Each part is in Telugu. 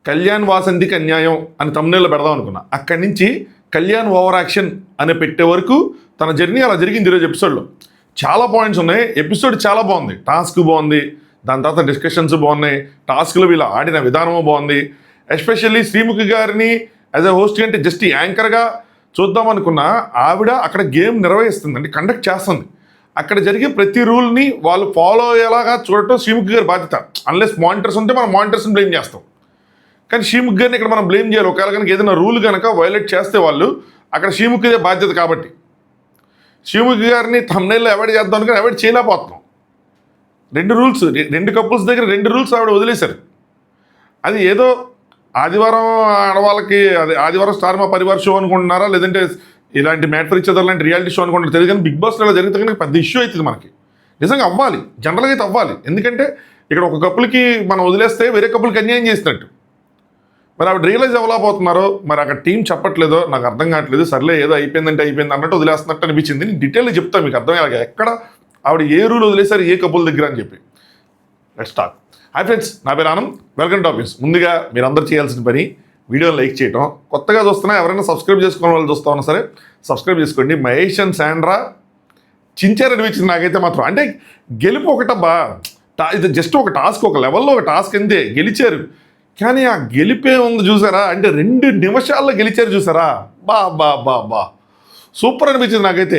కళ్యాణ్ వాసంతికి అన్యాయం అని తమ్మునేలో పెడదాం అనుకున్నా. అక్కడి నుంచి కళ్యాణ్ ఓవర్ యాక్షన్ అని పెట్టే వరకు తన జర్నీ అలా జరిగింది ఈరోజు ఎపిసోడ్లో. చాలా పాయింట్స్ ఉన్నాయి. ఎపిసోడ్ చాలా బాగుంది. టాస్క్ బాగుంది, దాని తర్వాత డిస్కషన్స్ బాగున్నాయి, టాస్క్లో వీళ్ళు ఆడిన విధానము బాగుంది. ఎస్పెషల్లీ శ్రీముఖి గారిని యాజ్ ఎ హోస్ట్ అంటే జస్ట్ యాంకర్గా చూద్దాం అనుకున్నా ఆవిడ అక్కడ గేమ్ నిర్వహిస్తుంది, అంటే కండక్ట్ చేస్తుంది. అక్కడ జరిగే ప్రతి రూల్ని వాళ్ళు ఫాలో అయ్యేలాగా చూడటం శ్రీముఖి గారి బాధ్యత. అన్లెస్ మానిటర్స్ ఉంటే మనం మానిటర్స్ని బ్లేమ్ చేస్తాం, కానీ శ్రీముఖి గారిని ఇక్కడ మనం బ్లేమ్ చేయాలి. ఒకవేళ కనుక ఏదైనా రూల్ కనుక వైలేట్ చేస్తే వాళ్ళు అక్కడ శ్రీముఖిదే బాధ్యత. కాబట్టి శ్రీముఖి గారిని థంబ్నెయిల్లో అవాయిడ్ చేద్దాం అనుకుని అవాయిడ్ చేయలేకపోతున్నాం. రెండు కపుల్స్ దగ్గర 2 రూల్స్ ఆవిడ వదిలేశారు. అది ఏదో ఆదివారం ఆడవాళ్ళకి, అది ఆదివారం స్టార్ మా పరివార్ షో అనుకుంటున్నారా, లేదంటే ఇలాంటి మ్యాట్ ఫర్ ఈచ్ అదర్ లాంటి రియాలిటీ షో అనుకుంటున్నారు తెలియదు, కానీ బిగ్ బాస్లో ఇలా జరిగితే కనుక పెద్ద ఇష్యూ అవుతుంది మనకి. నిజంగా అవ్వాలి, జనరల్గా అయితే అవ్వాలి. ఎందుకంటే ఇక్కడ ఒక కపుల్కి మనం వదిలేస్తే వేరే కపుల్కి అన్యాయం చేసినట్టు. మరి ఆవిడ రియలైజ్ అవ్వలేకపోతున్నారో, మరి అక్కడ టీం చెప్పట్లేదో నాకు అర్థం కావట్లేదు. సర్లే ఏదో అయిపోయిందంటే అయిపోయింది అన్నట్టు వదిలేస్తున్నట్టు అనిపించింది. నేను డీటెయిల్గా చెప్తాను మీకు అర్థమయ్యేలాగా ఎక్కడ ఆవిడ ఏ రూల్ వదిలేశారు ఏ కపుల్ దగ్గర అని చెప్పి. Let's talk. హాయ్ ఫ్రెండ్స్, నా పేరు ఆనంద్, వెల్కమ్ టు ఆఫీస్. ముందుగా మీరు అందరూ చేయాల్సిన పని వీడియోని లైక్ చేయటం. కొత్తగా చూస్తున్నా ఎవరైనా సబ్స్క్రైబ్ చేసుకున్న వాళ్ళు చూస్తా ఉన్నా సరే సబ్స్క్రైబ్ చేసుకోండి. మహేష్ అండ్ శాండ్రా చించారనిపించింది నాకైతే మాత్రం. అంటే గెలుపు ఒకటబ్బా, ఇది జస్ట్ ఒక టాస్క్, ఒక లెవెల్లో ఒక టాస్క్ అంతే, గెలిచారు. కానీ ఆ గెలిపే ఉంది చూసారా, అంటే 2 నిమిషాల్లో గెలిచారు చూసారా, బా బా బా బా సూపర్ అనిపించింది నాకైతే.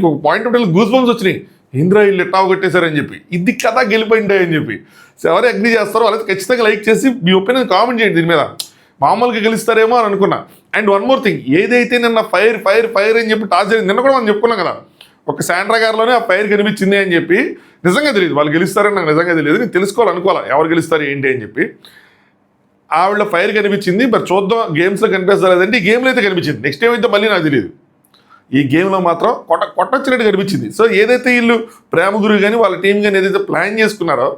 ఒక పాయింట్ ఆఫ్ గూస్ బంప్స్ వచ్చినాయి. ఇంద్ర ఇల్లు ఎట్టావు కొట్టేశారని చెప్పి, ఇది కదా గెలిపోయిండే అని చెప్పి. సో ఎవరు అగ్రి చేస్తారో వాళ్ళకి ఖచ్చితంగా లైక్ చేసి మీ ఒపీనియన్ కామెంట్ చేయండి. దీని మీద మామూలుగా గెలుస్తారేమో అని అనుకున్నా. అండ్ వన్ మోర్ థింగ్, ఏదైతే నిన్న ఫైర్ ఫైర్ ఫైర్ అని చెప్పి టాస్ జరిగింది, నిన్న కూడా మనం చెప్పుకున్నాం కదా, ఒక శాండ్రా గారిలోనే ఆ ఫైర్ కనిపించింది అని చెప్పి. నిజంగా తెలియదు వాళ్ళు గెలుస్తారని, నాకు నిజంగా తెలియదు. నేను తెలుసుకోవాలనుకోవాలి ఎవరు గెలుస్తారు ఏంటి అని చెప్పి. ఆవిడ ఫైర్ కనిపించింది, మరి చూద్దాం గేమ్స్లో కనిపిస్తలేదంటే ఈ గేమ్లో అయితే కనిపించింది. నెక్స్ట్ ఏమైతే మళ్ళీ నాకు తెలియదు. ఈ గేమ్లో మాత్రం కొట్టొచ్చినట్టు కనిపించింది. సో ఏదైతే వీళ్ళు ప్రేమ గురు కానీ వాళ్ళ టీం కానీ ఏదైతే ప్లాన్ చేసుకున్నారో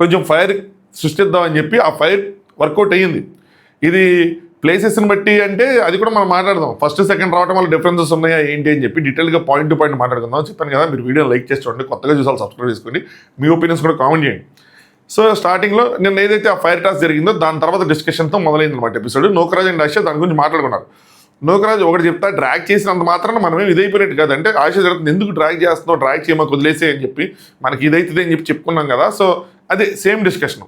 కొంచెం ఫైర్ సృష్టిద్దామని చెప్పి ఆ ఫైర్ వర్కౌట్ అయ్యింది. ఇది ప్లేసెస్ని బట్టి అంటే అది కూడా మనం మాట్లాడదాం. ఫస్ట్ సెకండ్ రావడం వల్ల డిఫరెన్సెస్ ఉన్నాయా ఏంటి అని చెప్పి డీటెయిల్గా పాయింట్ టు పాయింట్ మాట్లాడుకుందాం. చెప్పాను కదా, మీరు వీడియో లైక్ చేసి చూడండి, కొత్తగా చూసాలి సబ్స్క్రైబ్ చేసుకోండి, మీ ఒపీనియన్స్ కూడా కామెంట్ చేయండి. సో స్టార్టింగ్లో నిన్న ఏదైతే ఆ ఫైర్ టాస్ జరిగిందో దాని తర్వాత డిస్కషన్తో మొదలైంది అనమాట ఎపిసోడ్. నూకరాజ్ అండ్ ఆశ దాని గురించి మాట్లాడుకున్నారు. నూకరాజ్ ఒకటి చెప్తా, డ్రాగ్ చేసినంత మాత్రాన మనమే ఇదైపోయినట్టు కాదు. అంటే ఆశ జరుగుతుంది, ఎందుకు డ్రాగ్ చేస్తున్నావు, డ్రాగ్ చేయమాకు వదిలేసే అని చెప్పి మనకి ఇదైతుంది అని చెప్పి చెప్పుకున్నాం కదా. సో అదే సేమ్ డిస్కషన్.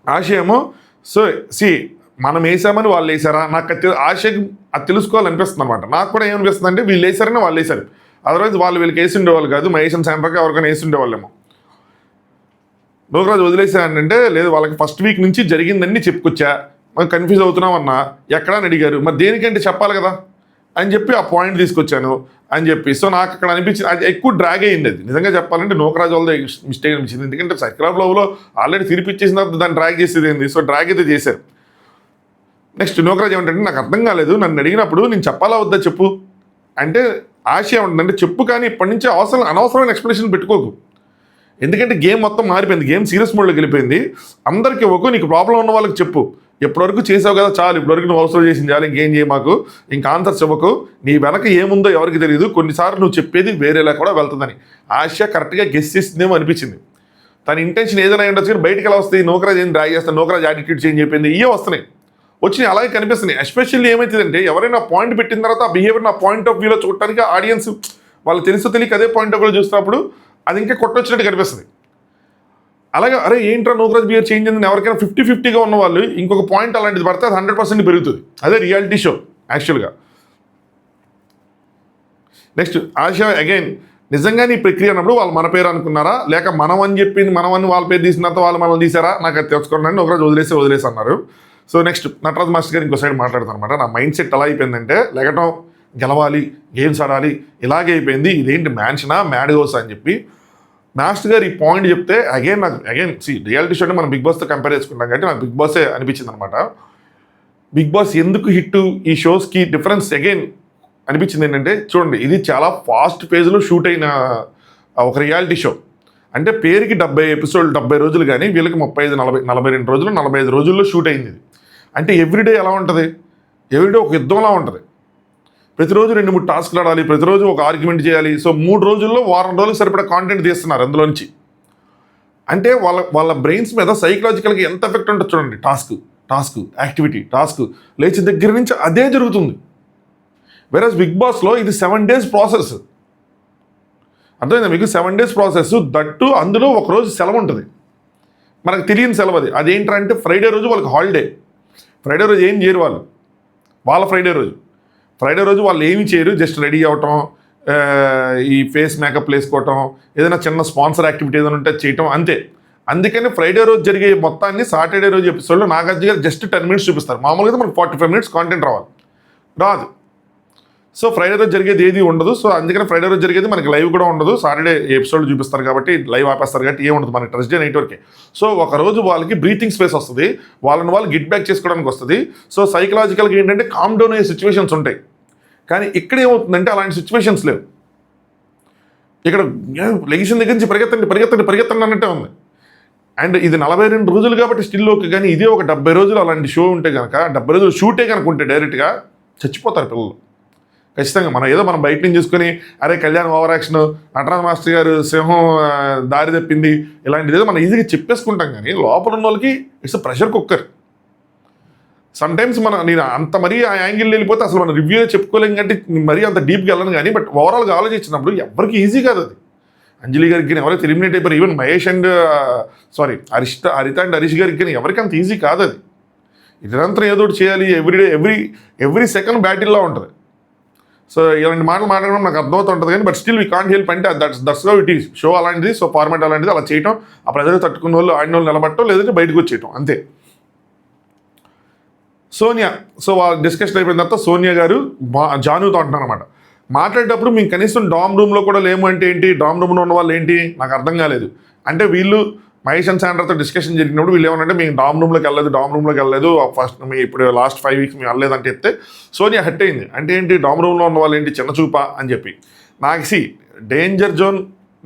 ఆశ ఏమో సో మనం వేసామని వాళ్ళు వేసారా, నాకు ఆశకి అది తెలుసుకోవాలనిపిస్తుంది అనమాట. నాకు కూడా ఏమనిపిస్తుంది అంటే వీళ్ళు వేసారని వాళ్ళు వేసారు, అదర్వైజ్ వాళ్ళు వీళ్ళకి వేసి ఉండేవాళ్ళు కాదు, మహేష్ అండ్ శాండ్రాకి ఎవరికైనా వేసి ఉండేవాళ్ళేమో. నూకరాజు వదిలేసానంటే లేదు, వాళ్ళకి ఫస్ట్ వీక్ నుంచి జరిగిందని చెప్పుకొచ్చా, మనం కన్ఫ్యూజ్ అవుతున్నాం అన్నా, ఎక్కడా అని అడిగారు, మరి దేనికంటే చెప్పాలి కదా అని చెప్పి ఆ పాయింట్ తీసుకొచ్చాను అని చెప్పి. సో నాకు అక్కడ అనిపించింది అది ఎక్కువ డ్రాగ్ అయ్యింది. అది నిజంగా చెప్పాలంటే నూకరాజు వాళ్ళదే మిస్టేక్ అనిపించింది. ఎందుకంటే సర్కిల్ ఆఫ్ లవ్లో ఆల్రెడీ తిరిపిచ్చేసిన తర్వాత దాన్ని డ్రాగ్ చేసేది ఏంది. సో డ్రాగ్ అయితే చేశారు. నెక్స్ట్ నూకరాజు ఏమంటే నాకు అర్థం కాలేదు, నన్ను అడిగినప్పుడు నేను చెప్పాలా వద్దా చెప్పు అంటే, ఆశ ఏమంటుందంటే చెప్పు, కానీ ఇప్పటి నుంచి అనవసరమైన ఎక్స్ప్లెనేషన్ పెట్టుకోకు. ఎందుకంటే గేమ్ మొత్తం మారిపోయింది, గేమ్ సీరియస్ మోడ్లోకి వెళ్ళిపోయింది. అందరికి ఇవ్వకు, నీకు ప్రాబ్లం ఉన్న వాళ్ళకి చెప్పు. ఎప్పటివరకు చేసావు కదా చాలు, ఇప్పటివరకు నువ్వు అవసరం చేసింది చాలు, ఇంకేం చేయ మాకు, ఇంకా ఆన్సర్స్ ఇవ్వకు, నీ వెనక ఏముందో ఎవరికి తెలియదు, కొన్నిసార్లు నువ్వు చెప్పేది వేరేలా కూడా వెళ్తుందని ఆశ కరెక్ట్గా గెస్ చేసిందేమో అనిపించింది. తన ఇంటెన్షన్ ఏదైనా ఉండొచ్చు, కానీ బయటికి ఎలా వస్తాయి, నూకరాజ్ ఏం డ్రాగ్ చేస్తాను, నూకరాజ్ యాటిట్యూడ్ చేంజ్ చెప్పింది, ఇవే వస్తున్నాయి, వచ్చినాయి, అలాగే కనిపిస్తున్నాయి. ఎస్పెషల్లీ ఏమవుతుందంటే ఎవరైనా పాయింట్ పెట్టిన తర్వాత ఆ బిహేవియర్ నా పాయింట్ ఆఫ్ వ్యూలో చూడటానికి ఆడియన్స్ వాళ్ళు తెలుసో తెలియక అదే పాయింట్ ఆఫ్ వ్యూలో చూసినప్పుడు అది ఇంకా కొట్టొచ్చినట్టు కనిపిస్తుంది. అలాగే అరే ఏంట్రా నూకరాజ్ బిహేవియర్ చేంజ్ అయిందని ఎవరికైనా 50-50గా ఉన్న వాళ్ళు ఇంకొక పాయింట్ అలాంటిది పడితే అది 100% పెరుగుతుంది. అదే రియాలిటీ షో యాక్చువల్గా. నెక్స్ట్ ఆశ అగైన్, నిజంగా నీ ప్రక్రియ అన్నప్పుడు వాళ్ళు మన పేరు అనుకున్నారా, లేక మనం అని చెప్పింది మనం అని వాళ్ళ పేరు తీసిన తర్వాత వాళ్ళు మనల్ని తీసారా, నాకు అది తెలుసుకోండి. నూకరాజ్ వదిలేసి అన్నారు. సో నెక్స్ట్ నటరాజ్ మాస్టర్ గారు ఇంకో సైడ్ మాట్లాడతాను అనమాట. నా మైండ్ సెట్ ఎలా అయిపోయిందంటే లెగటం, గెలవాలి, గేమ్స్ ఆడాలి, ఇలాగే అయిపోయింది. ఇదేంటి మ్యాన్షనా మ్యాడ్ హౌస్ అని చెప్పి మాస్టర్ గారు ఈ పాయింట్ చెప్తే నాకు రియాలిటీ షోని మనం బిగ్ బాస్తో కంపేర్ చేసుకుంటాం కాబట్టి నాకు బిగ్ బాసే అనిపించింది అనమాట. బిగ్ బాస్ ఎందుకు హిట్, ఈ షోస్కి డిఫరెన్స్ అనిపించింది ఏంటంటే చూడండి, ఇది చాలా ఫాస్ట్ పేజ్లో షూట్ అయిన ఒక రియాలిటీ షో. అంటే పేరుకి 70 ఎపిసోడ్లు 70 రోజులు, కానీ వీళ్ళకి 35-42 రోజులు 45 రోజుల్లో షూట్ అయింది. అంటే ఎవ్రీడే ఎలా ఉంటుంది, ఎవ్రీడే ఒక యుద్ధంలా ఉంటుంది. ప్రతిరోజు 2-3 టాస్క్లు ఆడాలి, ప్రతిరోజు ఒక ఆర్గ్యుమెంట్ చేయాలి. సో 3 రోజుల్లో వారం రోజులకు సరిపడా కాంటెంట్ తీస్తున్నారు అందులోంచి. అంటే వాళ్ళ బ్రెయిన్స్ మీద సైకలాజికల్గా ఎంత ఎఫెక్ట్ ఉంటుంది చూడండి టాస్క్. టాస్క్, యాక్టివిటీ, టాస్క్, లేచిన దగ్గర నుంచి అదే జరుగుతుంది. వెరస్ బిగ్ బాస్లో ఇది 7 days ప్రాసెస్. అర్థమైందా మీకు? 7 days ప్రాసెస్, దట్టు అందులో ఒకరోజు సెలవు ఉంటుంది, మనకు తెలియని సెలవు. అదేంటంటే ఫ్రైడే రోజు వాళ్ళకి హాలిడే. ఫ్రైడే రోజు ఏం చేయరు వాళ్ళు, వాళ్ళ ఫ్రైడే రోజు వాళ్ళు ఏమి చేయరు, జస్ట్ రెడీ అవ్వటం, ఈ ఫేస్ మేకప్ వేసుకోవటం, ఏదైనా చిన్న స్పాన్సర్ యాక్టివిటీ ఏదైనా ఉంటే చేయటం, అంతే. అందుకని ఫ్రైడే రోజు జరిగే మొత్తాన్ని సాటర్డే రోజు ఎపిసోడ్లో నాగార్జున గారు జస్ట్ 10 minutes చూపిస్తారు. మామూలుగా మనకు 45 minutes కాంటెంట్ రాదు. సో ఫ్రైడే రోజు జరిగేది ఏది ఉండదు. సో అందుకని ఫ్రైడే రోజు జరిగేది మనకి లైవ్ కూడా ఉండదు, సాటర్డే ఎపిసోడ్ చూపిస్తారు కాబట్టి లైవ్ ఆపేస్తారు కాబట్టి ఏముండదు మనకి థర్స్డే నైట్ వరకే. సో ఒక రోజు వాళ్ళకి బ్రీతింగ్ స్పేస్ వస్తుంది, వాళ్ళని వాళ్ళు గిట్ బ్యాక్ చేసుకోవడానికి వస్తుంది. సో సైకలాజికల్గా ఏంటంటే కామ్ డౌన్ అయ్యే సిచ్యువేషన్స్ ఉంటాయి. కానీ ఇక్కడ ఏమవుతుందంటే అలాంటి సిచ్యువేషన్స్ లేవు. ఇక్కడ లెగిసిన దగ్గర నుంచి పరిగెత్తండి అన్నట్టే ఉంది. అండ్ ఇది 42 రోజులు కాబట్టి స్టిల్ ఓకే. కానీ ఇదే ఒక 70 రోజులు అలాంటి షో ఉంటే కనుక, 70 రోజులు షూటే కనుక ఉంటే డైరెక్ట్గా చచ్చిపోతారు పిల్లలు ఖచ్చితంగా. మనం బయట నుంచి చూసుకొని అరే Kalyan over action, Nataraj master గారు సింహం దారి తప్పింది, ఇలాంటిది ఏదో మనం ఈజీగా చెప్పేసుకుంటాం. కానీ లోపల ఉన్న వాళ్ళకి ఇట్స్ ప్రెషర్ కుక్కర్. సమ్టైమ్స్ నేను అంత మరీ ఆ యాంగిల్ వెళ్ళిపోతే అసలు మనం రివ్యూ చెప్పుకోలేం కంటే మరీ అంత డీప్గా వెళ్ళను. కానీ బట్ ఓవరాల్గా ఆలోచించినప్పుడు ఎవరికి ఈజీ కాదు అది. అంజలి గారికి ఎవరైతే ఎలిమినేట్ అయిపోయారు, ఈవెన్ మహేష్ అండ్ హరిత అండ్ హరీష్ గారికి కానీ ఎవరికి అంత ఈజీ కాదు అది. నిరంతరం ఏదో ఒకటి చేయాలి, ఎవ్రీడే ఎవ్రీ సెకండ్ బ్యాటిల్లా ఉంటుంది. సో ఇలాంటి మాటలు మాట్లాడడం నాకు అర్థమవుతుంటుంది. కానీ but still we can't help అంటే that's how it is. Show అలాంటిది, సో ఫార్మాట్ అలాంటిది. అలా చేయటం, ఆ ప్రజలు తట్టుకున్న వాళ్ళు ఆడిన వాళ్ళు నిలబడటం, లేదంటే బయటకు వచ్చేయటం, అంతే. సోనియా, సో వాళ్ళ డిస్కషన్ అయిపోయిన తర్వాత సోనియా గారు జానుతో అంటున్నారు అనమాట. మాట్లాడేటప్పుడు మేము కనీసం డామ్ రూమ్లో కూడా లేము అంటే ఏంటి, డామ్ రూమ్లో ఉన్న వాళ్ళు ఏంటి నాకు అర్థం కాలేదు. అంటే వీళ్ళు మహేష్ అండ్ శాండ్రాతో డిస్కషన్ జరిగినప్పుడు వీళ్ళు ఏమన్నా మేము డామ్ రూమ్లోకి వెళ్ళలేదు ఫస్ట్ మీ ఇప్పుడు లాస్ట్ 5 weeks మేము వెళ్ళలేదంటే చెప్తే సోనియా హట్ అయింది. అంటే ఏంటి డామ్ రూమ్లో ఉన్న వాళ్ళు ఏంటి చిన్న చూపా అని చెప్పి. నాకు డేంజర్ జోన్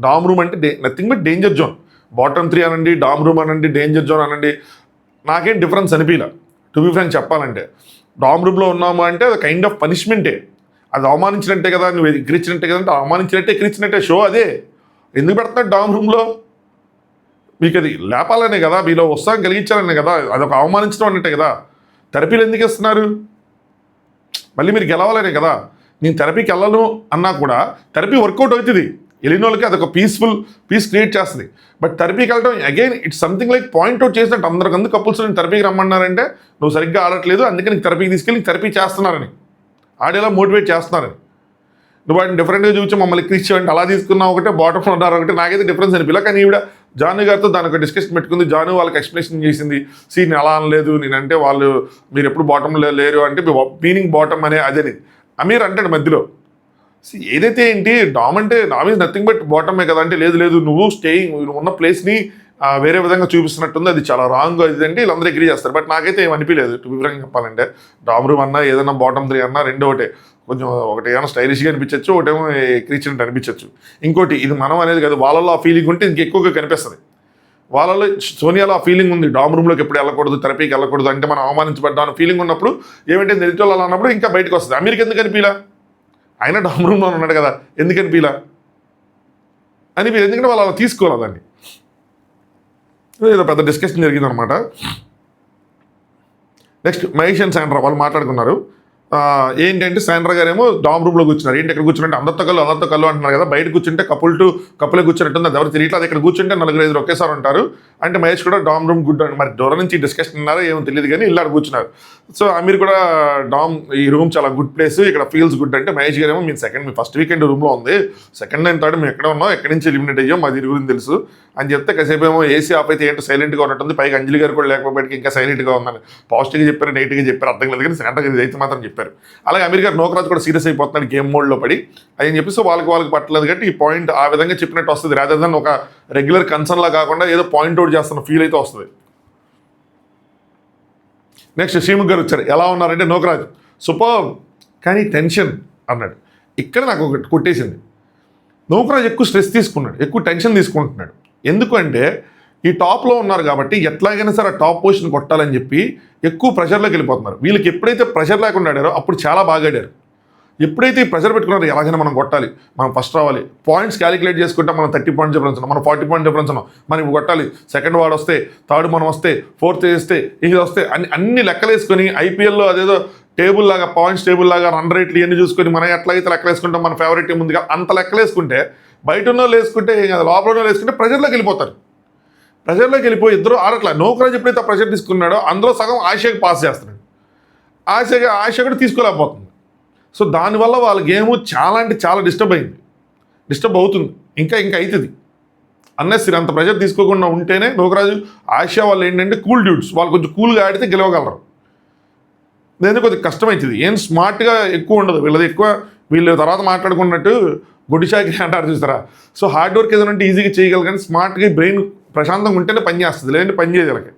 డామ్ రూమ్ అంటే nothing but danger zone. Bottom 3 అనండి, డామ్ రూమ్ అనండి, డేంజర్ జోన్ అనండి, నాకేం డిఫరెన్స్ అనిపించలే టు బి ఫ్రాంక్ చెప్పాలంటే. డామ్ రూమ్లో ఉన్నాము అంటే అది కైండ్ ఆఫ్ పనిష్మెంటే, అది అవమానించినట్టే కదా, నువ్వు ఎక్కిరించినట్టే కదా, అంటే అవమానించినట్టే ఎక్కిరించినట్టే షో అదే. ఎందుకు పెడుతున్నాడు డామ్ రూమ్లో? మీకు అది లేపాలనే కదా, మీలో ఉత్సాహం కలిగించాలనే కదా, అదొక అవమానించడం అన్నట్టే కదా. థెరపీలు ఎందుకు ఇస్తున్నారు? మళ్ళీ మీరు గెలవాలనే కదా. నేను థెరపీకి వెళ్ళను అన్నా కూడా థెరపీ వర్కౌట్ అవుతుంది, వెళ్ళిన వాళ్ళకి అదొక పీస్ క్రియేట్ చేస్తుంది. బట్ థెరపీకి వెళ్ళడం again it's something like point out చేసినట్టు. అందరికందుకు కపుల్స్ నేను థెరపీకి రమ్మన్నారంటే నువ్వు సరిగ్గా ఆడట్లేదు, అందుకే నీకు థెరపీకి తీసుకెళ్ళి థెరపీ చేస్తున్నారని, ఆడేలా మోటివేట్ చేస్తున్నారని. నువ్వు వాటిని డిఫరెంట్గా చూసి మమ్మల్ని ఎక్కిరించావంటే అలా తీసుకున్నావు ఒకటే, బాటమ్ ఉన్నారు ఒకటే, నాకైతే డిఫరెన్స్ అనిపించలే. కానీ ఈవిడ జాను గారితో దాని ఒక డిస్కషన్ పెట్టుకుంది. జాను వాళ్ళకి ఎక్స్ప్లెనేషన్ చేసింది, నేను అలా అనలేదు, నేనంటే వాళ్ళు మీరు ఎప్పుడు బాటంలో లేరు అంటే మీనింగ్ బాటమ్ అనే అదేని అమీర్ అంటాడు మధ్యలో. ఏదైతే ఏంటి డామ్ అంటే డామ్ ఈజ్ నథింగ్ బట్ బాటమే కదా అంటే, లేదు నువ్వు నువ్వు ఉన్న ప్లేస్ని వేరే విధంగా చూపిస్తున్నట్టుంది, అది చాలా రాంగ్ అది అంటే వీళ్ళందరూ అగ్రీ చేస్తారు. బట్ నాకైతే ఏం అనిపించలేదు టు బి ఫ్రాంక్ చెప్పాలంటే. డామ్ రూమ్ అన్నా ఏదన్నా బాటమ్ 3 అన్నా రెండో ఒకటే, కొంచెం ఒకటి ఏమైనా స్టైలిష్గా అనిపించవచ్చు, ఒకటేమో ఎక్కిరించినట్టు అనిపించవచ్చు. ఇంకోటి ఇది మనం అనేది కాదు, వాళ్ళలో ఆ ఫీలింగ్ ఉంటే ఇంకెక్కువగా కనిపిస్తుంది. వాళ్ళలో సోనియాలో ఆ ఫీలింగ్ ఉంది, డామ్ రూమ్లోకి ఎప్పుడు వెళ్ళకూడదు, థెరపీకి వెళ్ళకూడదు, అంటే మనం అవమానించబడ్డాం అనే ఫీలింగ్ ఉన్నప్పుడు ఏమంటే నెగిటివ్ అలా అన్నప్పుడు ఇంకా బయటకు వస్తుంది. అమీర్కి ఎందుకు అనిపించలా? ఆయన డామ్ రూమ్లో ఉన్నాడు కదా, ఎందుకు అనిపించలా ఎందుకంటే వాళ్ళు అలా తీసుకోవాలి దాన్ని. ఏదో పెద్ద డిస్కషన్ జరిగిందనమాట. నెక్స్ట్ మహేష్ అండ్ శాండ్రా వాళ్ళు మాట్లాడుకున్నారు. ఏంటంటే శాండ్రా గారేమో డామ్ రూమ్లో కూర్చున్నారు. ఏంటి ఎక్కడ కూర్చుంటే అందరితో కళ్ళు అంటున్నారు కదా, బయట కూర్చుంటే కప్పులే కూర్చున్నట్టుంది, అది ఎవరు తెలియట్లేదు. ఇక్కడ కూర్చుంటే 4-5 ఒకేసారి ఉంటారు అంటే మహేష్ కూడా డామ్ రూమ్ గుడ్ మరి దూరం నుంచి డిస్కషన్ ఉన్నారో ఏమో తెలియదు కానీ ఇల్లు కూర్చున్నారు. సో అమీర్ కూడా ఈ రూమ్ చాలా గుడ్ ప్లేస్, ఇక్కడ ఫీల్స్ గుడ్ అంటే మహేష్ గారేమో మీ ఫస్ట్ వీకెండ్ రూమ్లో ఉంది, సెకండ్ అండ్ థర్డ్ మేము ఎక్కడ ఉన్నాం, ఎక్కడి నుంచి ఎలిమినేట్ అయ్యాం మాది గురించి తెలుసు అని చెప్తే కాసేపు ఏమో ఏసీ ఆఫ్ అయితే ఏంటో సైలెంట్గా ఉన్నట్టుంది, పైగా అంజలి గారు కూడా లేకపోతే ఇంకా సైలెంట్గా ఉందని పాజిటివ్గా చెప్పారు, నెగిటివ్గా చెప్పారు అర్థం లేదు. కానీ శాండ్రా గారు అయితే మాత్రం చెప్పారు. అలాగే అమీర్ గారు నోకరాజ్ కూడా సీరియస్ అయిపోతున్నాడు గేమ్ మోడ్లో పడి అని చెప్పి. సో వాళ్ళకి పట్టలేదు కాబట్టి ఈ పాయింట్ ఆ విధంగా చెప్పినట్టు వస్తుంది, రాదర్ దాన్ ఒక రెగ్యులర్ కన్సర్న్ లా కాకుండా ఏదో పాయింట్ అవుట్ చేస్తున్న ఫీల్ అయితే వస్తుంది. నెక్స్ట్ శ్రీముఖ్ గారు వచ్చారు. ఎలా ఉన్నారంటే నోకరాజ్ సూపర్ కానీ టెన్షన్ అన్నాడు. ఇక్కడ నాకు ఒకటి కొట్టేసింది. నోకరాజ్ ఎక్కువ స్ట్రెస్ తీసుకున్నాడు, ఎక్కువ టెన్షన్ తీసుకుంటున్నాడు. ఎందుకంటే ఈ టాప్లో ఉన్నారు కాబట్టి ఎట్లాగైనా సరే ఆ టాప్ పొజిషన్ కొట్టాలని చెప్పి ఎక్కువ ప్రెషర్లోకి వెళ్ళిపోతున్నారు. వీళ్ళకి ఎప్పుడైతే ప్రెషర్ లేకుండా ఆడారో అప్పుడు చాలా బాగా ఆడారు. ఎప్పుడైతే ఈ ప్రెషర్ పెట్టుకున్నారో ఎలాగైనా మనం కొట్టాలి, మనం ఫస్ట్ రావాలి, పాయింట్స్ క్యాలిక్యులేట్ చేసుకుంటే మనం 30 పాయింట్స్ డిఫరెన్స్ ఉన్నాం, మనం 40 పాయింట్స్ డిఫరెన్స్ ఉన్నాం, మనం ఇప్పుడు కొట్టాలి, సెకండ్ వాడు వస్తే, థర్డ్ మనం వస్తే, ఫోర్త్ చేస్తే, ఇది వస్తే అన్ని లెక్కలు వేసుకొని ఐపీఎల్లో అదేదో టేబుల్ లాగా పాయింట్స్ టేబుల్ లాగా రన్ రేట్లు ఇవన్నీ చూసుకొని మనం ఎట్లయితే లెక్కలు వేసుకుంటాం, మన ఫేవరెట్ టీం ఉంది కదా అంత లెక్కలు వేసుకుంటే బయట ఉన్న వాళ్ళు వేసుకుంటే ఏం కాదు, లోపల ఉన్న వాళ్ళు వేసుకుంటే ప్రెషర్లోకి వెళ్ళిపోతారు. ప్రెషర్లోకి వెళ్ళిపోయి ఇద్దరు ఆడట్లా. నోకరాజ్ ఎప్పుడైతే ఆ ప్రెషర్ తీసుకున్నాడో అందులో సగం ఆశకి పాస్ చేస్తున్నాడు, ఆశ కూడా తీసుకోలేకపోతుంది. సో దానివల్ల వాళ్ళ గేమ్ చాలా అంటే చాలా డిస్టర్బ్ అవుతుంది, ఇంకా అవుతుంది. అన్నెసరీ అంత ప్రెషర్ తీసుకోకుండా ఉంటేనే నోకరాజు ఆసియా వాళ్ళు ఏంటంటే కూల్ డ్యూడ్స్, వాళ్ళు కొంచెం కూల్గా ఆడితే గెలవగలరు. లేదంటే కొద్దిగా కష్టమవుతుంది, ఏం స్మార్ట్గా ఎక్కువ ఉండదు వీళ్ళది. ఎక్కువ వీళ్ళు తర్వాత మాట్లాడుకున్నట్టు గుడిషాకి అంటారు చూస్తారా. సో హార్డ్ వర్క్ ఏదైనా అంటే ఈజీగా చేయగలరు, కానీ స్మార్ట్గా బ్రెయిన్ ప్రశాంతంగా ఉంటేనే పని చేస్తుంది, లేదంటే పని చేయదు వీళ్ళకి.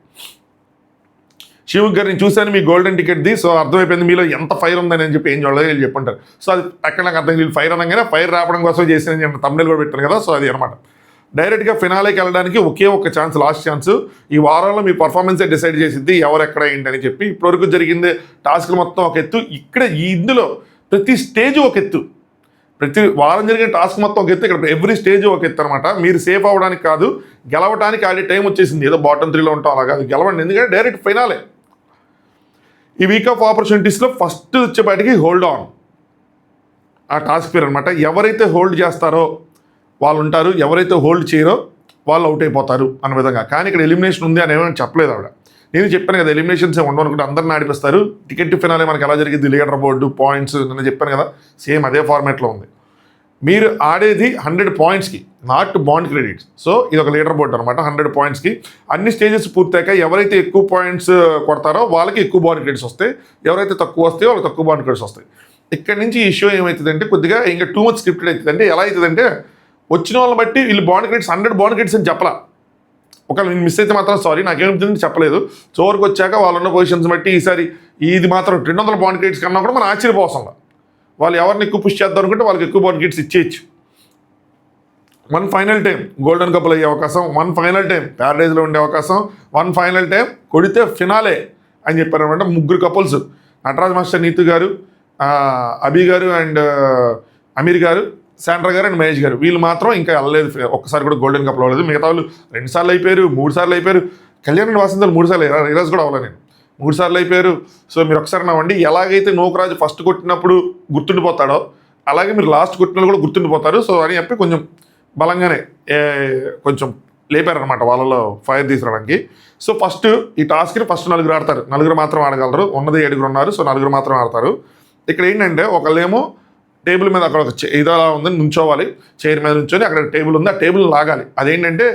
శివ గారు నేను చూశాను మీ గోల్డెన్ టికెట్ది, సో అర్థమైపోయింది మీలో ఎంత ఫైర్ ఉందని అని చెప్పి ఏం చూడలేదు వీళ్ళు చెప్పుంటారు. సో అది అక్కడ నాకు అర్థం, వీళ్ళు ఫైర్ అనగానే ఫైర్ రావడం కోసం చేసిన తమిళ కూడా పెట్టాను కదా. సో అది అనమాట. డైరెక్ట్గా ఫినాలేకి వెళ్ళడానికి ఒకే ఒక ఛాన్స్, లాస్ట్ ఛాన్స్. ఈ వారంలో మీ పర్ఫార్మెన్సే డిసైడ్ చేసిద్ది ఎవరు ఎక్కడ ఏంటని చెప్పి. ఇప్పటివరకు జరిగింది టాస్క్లు మొత్తం ఒక ఎత్తు, ఇక్కడ ఇందులో ప్రతి స్టేజ్ ఒక ఎత్తు, ప్రతి వారం జరిగిన టాస్క్ మొత్తం ఒక ఎత్తు, ఇక్కడ ఎవ్రీ స్టేజ్ ఒక ఎత్తు అనమాట. మీరు సేఫ్ అవ్వడానికి కాదు, గెలవడానికి ఆడే టైం వచ్చేసింది. ఏదో బాటమ్ 3లో ఉంటాం అలా కాదు, గెలవండి, ఎందుకంటే డైరెక్ట్ ఫైనాలే. ఈ వీక్ ఆఫ్ ఆపర్చునిటీస్లో ఫస్ట్ వచ్చేపాటికి హోల్డ్ ఆన్, ఆ టాస్క్ పేరు అనమాట. ఎవరైతే హోల్డ్ చేస్తారో వాళ్ళు ఉంటారు, ఎవరైతే హోల్డ్ చేయరో వాళ్ళు అవుట్ అయిపోతారు అన్న విధంగా. కానీ ఇక్కడ ఎలిమినేషన్ ఉంది అని ఏమైనా చెప్పలేదు ఆవిడ. నేను చెప్పాను కదా ఎలిమినేషన్స్ ఏమి ఉండవు అనుకుంటే అందరిని ఆడిపిస్తారు. టికెట్ ఫినాలే మనకి ఎలా జరిగింది, లీడర్ బోర్డు పాయింట్స్ నేను చెప్పాను కదా, సేమ్ అదే ఫార్మాట్లో ఉంది. మీరు ఆడేది 100 పాయింట్స్కి, నాట్ బాండ్ క్రెడిట్స్. సో ఇది ఒక లీడర్ బోర్డు అనమాట. 100 పాయింట్స్కి అన్ని స్టేజెస్ పూర్తయ్యాక ఎవరైతే ఎక్కువ పాయింట్స్ కొడతారో వాళ్ళకి ఎక్కువ బాండ్ క్రెడిట్స్ వస్తాయి, ఎవరైతే తక్కువ వస్తాయో వాళ్ళకి తక్కువ బాండ్ క్రెడిట్స్ వస్తాయి. ఇక్కడ నుంచి ఈ షో ఏమవుతుందంటే కొద్దిగా ఇంకా టూ మచ్ స్క్రిప్టెడ్ అవుతుంది. అంటే ఎలా అవుతుందంటే వచ్చిన వాళ్ళని బట్టి వీళ్ళు బాండ్ క్రెడిట్స్ 100 బాండ్ క్రెడిట్స్ అని చెప్పలా. ఒకవేళ నేను మిస్ అయితే మాత్రం సారీ, నాకేమవుతుందని చెప్పలేదు. చివరికి వచ్చాక వాళ్ళు ఉన్న పొజిషన్స్ బట్టి ఈసారి ఇది మాత్రం 200 బాండ్ క్రెడిట్స్ కన్నా కూడా మనం ఆశ్చర్యపోసం. వాళ్ళు ఎవరిని ఎక్కువ పుష్ చేద్దాం అనుకుంటే వాళ్ళకి ఎక్కువ బాండ్ క్రెడిట్స్ ఇచ్చేయచ్చు. 1 ఫైనల్ టైం గోల్డెన్ కపుల్ అయ్యే అవకాశం, 1 ఫైనల్ టైం ప్యారడైజ్లో ఉండే అవకాశం, 1 ఫైనల్ టైం కొడితే ఫినాలే అని చెప్పారు అనమాట. 3 కపుల్స్, నటరాజ్ మాస్టర్ నీతు గారు, అభి గారు అండ్ అమీర్ గారు, శాండ్రా గారు అండ్ మహేష్ గారు, వీళ్ళు మాత్రం ఇంకా వెళ్ళలేదు, ఒక్కసారి కూడా గోల్డెన్ కప్లో అవ్వలేదు. మిగతా వాళ్ళు 2 సార్లు అయిపోయారు, 3 సార్లు అయిపోయారు. కళ్యాణ్ అండ్ వాసంతలు 3 సార్లు, ఈరోజు కూడా అవ్వలేదు, నేను 3 సార్లు అయిపోయారు. సో మీరు ఒకసారి నవ్వండి. ఎలాగైతే నోకరాజు ఫస్ట్ కొట్టినప్పుడు గుర్తుండిపోతాడో అలాగే మీరు లాస్ట్ కొట్టిన కూడా గుర్తుండిపోతారు. సో అని చెప్పి కొంచెం బలంగానే కొంచెం లేపారనమాట వాళ్ళలో ఫైర్ తీసుకురావడానికి. సో ఫస్ట్ ఈ టాస్క్ని ఫస్ట్ 4 ఆడతారు, 4 మాత్రం ఆడగలరు, ఉన్నది 7 ఉన్నారు. సో 4 మాత్రం ఆడతారు. ఇక్కడ ఏంటంటే ఒకళ్ళేమో టేబుల్ మీద అక్కడ ఒక ఇదో ఉందని నుంచోవాలి, చైర్ మీద నుంచొని అక్కడ టేబుల్ ఉంది, ఆ టేబుల్ లాగాలి. అదేంటంటే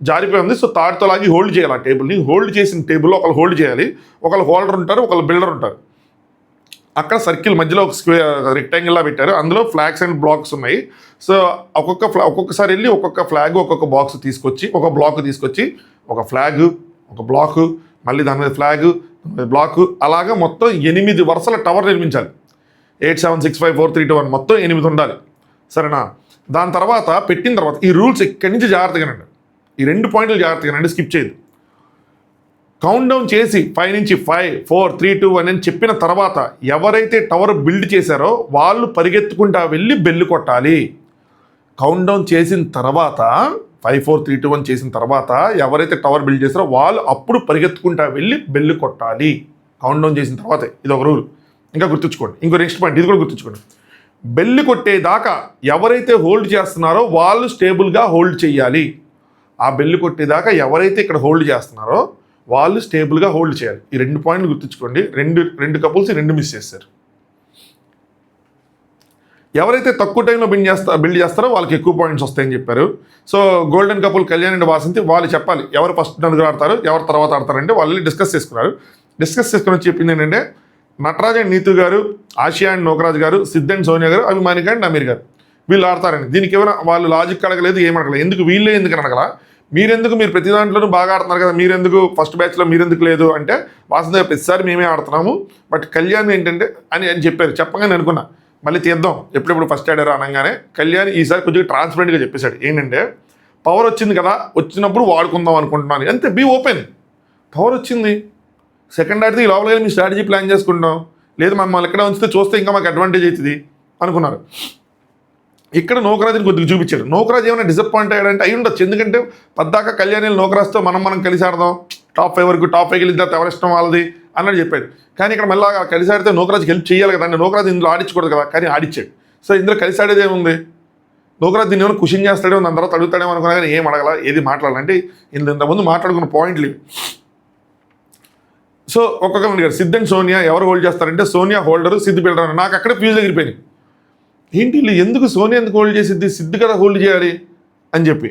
జారిపోయి ఉంది. సో తాడుతో లాగి హోల్డ్ చేయాలి. ఆ టేబుల్ని హోల్డ్ చేసిన టేబుల్లో ఒకళ్ళు హోల్డ్ చేయాలి, ఒకళ్ళు హోల్డర్ ఉంటారు, ఒకళ్ళు బిల్డర్ ఉంటారు. అక్కడ సర్కిల్ మధ్యలో ఒక స్క్వేర్ రెక్టాంగిల్లా పెట్టారు, అందులో ఫ్లాగ్స్ అండ్ బ్లాక్స్ ఉన్నాయి. సో ఒక్కొక్కసారి వెళ్ళి ఒక్కొక్క ఫ్లాగ్ ఒక్కొక్క బాక్స్ తీసుకొచ్చి, ఒక బ్లాక్ తీసుకొచ్చి, ఒక ఫ్లాగ్, ఒక బ్లాక్, మళ్ళీ దాని మీద ఫ్లాగ్, బ్లాక్, అలాగా మొత్తం 8 వరుసల టవర్ నిర్మించాలి. 8 7 6 5 4 3 2 1 మొత్తం 8 ఉండాలి, సరేనా? దాని తర్వాత పెట్టిన తర్వాత ఈ రూల్స్ ఇక్కడి నుంచి జాగ్రత్తగానండి, ఈ 2 పాయింట్లు జాగ్రత్తగానండి, స్కిప్ చేయదు. కౌంట్ డౌన్ చేసి 5 నుంచి 5 4 3 2 1 అని చెప్పిన తర్వాత ఎవరైతే టవర్ బిల్డ్ చేశారో వాళ్ళు పరిగెత్తుకుంటా వెళ్ళి బెల్లు కొట్టాలి. కౌంట్ డౌన్ చేసిన తర్వాత 5 4 3 2 1 చేసిన తర్వాత ఎవరైతే టవర్ బిల్డ్ చేశారో వాళ్ళు అప్పుడు పరిగెత్తుకుంటా వెళ్ళి బెల్లు కొట్టాలి. కౌంట్ డౌన్ చేసిన తర్వాతే, ఇది ఒక రూల్. ఇంకా గుర్తుంచుకోండి, ఇంకో నెక్స్ట్ పాయింట్ ఇది కూడా గుర్తుంచుకోండి. బెల్లు కొట్టేదాకా ఎవరైతే హోల్డ్ చేస్తున్నారో వాళ్ళు స్టేబుల్గా హోల్డ్ చేయాలి. ఆ బెల్లు కొట్టేదాకా ఎవరైతే ఇక్కడ హోల్డ్ చేస్తున్నారో వాళ్ళు స్టేబుల్గా హోల్డ్ చేయాలి. ఈ 2 పాయింట్లు గుర్తుంచుకోండి. రెండు కపుల్స్ 2 మిస్ చేస్తారు. ఎవరైతే తక్కువ టైంలో బిల్డ్ చేస్తారో వాళ్ళకి ఎక్కువ పాయింట్స్ వస్తాయని చెప్పారు. So golden couple Kalyan and Vasanthi వాళ్ళు చెప్పాలి ఎవరు ఫస్ట్ 4 ఆడతారు, ఎవరు తర్వాత ఆడతారంటే వాళ్ళు డిస్కస్ చేసుకున్నారు. డిస్కస్ చేసుకుని చెప్పింది ఏంటంటే నటరాజ్ అండ్ నీతు గారు, ఆసియా అండ్ నోకరాజ్ గారు, సిద్ధ్ అండ్ సోనియా గారు, అభిమానిక అండ్ అమీర్ గారు వీళ్ళు ఆడతారండి. దీనికి ఎవరైనా వాళ్ళు లాజిక్ అడగలేదు, ఏం అడగలేదు. ఎందుకు వీళ్ళే ఎందుకు అడగల, మీరెందుకు మీరు ప్రతి దాంట్లోనూ బాగా ఆడుతున్నారు కదా, మీరెందుకు ఫస్ట్ బ్యాచ్లో మీరెందుకు లేదు అంటే వాసంతి గారు ప్రతిసారి మేమే ఆడుతున్నాము, బట్ కళ్యాణ్ ఏంటంటే అని చెప్పారు. చెప్పగానే అనుకున్నా మళ్ళీ తీద్దాం ఎప్పుడెప్పుడు ఫస్ట్ ఆడారు అనగానే కళ్యాణ్ ఈసారి కొంచెం ట్రాన్స్పరెంట్గా చెప్పేశాడు. ఏంటంటే పవర్ వచ్చింది కదా, వచ్చినప్పుడు వాడుకుందాం అనుకుంటున్నాను అంతే. బీ ఓపెన్, పవర్ వచ్చింది, సెకండ్ ఆడితే ఈ లోపల మీ స్ట్రాటజీ ప్లాన్ చేసుకుంటాం, లేదు మమ్మల్ని ఎక్కడ ఉంచితే చూస్తే ఇంకా మాకు అడ్వాంటేజ్ అవుతుంది, అనుకున్నారు. ఇక్కడ నూకరాజుని కొద్దిగా చూపించాడు. నూకరాజు ఏమైనా డిసప్పాయింట్ అయ్యాడంటే అయి ఉండొచ్చు. ఎందుకంటే పద్దాక కళ్యాణి నూకరాజుతో మనం కలిసి ఆడదాం, టాప్ 5 వరకు, టాప్ 5 వెళ్ళిద్దాం, ఎవరి ఇష్టం వాళ్ళది అన్నట్టు చెప్పాడు. కానీ ఇక్కడ మళ్ళీ కలిసి ఆడితే నూకరాజుకి హెల్ప్ చేయాలి కదా, నూకరాజు ఇందులో ఆడించకూడదు కదా, కానీ ఆడిచ్చాడు. సో ఇందులో కలిసి ఆడేది ఏముంది? నూకరాజు దీన్ని ఏమైనా కుషింగ్ చేస్తాడేమో, దాని తర్వాత అడుగుతాడేమో అనుకున్నా కానీ ఏం అడగల, ఏది మాట్లాడాలంటే ఇంతకుముందు మాట్లాడుకున్న పాయింట్లు ఇవి. సో ఒక్కొక్కరు అడిగారు సిద్ధ్ అండ్ సోనియా ఎవరు హోల్డ్ చేస్తారంటే సోనియా హోల్డరు, సిద్ధు బిల్డర్. నాకు అక్కడే ఫ్యూజ్ ఎగిరిపోయింది. ఏంటి వీళ్ళు ఎందుకు సోనియా ఎందుకు హోల్డ్ చేసిద్ది, సిద్ధు కదా హోల్డ్ చేయాలి అని చెప్పి.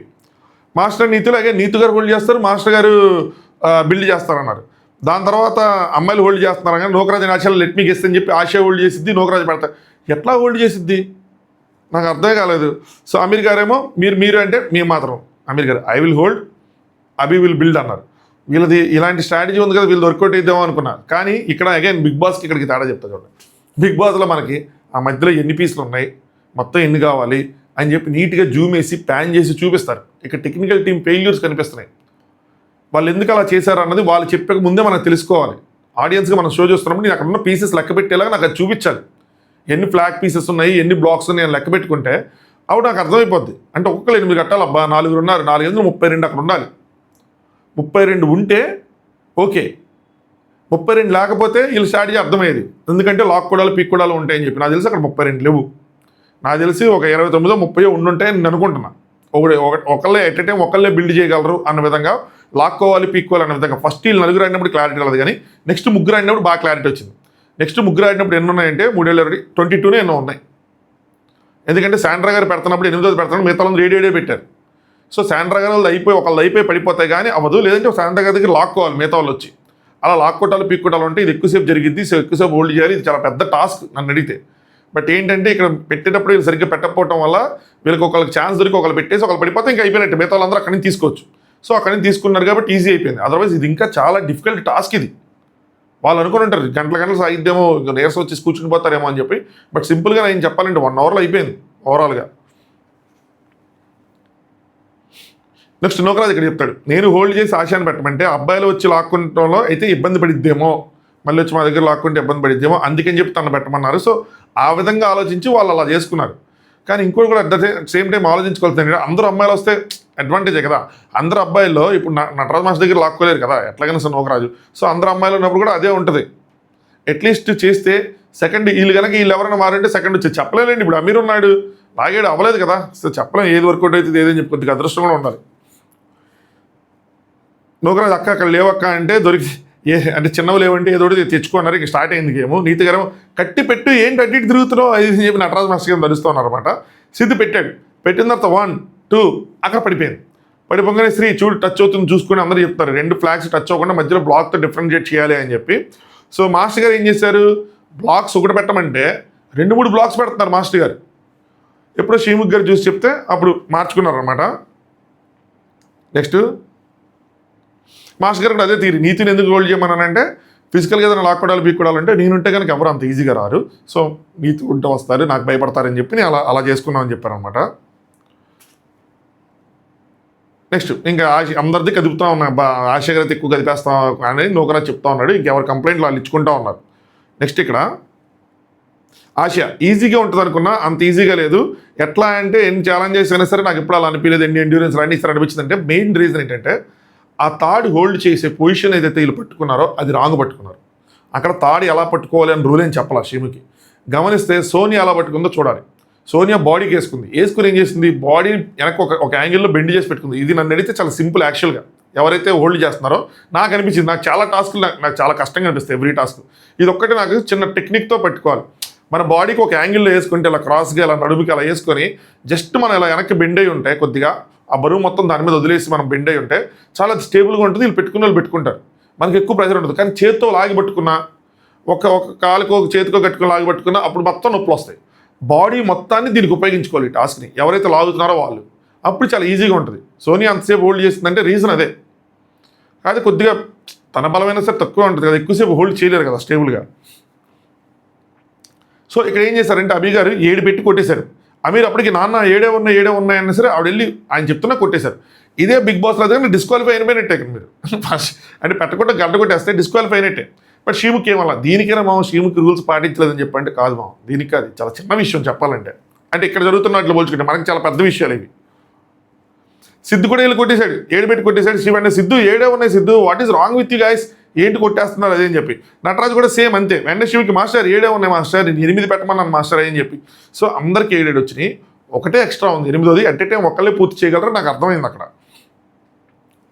మాస్టర్ నీతులు అలాగే నీతు గారు హోల్డ్ చేస్తారు, మాస్టర్ గారు బిల్డ్ చేస్తారన్నారు. దాని తర్వాత అమ్మాయిలు హోల్డ్ చేస్తున్నారు కానీ నూకరాజు ఆశలు లెట్ మీ గెస్ట్ అని చెప్పి ఆశ హోల్డ్ చేసిద్ది, నూకరాజు పెడతారు. ఎట్లా హోల్డ్ చేసిద్ది నాకు అర్థమే కాలేదు. సో అమీర్ గారేమో మీరు అంటే మేము మాత్రం అమీర్ గారు I will hold, Abhi will build అన్నారు. వీళ్ళది ఇలాంటి స్ట్రాటజీ ఉంది కదా, వీళ్ళు వర్కౌట్ అయిద్దామో అనుకున్నారు. కానీ ఇక్కడ అగైన్ బిగ్ బాస్కి ఇక్కడికి తేడా చెప్తా చూడండి. బిగ్ బాస్లో మనకి ఆ మధ్యలో ఎన్ని పీసులు ఉన్నాయి, మొత్తం ఎన్ని కావాలి అని చెప్పి నీట్గా జూమ్ వేసి ప్యాన్ చేసి చూపిస్తారు. ఇక్కడ టెక్నికల్ టీం ఫెయిల్యూర్స్ కనిపిస్తున్నాయి. వాళ్ళు ఎందుకు అలా చేశారు అన్నది వాళ్ళు చెప్పక ముందే మనం తెలుసుకోవాలి. ఆడియన్స్గా మనం షో చూస్తున్నప్పుడు నేను అక్కడ ఉన్న పీసెస్ లెక్క పెట్టేలాగా నాకు అది చూపించాలి. ఎన్ని ఫ్లాగ్ పీసెస్ ఉన్నాయి, ఎన్ని బ్లాక్స్ ఉన్నాయి అని లెక్క పెట్టుకుంటే అప్పుడు నాకు అర్థమైపోద్ది. అంటే ఒక్కొక్కరు 8 కట్టాలి, అబ్బా 4 ఉన్నారు, 4 ఎందుకు 32 అక్కడ ఉండాలి. 32 ఉంటే ఓకే, 32 లేకపోతే వీళ్ళు స్ట్రాటజీ అర్థమయ్యేది. ఎందుకంటే లాక్ కూడాలు పీక్ కూడాలు ఉంటాయని చెప్పి నాకు తెలిసి అక్కడ 32 లేవు. నాకు తెలిసి ఒక 29 30 ఉండుంటాయని నేను అనుకుంటున్నా. ఒకళ్ళే ఎట్ ఎ టైం ఒకళ్ళే బిల్డ్ చేయగలరు అన్న విధంగా, లాక్కోవాలి పీక్కోవాలి అన్న విధంగా. ఫస్ట్ వీళ్ళు 4 ఆడినప్పుడు క్లారిటీ రాలేదు, కానీ నెక్స్ట్ 3 ఆడినప్పుడు బాగా క్లారిటీ వచ్చింది. నెక్స్ట్ 3 ఆడినప్పుడు ఎన్ని ఉన్నాయంటే 22 ఎన్నో ఉన్నాయి. ఎందుకంటే శాండ్రా గారు పెడుతున్నప్పుడు 8వ పెడుతున్నప్పుడు మిగతా 7 పెట్టారు. సో శాండ్రా గారు ఒకళ్ళు అయిపోయి పడిపోతాయి కానీ అవ్వదు. లేదంటే శాండ్రా గారి దగ్గర లాక్కోవాలి మిగతా వాళ్ళు వచ్చి. అలా లాక్కోటాలు పీక్కోటాలు ఉంటే ఇది ఎక్కువసేపు జరిగిద్ది, సో ఎక్కువసేపు హోల్డ్ చేయాలి. ఇది చాలా పెద్ద టాస్క్ నన్ను అడిగితే. బట్ ఏంటంటే ఇక్కడ పెట్టేటప్పుడు వీళ్ళు సరిగ్గా పెట్టకపోవడం వల్ల వీళ్ళకి ఒకళ్ళకి ఛాన్స్ దొరికి ఒకళ్ళు పెట్టేసి ఒకళ్ళు పడిపోతే ఇంకా అయిపోయినట్టు, మిగతా వాళ్ళందరూ అక్కడి నుంచి తీసుకోవచ్చు. సో అక్కడి నుంచి తీసుకున్నారు కాబట్టి ఈజీ అయిపోయింది. అదర్వైజ్ ఇది ఇంకా చాలా డిఫికల్ట్ టాస్క్ ఇది. వాళ్ళు అనుకుని ఉంటారు గంటలు సాగిద్దేమో, ఇంకా నీరసం వచ్చి కూర్చుని పోతారేమో అని చెప్పి. బట్ సింపుల్గా నేను చెప్పాలంటే 1 అవర్లో అయిపోయింది ఓవరాల్గా. నెక్స్ట్ నూకరాజు ఇక్కడ చెప్తాడు, నేను హోల్డ్ చేసి ఆశాన్ని పెట్టమంటే అబ్బాయిలు వచ్చి లాక్కుంటంలో అయితే ఇబ్బంది పడిద్దేమో, మళ్ళీ వచ్చి మా దగ్గర లాక్కుంటే ఇబ్బంది పడిద్దేమో, అందుకని చెప్పి తను పెట్టమన్నారు. సో ఆ విధంగా ఆలోచించి వాళ్ళు అలా చేసుకున్నారు. కానీ ఇంకోటి కూడా అట్ ద సేమ్ టైం ఆలోచించుకోవాల్సింది, అందరూ అమ్మాయిలు వస్తే అడ్వాంటేజే కదా. అందరు అబ్బాయిల్లో ఇప్పుడు నటరాజు మాస్టర్ దగ్గర లాక్కోలేరు కదా ఎట్లాగైనా సార్ నూకరాజు. సో అందరు అమ్మాయిలు ఉన్నప్పుడు కూడా అదే ఉంటుంది. అట్లీస్ట్ చేస్తే సెకండ్ వీళ్ళు కనుక వీళ్ళు ఎవరైనా మారంటే సెకండ్ వచ్చి చెప్పలేండి. ఇప్పుడు అమీర్ ఉన్నాడు, లాగేడు అవ్వలేదు కదా. సో చెప్పలేం ఏది వర్కౌట్ అవుతుంది ఏదని చెప్పి కొద్దిగా అదృష్టం కూడా ఉండాలి. నూకరాజు అక్క అక్కడ లేవక్క అంటే దొరికి అంటే చిన్నవి లేవంటే ఏదో తెచ్చుకున్నారు. ఇక స్టార్ట్ అయింది గేమ్. నీతి గారు కట్టి పెట్టు ఏంటి అడ్డి తిరుగుతున్నావు అది చెప్పి నటరాజు మాస్టర్ గారు ధరిస్తున్నారు అనమాట. సిద్ధు పెట్టాడు. పెట్టిన తర్వాత 1 2 అక్కడ పడిపోయింది. పడిపోగానే శ్రీ చూడు టచ్ అవుతుంది చూసుకుని అందరూ చెప్తారు 2 ఫ్లాగ్స్ టచ్ అవ్వకుండా మధ్యలో బ్లాక్తో డిఫరెన్షియేట్ చేయాలి అని చెప్పి. సో మాస్టర్ గారు ఏం చేశారు, బ్లాక్స్ ఒకటి పెట్టమంటే 2-3 బ్లాక్స్ పెడుతున్నారు మాస్టర్ గారు. ఎప్పుడో శ్రీముఖ్ గారు చూసి చెప్తే అప్పుడు మార్చుకున్నారు అనమాట. నెక్స్ట్ మాస్టర్ గారు కూడా అదే తీరి, నీతిని ఎందుకు హోల్డ్ చేయమన్నానంటే ఫిజికల్గా ఏదైనా లాక్కోడాలు బీక్కోడాలంటే నేనుంటే కనుక ఎవరు అంత ఈజీగా రారు. సో నీతి ఉంటే వస్తారు, నాకు భయపడతారని చెప్పి నేను అలా చేసుకున్నామని చెప్పాను అనమాట. నెక్స్ట్ ఇంకా అందరిది కదుపుతా ఉన్నా, ఆశ గారి ఎక్కువ కదిపేస్తాం అని నూకరాజు చెప్తా ఉన్నాడు. ఇంకెవరు కంప్లైంట్లు వాళ్ళు ఇచ్చుకుంటా ఉన్నారు. నెక్స్ట్ ఇక్కడ ఆశ ఈజీగా ఉంటుంది అనుకున్నా, అంత ఈజీగా లేదు. ఎట్లా అంటే ఎన్ని ఛాలెంజెస్ అయినా సరే నాకు ఎప్పుడు అలా అనిపించలేదు, ఎన్ని ఎండ్యూరెన్స్ అన్ని ఇస్తారు అనిపించింది. అంటే మెయిన్ రీజన్ ఏంటంటే ఆ తాడు హోల్డ్ చేసే పొజిషన్ ఏదైతే వీళ్ళు పట్టుకున్నారో అది రాంగ్ పట్టుకున్నారు. అక్కడ తాడు ఎలా పట్టుకోవాలి అని రూల్ ఏం చెప్పాలి షీముకి. గమనిస్తే సోనియా ఎలా పట్టుకుందో చూడాలి. సోనియా బాడీకి వేసుకుని ఏం చేసింది, బాడీని వెనక ఒక యాంగిల్లో బెండ్ చేసి పెట్టుకుంది. ఇది నన్ను అడిగితే చాలా సింపుల్ యాక్చువల్గా. ఎవరైతే హోల్డ్ చేస్తున్నారో నాకు అనిపించింది, నాకు చాలా టాస్కులు నాకు చాలా కష్టంగా అనిపిస్తాయి ఎవ్రీ టాస్క్. ఇది ఒక్కటి నాకు చిన్న టెక్నిక్తో పట్టుకోవాలి. మన బాడీకి ఒక యాంగిల్లో వేసుకుంటే ఇలా క్రాస్గా ఇలా నడుముకి అలా వేసుకొని జస్ట్ మనం ఇలా వెనక్కి బెండ్ అయి ఉంటే కొద్దిగా ఆ బరువు మొత్తం దాని మీద వదిలేసి మనం బెండ్ అయి ఉంటే చాలా స్టేబుల్గా ఉంటుంది. వీళ్ళు పెట్టుకున్న వాళ్ళు పెట్టుకుంటారు, మనకి ఎక్కువ ప్రెషర్ ఉంటుంది. కానీ చేత్తో లాగి పట్టుకున్నా, ఒక కాలుకో చేతికో కట్టుకుని లాగి పట్టుకున్నా అప్పుడు మొత్తం నొప్పులు వస్తాయి. బాడీ మొత్తాన్ని దీనికి ఉపయోగించుకోవాలి ఈ టాస్క్ని. ఎవరైతే లాగుతున్నారో వాళ్ళు అప్పుడు చాలా ఈజీగా ఉంటుంది. సోనియా అంతసేపు హోల్డ్ చేసిందంటే రీజన్ అదే. కాదు కొద్దిగా తన బలమైన సరే తక్కువ ఉంటుంది కదా, ఎక్కువసేపు హోల్డ్ చేయలేరు కదా స్టేబుల్గా. సో ఇక్కడ ఏం చేశారంటే అభి గారు 7 పెట్టి కొట్టేశారు. అమీర్ అప్పటికి నాన్న 7 ఉన్నాయన్నా సరే ఆవిడ వెళ్ళి ఆయన చెప్తున్నా కొట్టేశారు. ఇదే బిగ్ బాస్ దగ్గర డిస్క్వాలిఫై అయిపోయినట్టే మీరు ఫస్ట్ అంటే పెట్టకుండా గడ్డ కొట్టేస్తే డిస్క్వాలిఫై అయినట్టే. బట్ శ్రీముఖి ఏమన్నా దీనికైనా మామ శ్రీముఖి రూల్స్ పాటించలేదని చెప్పంటే కాదు మామ, దీనికి అది చాలా చిన్న విషయం చెప్పాలంటే. అంటే ఇక్కడ జరుగుతున్నట్లు పోల్చుకుంటే మనకి చాలా పెద్ద విషయాలు ఇవి. సిద్ధు కూడా వెళ్ళి కొట్టేశాడు, ఏడు పెట్టి కొట్టేశాడు శ్రీ వెంటనే సిద్ధు ఏడే ఉన్నాయి Siddhu, what is wrong with you guys, ఏంటి కొట్టేస్తున్నారు అదే అని చెప్పి. నటరాజు కూడా సేమ్ అంతే, వెంటనే శివుకి మాస్టర్ ఏడే ఉన్నాయి మాస్టర్, నేను 8 పెట్టమన్నాను మాస్టర్ అని చెప్పి. సో అందరికి 7 వచ్చినాయి, ఒకటే ఎక్స్ట్రా ఉంది 8ది. అట్ ఏ టైం ఒక్కళ్ళే పూర్తి చేయగలరు, నాకు అర్థమైంది అక్కడ.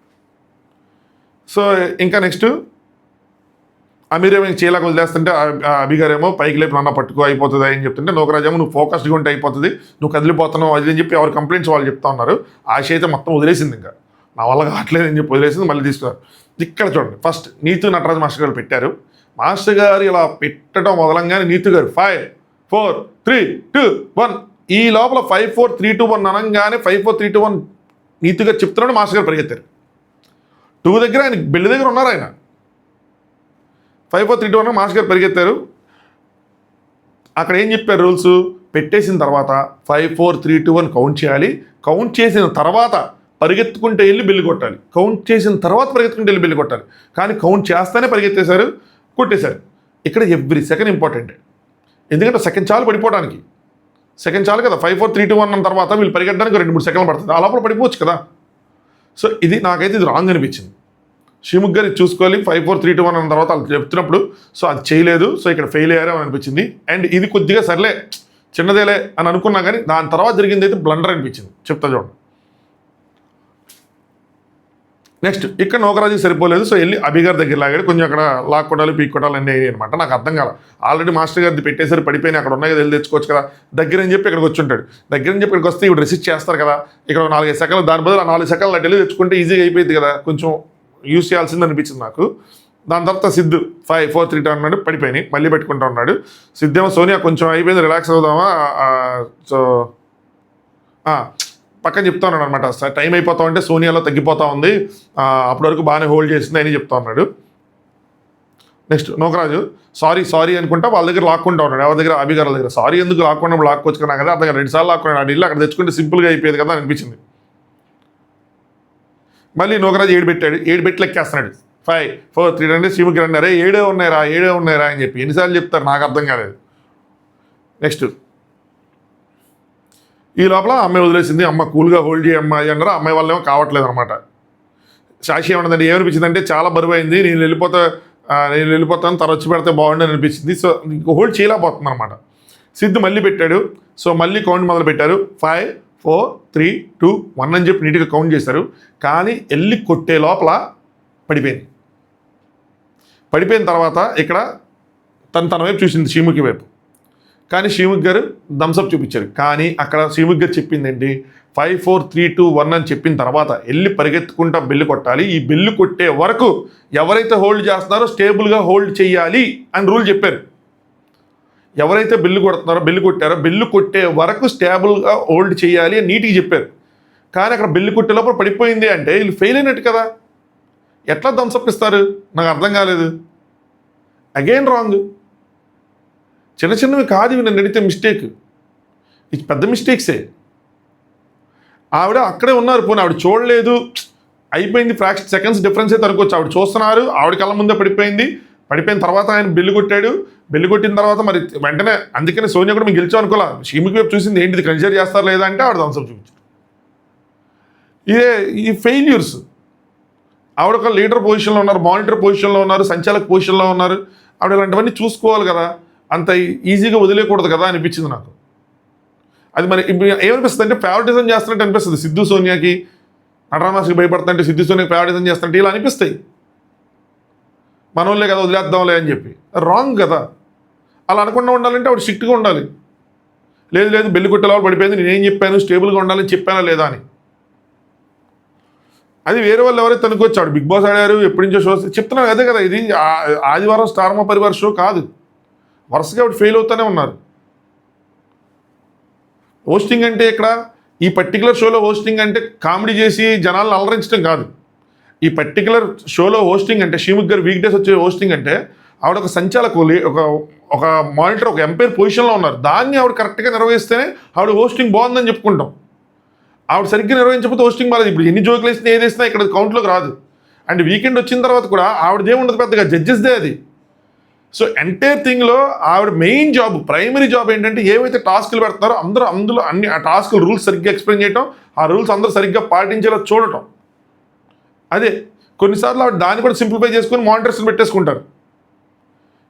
సో ఇంకా నెక్స్ట్ అమీరేమో చేయలాగా వదిలేస్తుంటే అభిగారేమో పైకి లేపు నాన్న పట్టుకో అయిపోతుంది అని చెప్తుంటే నోకరాజేమో నువ్వు ఫోకస్డ్గా ఉంటే అయిపోతుంది, నువ్వు కదిలిపోతున్నావు అది అని చెప్పి ఎవరు కంప్లైంట్స్ వాళ్ళు చెప్తా ఉన్నారు. ఆశ అయితే మొత్తం వదిలేసింది, ఇంకా నా వల్ల కావట్లేదు అని చెప్పి వదిలేసింది. మళ్ళీ తీసుకున్నారు. ఇక్కడ చూడండి ఫస్ట్ నీతు నటరాజు మాస్టర్ గారు పెట్టారు. మాస్టర్ గారు ఇలా పెట్టడం మొదలంగానే నీతు గారు 5 4 3 2 1 ఈ లోపల 5 4 3 2 1 అనగానే 5 4 3 2 1 నీతు గారు చెప్తున్నాడు. మాస్టర్ గారు పరిగెత్తారు. 2 దగ్గర ఆయన బెల్లి దగ్గర ఉన్నారు. ఆయన 5 4 3 2 1 మాస్టర్ గారు పరిగెత్తారు. అక్కడ ఏం చెప్పారు రూల్స్ పెట్టేసిన తర్వాత 5 4 3 2 1 కౌంట్ చేయాలి. కౌంట్ చేసిన తర్వాత పరిగెత్తుకుంటే వెళ్ళి బిల్లు కొట్టాలి. కౌంట్ చేసిన తర్వాత పరిగెత్తుకుంటే వెళ్ళి బిల్లు కొట్టాలి. కానీ కౌంట్ చేస్తానే పరిగెత్తేశారు, కొట్టేశారు. ఇక్కడ ఎవ్రీ సెకండ్ ఇంపార్టెంట్, ఎందుకంటే సెకండ్ చాలు పడిపోవడానికి. సెకండ్ చాలు కదా, 5 4 3 2 1 అన్న తర్వాత వీళ్ళు పరిగెట్టడానికి 2-3 సెకండ్లు పడుతుంది, ఆ లోపల పడిపోవచ్చు కదా. సో ఇది నాకైతే ఇది రాంగ్ అనిపించింది. శ్రీముఖ్ గారు చూసుకోవాలి 5 4 3 2 1 అన్న తర్వాత వాళ్ళు చెప్తున్నప్పుడు సో అది చేయలేదు, సో ఇక్కడ ఫెయిల్ అయ్యారు అని అనిపించింది. అండ్ ఇది కొద్దిగా సర్లే చిన్నదేలే అని అనుకున్నా కానీ దాని తర్వాత జరిగింది అయితే బ్లండర్ అనిపించింది. చెప్తా చూడండి. నెక్స్ట్ ఇక్కడ నోకరాజు సరిపోలేదు, సో వెళ్ళి అభిగారి దగ్గర లాగాడు. కొంచెం అక్కడ లాక్ కొట్టాలి పీక్ కొట్టాలి అన్నీ అనమాట. నాకు అర్థం కాల, ఆల్రెడీ మాస్టర్ గారిది పెట్టేసరి పడిపోయినా అక్కడ ఉన్నాయి కదా వెళ్ళి తెచ్చుకోవచ్చు కదా, దగ్గర అని చెప్పి ఇక్కడికి వచ్చి ఉంటాడు. దగ్గర అని చెప్పి ఇక్కడికి వస్తే ఇప్పుడు రెసిస్ట్ చేస్తారు కదా, ఇక్కడ 4-5 సెకండ్లు దాని బదులు 4 సెకండ్లు అటు వెళ్ళి తెచ్చుకుంటే ఈజీగా అయిపోయింది కదా, కొంచెం యూస్ చేయాల్సింది అనిపించింది నాకు. దాని తర్వాత సిద్ధు 5 4 3 2 అన్నాడు, పడిపోయినాయి, మళ్ళీ పెట్టుకుంటా ఉన్నాడు. సిద్ధేమో సోనియా కొంచెం అయిపోయింది రిలాక్స్ అవుదామా, సో పక్కన చెప్తా ఉన్నాడు అనమాట. టైం అయిపోతా ఉంటే సోనియాలో తగ్గిపోతా ఉంది, అప్పటి వరకు బాగానే హోల్డ్ చేసింది అని చెప్తా ఉన్నాడు. నెక్స్ట్ నోకరాజు సారీ అనుకుంటా వాళ్ళ దగ్గర లాక్కుంటా ఉన్నాడు. ఎవరి దగ్గర అభిగారు దగ్గర. సారీ ఎందుకు లాక్కుండా లాక్కొచ్చు కదా, అర్థం కదా, 2 సార్లు లాక్కున్నాడు. అడిగి అక్కడ తెచ్చుకుంటే సింపుల్గా అయిపోయేది కదా అనిపించింది. మళ్ళీ నోకరాజు 7 పెట్టాడు, 7 పెట్టి లెక్కేస్తున్నాడు. 5 4 3 అంటే శ్రీముఖి అన్నారే 7 ఉన్నాయిరా అని చెప్పి ఎన్నిసార్లు చెప్తారు నాకు అర్థం కాలేదు. నెక్స్ట్ ఈ లోపల అమ్మాయి వదిలేసింది. అమ్మ కూల్గా హోల్డ్ చేయమ్మ అన్నారు. అమ్మాయి వాళ్ళేమో కావట్లేదు అనమాట. సాక్షి ఏమన్నదండి, ఏమనిపించింది అంటే చాలా బరువు అయింది, నేను వెళ్ళిపోతాను తర్వాత వచ్చి పెడితే బాగుండని అనిపించింది. సో హోల్డ్ చేయలేకపోతుంది అనమాట. సిద్ధు మళ్ళీ పెట్టాడు. సో మళ్ళీ కౌంట్ మొదలు పెట్టారు. 5 4 3 2 1 అని చెప్పి నీట్గా కౌంట్ చేశారు. కానీ వెళ్ళి కొట్టే లోపల పడిపోయిన తర్వాత ఇక్కడ తన వైపు చూసింది శ్రీముఖి వైపు. కానీ శ్రీముఖి గారు థమ్స్అప్ చూపించారు. కానీ అక్కడ శ్రీముఖి గారు చెప్పింది ఏంటి, 5 4 3 2 1 అని చెప్పిన తర్వాత వెళ్ళి పరిగెత్తుకుంటా బెల్లు కొట్టాలి. ఈ బెల్లు కొట్టే వరకు ఎవరైతే హోల్డ్ చేస్తున్నారో స్టేబుల్గా హోల్డ్ చేయాలి అని రూల్ చెప్పారు. ఎవరైతే బెల్లు కొట్టారో బెల్లు కొట్టే వరకు స్టేబుల్గా హోల్డ్ చేయాలి అని నీట్గా చెప్పారు. కానీ అక్కడ బెల్లు కొట్టే లోపల పడిపోయింది అంటే వీళ్ళు ఫెయిల్ అయినట్టు కదా, ఎట్లా థమ్స్అప్ ఇస్తారు నాకు అర్థం కాలేదు. Again wrong. చిన్నవి కాదు ఇవి, నన్ను అడిగితే మిస్టేక్, ఇది పెద్ద మిస్టేక్సే. ఆవిడ అక్కడే ఉన్నారు, పోనీ ఆవిడ చూడలేదు, అయిపోయింది, ఫ్రాక్షన్ సెకండ్స్ డిఫరెన్స్ అయితే అనుకోవచ్చు. ఆవిడ చూస్తున్నారు, ఆవిడ కళ్ళ ముందే పడిపోయిన తర్వాత ఆయన బెల్లు కొట్టాడు. బెల్లు కొట్టిన తర్వాత మరి వెంటనే అందుకని సోనియా కూడా మేము గెలిచాం అనుకోలే, శ్రీముఖి వైపు చూసింది ఏంటిది కన్సిడర్ చేస్తారు లేదా అంటే ఆవిడ థమ్స్అప్ చూపించారు. ఈ ఫెయిల్యూర్స్. ఆవిడ ఒక లీడర్ పొజిషన్లో ఉన్నారు, మానిటర్ పొజిషన్లో ఉన్నారు, సంచాలక పొజిషన్లో ఉన్నారు. ఆవిడ ఇలాంటివన్నీ చూసుకోవాలి కదా, అంత ఈజీగా వదిలేయకూడదు కదా అనిపించింది నాకు. అది మరి ఏమనిపిస్తుంది అంటే ఫేవరిటిజం చేస్తున్నట్టు అనిపిస్తుంది. సిద్ధు సోనియాకి నటరామాస్కి భయపడుతుంటే సిద్ధు సోనియాకి ఫేవరిటిజం చేస్తుంటే ఇలా అనిపిస్తాయి. మనోళ్ళే కదా వదిలేద్దాంలే అని చెప్పి. రాంగ్ కదా. అలా అనకుండా ఉండాలంటే ఆవిడ స్ట్రిక్ట్గా ఉండాలి. లేదు బెల్లి కొట్టేలా పడిపోయింది, నేనేం చెప్పాను స్టేబుల్గా ఉండాలని చెప్పానా లేదా అని. అది వేరే వాళ్ళు ఎవరైతే అనుకోవచ్చు. ఆవిడ బిగ్ బాస్ ఆడారు, ఎప్పటి నుంచో షోస్ చెప్తున్నాను అదే కదా. ఇది ఆదివారం స్టార్ మా పరివార్ షో కాదు, వరుసగా ఆవిడ ఫెయిల్ అవుతూనే ఉన్నారు. హోస్టింగ్ అంటే ఇక్కడ ఈ పర్టికులర్ షోలో హోస్టింగ్ అంటే కామెడీ చేసి జనాలను అలరించడం కాదు. ఈ పర్టికులర్ షోలో హోస్టింగ్ అంటే శ్రీముఖి గారు వీక్ డేస్ వచ్చే హోస్టింగ్ అంటే ఆవిడ ఒక సంచాలకు ఒక మానిటర్ ఒక ఎంపైర్ పొజిషన్లో ఉన్నారు. దాన్ని ఆవిడ కరెక్ట్గా నిర్వహిస్తేనే ఆవిడ హోస్టింగ్ బాగుందని చెప్పుకుంటాం. ఆవిడ సరిగ్గా నిర్వహించకపోతే హోస్టింగ్ బాగాలేదు. ఇప్పుడు ఎన్ని జోకులు వేసినా ఏది వేసినా ఇక్కడ కౌంట్లోకి రాదు. అండ్ వీకెండ్ వచ్చిన తర్వాత కూడా ఆవిడదేముండదు పెద్దగా, జడ్జెస్దే అది. సో ఎంటైర్ థింగ్లో ఆవిడ మెయిన్ జాబ్, ప్రైమరీ జాబ్ ఏంటంటే ఏవైతే టాస్క్లు పెడతారో అందులో అన్ని ఆ టాస్క్లు రూల్స్ సరిగ్గా ఎక్స్ప్లెయిన్ చేయటం, ఆ రూల్స్ అందరూ సరిగ్గా పాటించేలా చూడటం. అదే కొన్నిసార్లు ఆవిడ దాన్ని కూడా సింప్లిఫై చేసుకుని మానిటర్స్ని పెట్టేసుకుంటారు.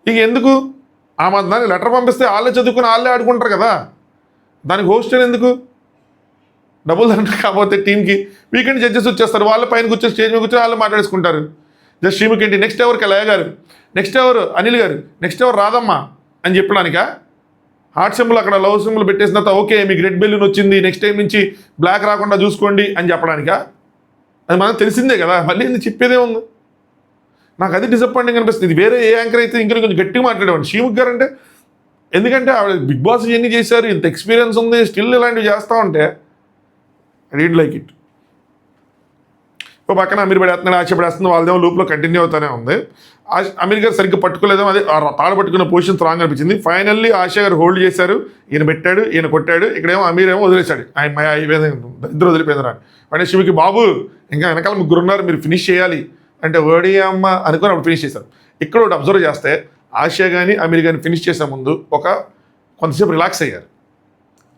ఇక ఎందుకు ఆ దాన్ని లెటర్ పంపిస్తే వాళ్ళే చదువుకుని వాళ్ళే ఆడుకుంటారు కదా, దానికి హోస్ట్ అని ఎందుకు? డబ్బులు దండ కాకపోతే టీంకి వీకెండ్ జడ్జెస్ వచ్చేస్తారు, వాళ్ళ పైన కూర్చొని స్టేజ్ మీద కూర్చొని వాళ్ళు మాట్లాడేసుకుంటారు. జస్ట్ శ్రీముఖి ఏంటి, నెక్స్ట్ ఎవరు కలయ్య గారు, నెక్స్ట్ ఎవరు అనిల్ గారు, నెక్స్ట్ ఎవరు రాదమ్మ అని చెప్పడానికా? హార్ట్ సింబల్ అక్కడ లవ్ సింబల్ పెట్టేసిన తర్వాత ఓకే మీకు రెడ్ బెలూన్ వచ్చింది, నెక్స్ట్ టైం నుంచి బ్లాక్ రాకుండా చూసుకోండి అని చెప్పడానికా? అది మనకు తెలిసిందే కదా, మళ్ళీ ఎందుకు చెప్పేదే ఉంది. నాకు అది డిసప్పాయింటింగ్ అనిపిస్తుంది. ఇది వేరే ఏ యాంకర్ అయితే ఇంకా కొంచెం గట్టిగా మాట్లాడేవాడిని. శ్రీముఖి గారు అంటే ఎందుకంటే ఆవిడ బిగ్ బాస్ ఇవన్నీ చేశారు, ఇంత ఎక్స్పీరియన్స్ ఉంది, స్టిల్ ఇలాంటివి చేస్తూ ఉంటే ఐ డోంట్ లైక్ ఇట్. ఓ పక్కన అమీర్ పడేస్తున్నాడు, ఆశ పడేస్తుంది, వాళ్ళదేమో లూప్లో కంటిన్యూ అవుతూనే ఉంది. అమీర్ గారు సరిగ్గా పట్టుకోలేదేమో, అదే తాడు పట్టుకున్న పొజిషన్ స్ట్రాంగ్ అనిపించింది. ఫైనల్లీ ఆశ గారు హోల్డ్ చేశారు, ఈయన పెట్టాడు, ఈయన కొట్టాడు, ఇక్కడేమో అమీర్ ఏమో వదిలేశాడు. ఇద్దరు వదిలిపోయింది రాని అంటే శివుకి బాబు ఇంకా వెనకాల ముగ్గురు ఉన్నారు మీరు ఫినిష్ చేయాలి అంటే ఓడి అమ్మ అనుకుని అప్పుడు ఫినిష్ చేశారు. ఇక్కడ ఒకటి అబ్జర్వ్ చేస్తే ఆసియా కానీ అమీర్ కానీ ఫినిష్ చేసే ముందు కొంతసేపు రిలాక్స్ అయ్యారు.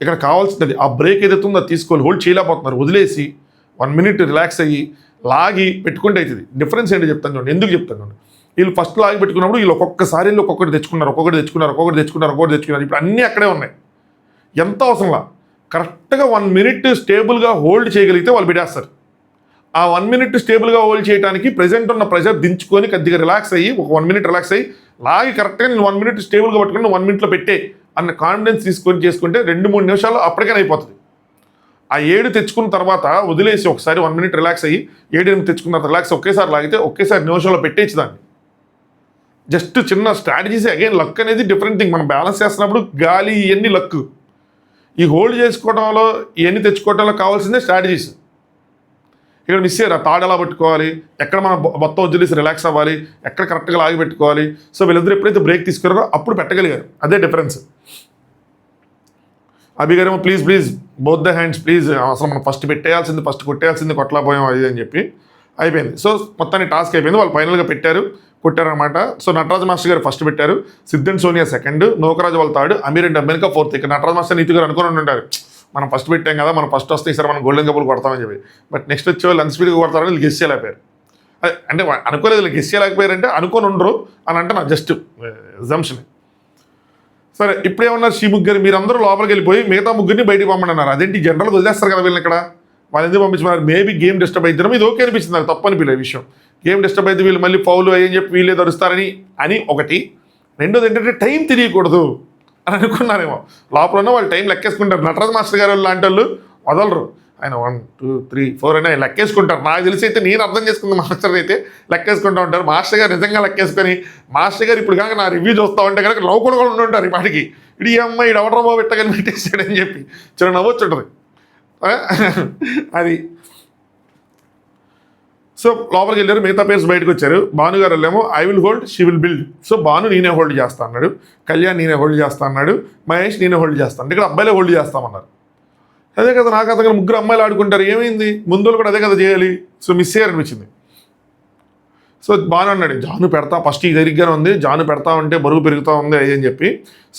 ఇక్కడ కావాల్సింది ఆ బ్రేక్ ఏదైతే ఉందో తీసుకోవాలి, హోల్డ్ చేయలేకపోతున్నారు, వదిలేసి 1 minute రిలాక్స్ అయ్యి లాగి పెట్టుకుంటే అవుతుంది. డిఫరెన్స్ ఏంటో చెప్తాను చూడండి, ఎందుకు చెప్తాను చూడండి. వీళ్ళు ఫస్ట్ లాగి పెట్టుకున్నప్పుడు వీళ్ళు ఒక్కొక్కసారి ఒక్కొక్కటి తెచ్చుకున్నారు, ఇప్పుడు అన్నీ అక్కడే ఉన్నాయి. ఎంత అవసరంలా కరెక్ట్గా 1 minute స్టేబుల్గా హోల్డ్ చేయగలిగితే వాళ్ళు పెట్టేస్తారు. ఆ 1 minute స్టేబుల్గా హోల్డ్ చేయడానికి ప్రెజెంట్ ఉన్న ప్రెజర్ దించుకొని కొద్దిగా రిలాక్స్ అయ్యి ఒక 1 minute రిలాక్స్ అయ్యి లాగి కరెక్ట్గా నేను 1 minute స్టేబుల్గా పట్టుకుని 1 minuteలో పెట్టే అన్న కాన్ఫిడెన్స్ తీసుకొని చేసుకుంటే 2-3 నిమిషాలు అప్పటికైనా అయిపోతుంది. ఆ 7 తెచ్చుకున్న తర్వాత వదిలేసి ఒకసారి 1 minute రిలాక్స్ అయ్యి 7-8 తెచ్చుకున్న తర్వాత రిలాక్స్ ఒకేసారి లాగితే ఒకేసారి నిమిషంలో పెట్టేసి దాన్ని. జస్ట్ చిన్న స్ట్రాటజీస్. అగైన్ లక్ అనేది డిఫరెంట్ థింగ్. మనం బ్యాలెన్స్ చేస్తున్నప్పుడు గాలి ఇవన్నీ లక్. ఈ హోల్డ్ చేసుకోవడంలో ఇవన్నీ తెచ్చుకోవడంలో కావాల్సిందే స్ట్రాటజీస్. ఇక్కడ మిస్ అయ్యారు. ఆ తాడు ఎలా పట్టుకోవాలి, ఎక్కడ మనం మొత్తం వదిలేసి రిలాక్స్ అవ్వాలి, ఎక్కడ కరెక్ట్గా లాగి పెట్టుకోవాలి. సో వీళ్ళిద్దరు ఎప్పుడైతే బ్రేక్ తీసుకున్నారో అప్పుడు పెట్టగలిగారు. అదే డిఫరెన్స్. అభి గారేమో please both the hands please, అసలు మనం ఫస్ట్ పెట్టేయాల్సింది, ఫస్ట్ కొట్టేయాల్సింది, కొట్టలేకపోయాం అది అని చెప్పి అయిపోయింది. సో మొత్తాన్ని టాస్క్ అయిపోయింది. వాళ్ళు ఫైనల్గా కొట్టారనమాట. సో నటరాజ్ మాస్టర్ గారు ఫస్ట్ పెట్టారు, సిద్ధన్ సోనియా సెకండ్, నోకరాజు వాళ్ళ థర్డ్, అమీర్ అండ్ అమెరికా ఫోర్త్. ఇక్కడ నటరాజ్ మాస్టర్ నీతి గారు అనుకుని ఉంటారు మనం ఫస్ట్ పెట్టాం కదా, మనం ఫస్ట్ వస్తే సార్ మనం గోల్డెన్ కప్పులు కొడతామని చెప్పి. బట్ నెక్స్ట్ వచ్చే వాళ్ళు అన్స్పీడ్గా కొడతారని వీళ్ళు గెస్ చేయలేకపోయారు. అంటే అనుకోలేదు, వీళ్ళు గెస్ చేయలేకపోయారంటే అనుకొని ఉండరు అని అంటే నా జస్ట్ ఎగ్జామ్షన్. సరే ఇప్పుడు ఏమన్నారు శ్రీముఖి గారు, మీరందరూ లోపలికి వెళ్ళిపోయి మిగతా ముగ్గురిని బయటికి పంపమన్నారు. అదేంటి జనరల్గా వదిలేస్తారు కదా వీళ్ళని ఇక్కడ, వాళ్ళు ఎందుకు పంపించుకున్నారు? మేబీ గేమ్ డిస్టర్బ్ అవుతారు, ఇది ఓకే అనిపించింది నాకు, తప్పు అనిపించలేదు విషయం. గేమ్ డిస్టర్బ్ అయితే వీళ్ళు మళ్ళీ ఫౌల్ అయ్యని చెప్పి వీళ్ళే ధరుస్తారని ఒకటి. రెండోది ఏంటంటే టైం తెలియకూడదు అని అనుకున్నారేమో. లోపల ఉన్న వాళ్ళు టైం లెక్కేసుకుంటారు. నటరాజ్ మాస్టర్ గారు లాంటి వాళ్ళు వదలరు. ఆయన 1 2 3 4 అని ఆయన లెక్కేసుకుంటారు. నాకు తెలిసి అయితే నేను అర్థం చేసుకున్న మాస్టర్ అయితే లెక్కేసుకుంటూ ఉంటారు. మాస్టర్ గారు నిజంగా లెక్కేసుకొని మాస్టర్ గారు ఇప్పుడు కనుక నా రివ్యూ చూస్తూ ఉంటే కనుక నవ్వుకొని కూడా ఉండి ఉంటారు. ఈ పాటికి ఇది ఈ అమ్మాయి ఇది ఎవడో బాబు పెట్టగానే పెట్టేసాడని చెప్పి చిన్న నవ్వచ్చు ఉంటుంది అది. సో లోపలికి వెళ్ళారు, మిగతా పేర్స్ బయటకు వచ్చారు. భాను గారు వెళ్ళేమో I will hold, she will build. So Bhanu నేనే హోల్డ్ చేస్తా అన్నాడు, కళ్యాణ్ నేనే హోల్డ్ చేస్తా అన్నాడు, మహేష్ నేనే హోల్డ్ చేస్తాను. ఇక్కడ అబ్బాయిలే హోల్డ్ చేస్తామన్నారు. అదే కదా నాకు అతను ముగ్గురు అమ్మాయిలు ఆడుకుంటారు, ఏమైంది ముందు కూడా అదే కదా చేయాలి. సో మిస్ అయ్యారనిపించింది. సో భాను అన్నాడు జాను పెడతా, ఫస్ట్ ఈ దగ్గరగానే ఉంది, జాను పెడతా ఉంటే బరువు పెరుగుతూ ఉంది అది అని చెప్పి.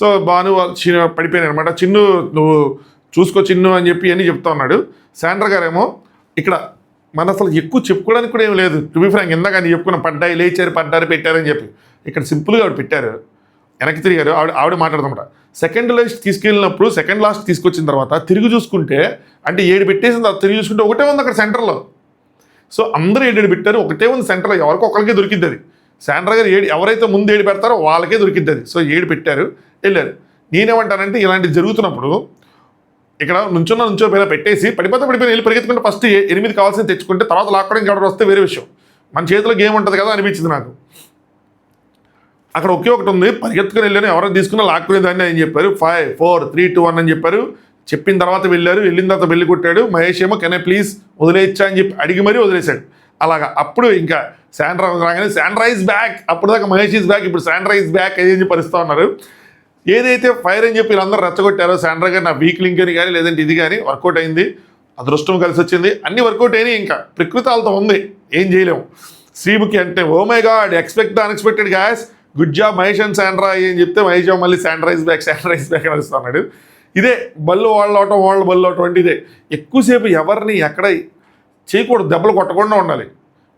సో భాను పడిపోయాను అనమాట. చిన్ను నువ్వు చూసుకో చిన్ను అని చెప్పి అన్నీ చెప్తా ఉన్నాడు. శాండ్రా గారేమో ఇక్కడ మన అసలు ఎక్కువ చెప్పుకోవడానికి కూడా ఏం లేదు. టు బి ఫ్రాంక్ ఇందాక అని చెప్పుకున్నాం, పడ్డాయి లేచారు పడ్డారు పెట్టారని చెప్పి. ఇక్కడ సింపుల్గా ఆవిడ పెట్టారు, వెనక్కి తిరిగారు, ఆవిడ మాట్లాడతామట. సెకండ్ లాస్ట్ తీసుకెళ్ళినప్పుడు సెకండ్ లాస్ట్ తీసుకొచ్చిన తర్వాత తిరిగి చూసుకుంటే అంటే 7 పెట్టేసిన తర్వాత తిరిగి చూసుకుంటే ఒకటే ఉంది అక్కడ సెంటర్లో. సో అందరూ 7 పెట్టారు, ఒకటే ఉంది సెంటర్లో, ఎవరికి ఒకరికే దొరికిద్ది అది. శాండ్రా గారు 7 ఎవరైతే ముందు 7 పెడతారో వాళ్ళకే దొరికిద్ది అది. సో 7 పెట్టారు, వెళ్ళారు. నేనేమంటానంటే ఇలాంటివి జరుగుతున్నప్పుడు ఇక్కడ నుంచోపోయినా పెట్టేసి పడిపోయిన వెళ్ళి పరిగెత్తుకుంటే ఫస్ట్ 8 కావాల్సింది తెచ్చుకుంటే తర్వాత లాక్కోవడం ఇంకెవరు వస్తే వేరే విషయం. మన చేతిలో గేమ్ ఉంటుంది కదా అనిపించింది నాకు. అక్కడ ఒకే ఒకటి ఉంది, పరిగెత్తుకుని వెళ్ళాను, ఎవరైనా తీసుకున్నా లాక్కునేదాన్ని అని చెప్పారు. 5 4 3 2 1 అని చెప్పారు. చెప్పిన తర్వాత వెళ్ళారు, వెళ్ళిన తర్వాత వెళ్ళి కొట్టాడు. మహేష్ ఏమో కెన్ ఐ ప్లీజ్ వదిలేయచ్చా అని చెప్పి అడిగి మరీ వదిలేశాడు. అలాగా అప్పుడు ఇంకా శాండ్రా రాగానే శాండ్రా ఈజ్ బ్యాక్, అప్పుడు దాకా మహేష్ ఈజ్ బ్యాక్, ఇప్పుడు శాండ్రా ఈజ్ బ్యాక్ అని చెప్పి పరిస్తూ ఉన్నారు. ఏదైతే ఫైర్ అని చెప్పి వీళ్ళందరూ రెచ్చగొట్టారో శాండ్రా గారు నా వీక్ లింక్ అని కానీ లేదంటే ఇది కానీ వర్కౌట్ అయింది, అదృష్టం కలిసి వచ్చింది, అన్నీ వర్కౌట్ అయినాయి. ఇంకా ప్రకృతి వాళ్ళతో ఉంది, ఏం చేయలేము. శ్రీముఖి అంటే oh my god expect the unexpected guys, good job Mahesh and Sandra అని చెప్తే మహేష్ మళ్ళీ శాండ్రైజ్ బ్యాక్ అని అరుస్తున్నాడు. ఇదే బళ్ళు వాళ్ళు అవటం వాళ్ళు బళ్ళు అవటం అంటే ఇదే. ఎక్కువసేపు ఎవరిని ఎక్కడ చేయకూడదు, దెబ్బలు కొట్టకుండా ఉండాలి.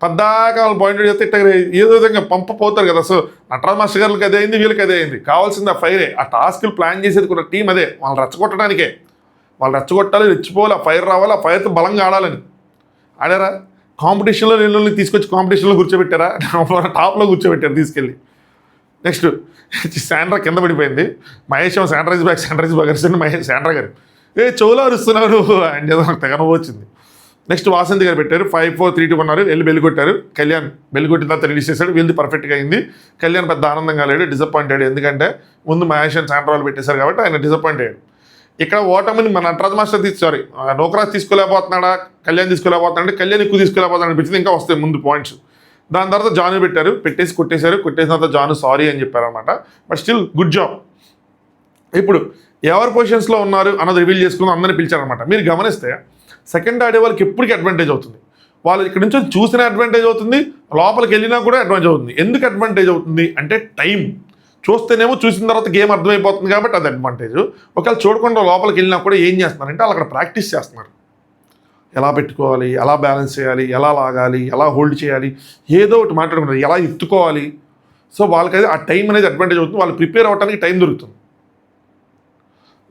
పద్దాక వాళ్ళు పాయింట్ చేస్తే ఇట్ట ఏదో విధంగా పోతారు కదా. సో నటరాజ్ మాస్టర్ గారికి అదే అయింది, వీళ్ళకి అదే అయింది. కావాల్సింది ఆ ఫైరే. ఆ టాస్క్లు ప్లాన్ చేసేది కూడా టీం అదే, వాళ్ళు రెచ్చగొట్టడానికే. వాళ్ళు రెచ్చగొట్టాలి, రెచ్చిపోవాలి, ఆ ఫైర్ రావాలి, ఆ ఫైర్తో బలంగా ఆడాలని. ఆడారా? కాంపిటీషన్లో నేను తీసుకొచ్చి కాంపిటీషన్లో కూర్చోబెట్టారా? టాప్లో కూర్చోబెట్టారు తీసుకెళ్ళి. నెక్స్ట్ శాండ్రా కింద పడిపోయింది. మహేష్ శాండ్రైజ్ బ్యాక్ అరిస్తుంది. శాండ్రా గారు చెవులో అరుస్తున్నారు అని ఏదో నాకు తెగనవ్వు వచ్చింది. నెక్స్ట్ వాసంతి గారు పెట్టారు 5-4-3-2 అన్నారు. వెళ్ళి బెల్లి కొట్టారు. కళ్యాణ్ బెల్లి కొట్టిన తర్వాత రిలీజ్ చేశాడు. వీళ్ళది పర్ఫెక్ట్గా అయింది. కళ్యాణ్ పెద్ద ఆనందంగా లేడు, డిసప్పాయింట్ అయ్యాడు. ఎందుకంటే ముందు మహేష్ అండ్ శాండ్రా వాళ్ళు పెట్టేశారు కాబట్టి ఆయన డిసప్పాయింట్ అయ్యాడు. ఇక్కడ ఓటమిని మన నటరాజ్ మాస్టర్ నోకరాజ్ తీసుకోలేకపోతున్నాడా, కళ్యాణ్ తీసుకోలేకపోతున్నాడు, కళ్యాణ్ ఎక్కువ తీసుకోలేకపోతున్నాడు అనిపించింది. ఇంకా వస్తాయి ముందు పాయింట్స్. దాని తర్వాత జాను పెట్టారు, కొట్టేసిన తర్వాత జాను సారీ అని చెప్పారనమాట. But still good job. ఇప్పుడు ఎవరి పొజిషన్స్లో ఉన్నారు అన్నది రివీల్ చేసుకుని అందరినీ పిలిచారనమాట. మీరు గమనిస్తే సెకండ్ ఆడే వాళ్ళకి ఎప్పటికీ అడ్వాంటేజ్ అవుతుంది. వాళ్ళు ఇక్కడ నుంచి చూసిన అడ్వాంటేజ్ అవుతుంది, లోపలికి వెళ్ళినా కూడా అడ్వాంటేజ్ అవుతుంది. ఎందుకు అడ్వాంటేజ్ అవుతుంది అంటే టైం. చూస్తేనేమో చూసిన తర్వాత గేమ్ అర్థమైపోతుంది కాబట్టి అది అడ్వాంటేజ్. ఒకవేళ చూడకుండా లోపలికి వెళ్ళినా కూడా ఏం చేస్తున్నారంటే వాళ్ళు అక్కడ ప్రాక్టీస్ చేస్తున్నారు. ఎలా పెట్టుకోవాలి, ఎలా బ్యాలెన్స్ చేయాలి, ఎలా లాగాలి, ఎలా హోల్డ్ చేయాలి, ఏదో ఒకటి మాట్లాడుకుంటారు, ఎలా ఎత్తుకోవాలి. సో వాళ్ళకైతే ఆ టైం అనేది అడ్వాంటేజ్ అవుతుంది. వాళ్ళు ప్రిపేర్ అవ్వడానికి టైం దొరుకుతుంది.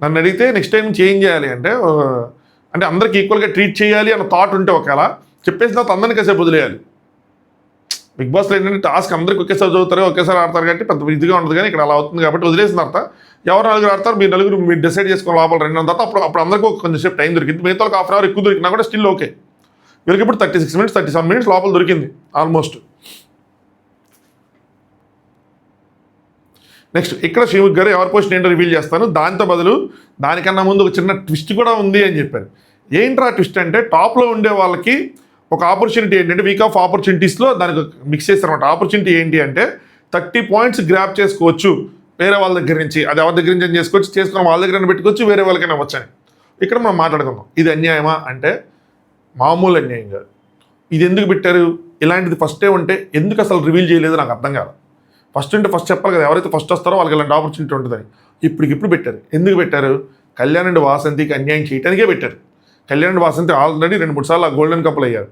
నన్ను అడిగితే నెక్స్ట్ టైం నుంచి ఏం చేయాలి అంటే అందరికి ఈక్వల్గా ట్రీట్ చేయాలి అన్న థాట్ ఉంటే ఒకవేళ చెప్పేసిన తర్వాత అందరినీ కాసేపు వదిలేయాలి. బిగ్ బాస్లో ఏంటంటే టాస్క్ అందరికి ఒకేసారి చదువుతారు, ఒకేసారి ఆడతారు కాబట్టి పెద్ద ఇదిగా ఉండదు. కానీ ఇక్కడ అలా అవుతుంది కాబట్టి వదిలేసిన తర్వాత ఎవరు నలుగురు ఆడతారు, మీరు డిసైడ్ చేసుకుని లోపల రెండు తర్వాత అప్పుడు అందరికీ కొంచెం సేపు టైం దొరికింది. మిగతా ఒక హాఫ్ అవర్ ఎక్కువ దొరికినా కూడా స్టిల్ ఓకే. వీళ్ళకి ఇప్పుడు 36 minutes 37 minutes లోపల దొరికింది ఆల్మోస్ట్. నెక్స్ట్ ఇక్కడ శ్రీముఖ్ గారు ఎవరి పొజిషన్ ఏంటో రివీల్ చేస్తాను. దాంతో బదులు దానికన్నా ముందు ఒక చిన్న ట్విస్ట్ కూడా ఉంది అని చెప్పారు. ఏంట్రా ట్విస్ట్ అంటే టాప్లో ఉండే వాళ్ళకి ఒక ఆపర్చునిటీ ఏంటంటే వీక్ ఆఫ్ ఆపర్చునిటీస్లో దానికి మిక్స్ చేస్తారన్నమాట. ఆపర్చునిటీ ఏంటి అంటే 30 points గ్రాప్ చేసుకోవచ్చు వేరే వాళ్ళ దగ్గర నుంచి. అది ఎవరి దగ్గర నుంచి చేసుకోవచ్చు, చేసుకున్న వాళ్ళ దగ్గర పెట్టుకోవచ్చు, వేరే వాళ్ళకైనా వచ్చని. ఇక్కడ మనం మాట్లాడుకుందాం. ఇది అన్యాయమా అంటే మామూలు అన్యాయం కాదు. ఇది ఎందుకు పెట్టారు? ఇలాంటిది ఫస్టే ఉంటే ఎందుకు అసలు రివీల్ చేయలేదు నాకు అర్థం కాదు. ఫస్ట్ ఉంటే ఫస్ట్ చెప్పాలి కదా, ఎవరైతే ఫస్ట్ వస్తారో వాళ్ళకి ఇలాంటి ఆపర్చునిటీ ఉంటుందని. ఇప్పటికిప్పుడు పెట్టారు. ఎందుకు పెట్టారు? కళ్యాణ్ అండ్ వాసంతికి అన్యాయం చేయడానికే పెట్టారు. కళ్యాణ్ అండ్ వాసంతి ఆల్రెడీ 2-3 సార్లు ఆ గోల్డెన్ కప్లు అయ్యారు.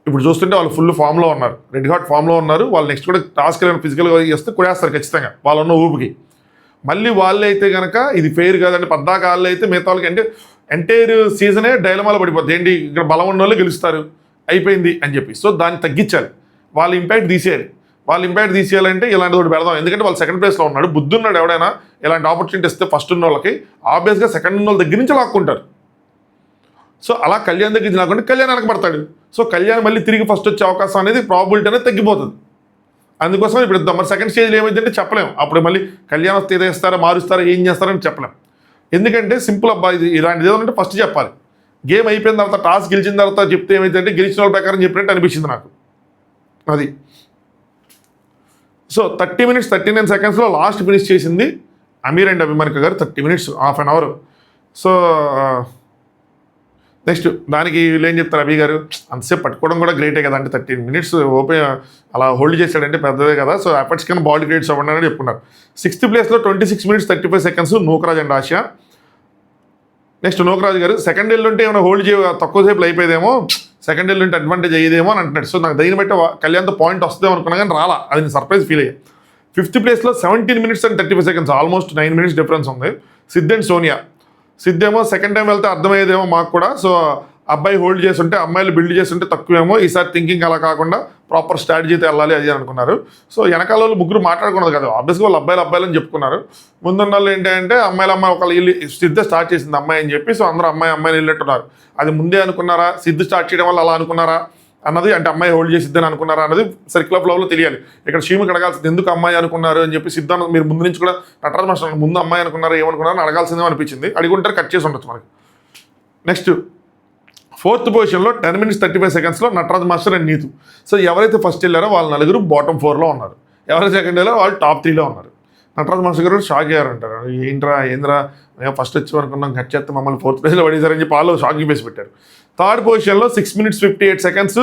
ఇప్పుడు చూస్తుంటే వాళ్ళు ఫుల్ ఫామ్లో ఉన్నారు, రెడ్ హాట్ ఫామ్లో ఉన్నారు. వాళ్ళు నెక్స్ట్ కూడా టాస్క్ ఏమైనా ఫిజికల్గా చేస్తే కొడేస్తారు ఖచ్చితంగా వాళ్ళు ఉన్న ఊపికి. మళ్ళీ వాళ్ళే అయితే కనుక ఇది ఫెయిర్ కాదండి, పద్దాక వాళ్ళు అయితే మిగతా వాళ్ళకి అంటే ఎంటైర్ సీజనే డైలమాలో పడిపోద్ది. ఏంటి ఇక్కడ బలం ఉన్న వాళ్ళు గెలుస్తారు అయిపోయింది అని చెప్పి. సో దాన్ని తగ్గించాలి, వాళ్ళ ఇంపాక్ట్ తీసేయాలి. వాళ్ళు ఇంపాక్ట్ తీసేయాలంటే ఇలాంటి ఒకటి పెడదాం. ఎందుకంటే వాళ్ళు సెకండ్ ప్లేస్లో ఉన్నాడు. బుద్ధి ఉన్నాడు ఎవడైనా ఇలాంటి ఆపర్చునిటీ ఇస్తే ఫస్ట్ ఉన్న వాళ్ళకి ఆబ్వియస్గా సెకండ్ ఉన్న వాళ్ళ దగ్గర నుంచి లాక్కుంటారు. సో అలా కళ్యాణ్ దగ్గర నుంచి లాక్కుంటే కళ్యాణ్ వెనకబడతాడు. సో కళ్యాణ్ మళ్ళీ తిరిగి ఫస్ట్ వచ్చే అవకాశం అనేది ప్రాబిలిటీ అనేది తగ్గిపోతుంది. అందుకోసం ఇప్పుడు ఇద్దాం. మరి సెకండ్ స్టేజ్లో ఏమైందంటే చెప్పలేము. అప్పుడు మళ్ళీ కళ్యాణ్ వస్తే ఏదేస్తారో మారుస్తారో ఏం చేస్తారని చెప్పలేం. ఎందుకంటే సింపుల్ అబ్బా, ఇది ఇలాంటిది ఏదంటే ఫస్ట్ చెప్పాలి. గేమ్ అయిపోయిన తర్వాత టాస్క్ గెలిచిన తర్వాత చెప్తే ఏమైందంటే గెలిచిన వాళ్ళ ప్రకారం చెప్పినట్టు అనిపించింది నాకు అది. So 30 minutes 39 seconds last finish చేసింది అమీర్ అండ్ అభిమానిక గారు. 30 minutes, half an hour. So next దానికి వీళ్ళు ఏం చెప్తారు, అభి గారు అంతసేపు పట్టుకోవడం కూడా గ్రేటే కదా అంటే 13 minutes ఓపెన్ అలా హోల్డ్ చేశాడంటే పెద్దదే కదా. సో ఎఫర్ట్స్ కన్నా బాడీ గ్రేడ్స్ అవ్వండి అని చెప్పుకున్నారు. 6th ప్లేస్లో 26 minutes 35 seconds Nookaraj and Asia. Next Nookaraj గారు సెకండ్ ఎల్ ఉంటే ఏమైనా హోల్డ్ తక్కువ సేపులు అయిపోయేదేమో, సెకండ్ ఎల్ ఉంటే అడ్వాంటేజ్ అయ్యేదేమో అని అంటున్నాడు. సో నాకు దీన్ని బట్టి కళ్యాణ్తో పాయింట్ వస్తుందేమో అనుకున్నా కానీ రాలా. అది నేను సర్ప్రైజ్ ఫీల్ అయ్యా. 5th ప్లేస్లో 17 minutes and 35 seconds, almost 9 minutes difference ఉంది. సిద్ధ్ అండ్ సోనియా. సిద్ధ్ ఏమో సెకండ్ టైం వెళ్తే అర్థమయ్యేదేమో మాకు కూడా. సో అబ్బాయి హోల్డ్ చేస్తుంటే అమ్మాయిలు బిల్డ్ చేస్తుంటే తక్కువేమో, ఈసారి థింకింగ్ అలా కాకుండా ప్రాపర్ స్ట్రాటజీతో వెళ్ళాలి అది అనుకున్నారు. సో వెనకాల వాళ్ళు ముగ్గురు మాట్లాడుకున్నది కదా, ఆబ్వియస్గా వాళ్ళు అబ్బాయిలు అని చెప్పుకున్నారు. ముందున్న వాళ్ళు ఏంటంటే అమ్మాయి ఒకళ్ళు వెళ్ళి సిద్ధ స్టార్ట్ చేసింది అమ్మాయి అని చెప్పి, సో అందరూ అమ్మాయిని వెళ్ళినట్టున్నారు. అది ముందే అనుకున్నారా, సిద్ధ స్టార్ట్ చేయడం వల్ల అలా అనుకున్నారా అన్నది, అంటే అమ్మాయి హోల్డ్ చేసిద్దని అనుకున్నారా అన్నది సర్కిల్ ఆఫ్ లవ్లో తెలియాలి. ఇక్కడ శ్రీముఖి అడగాల్సింది ఎందుకు అమ్మాయి అనుకున్నారు అని చెప్పి, సిద్ధాంత మీరు ముందు నుంచి కూడా నటరాజ్ మాస్టర్ ముందు అమ్మాయి అనుకున్నారా ఏమనుకున్నారని అడగాల్సిందే అనిపించింది. అడిగుంటారు, కట్ చేసి ఉండొచ్చు మనకి. నెక్స్ట్ 4th పొజిషన్లో 10 minutes 35 seconds Nataraj master and Neetu. So ఎవరైతే ఫస్ట్ వెళ్ళారో వాళ్ళు నలుగురు బాటమ్ 4లో ఉన్నారు. ఎవరైతే సెకండ్ వెళ్ళారో వాళ్ళు టాప్ 3లో ఉన్నారు. నటరాజ్ మాస్టర్ గారు షాక్ అయ్యారంటారు, ఏంద్రా మేము ఫస్ట్ వచ్చి అనుకున్నాం, కట్ చేస్తే మమ్మల్ని 4th ప్లేస్లో పడేశారని చెప్పి వాళ్ళు షాకింగ్ వేసి పెట్టారు. 3rd పొజిషన్లో 6 minutes 58 seconds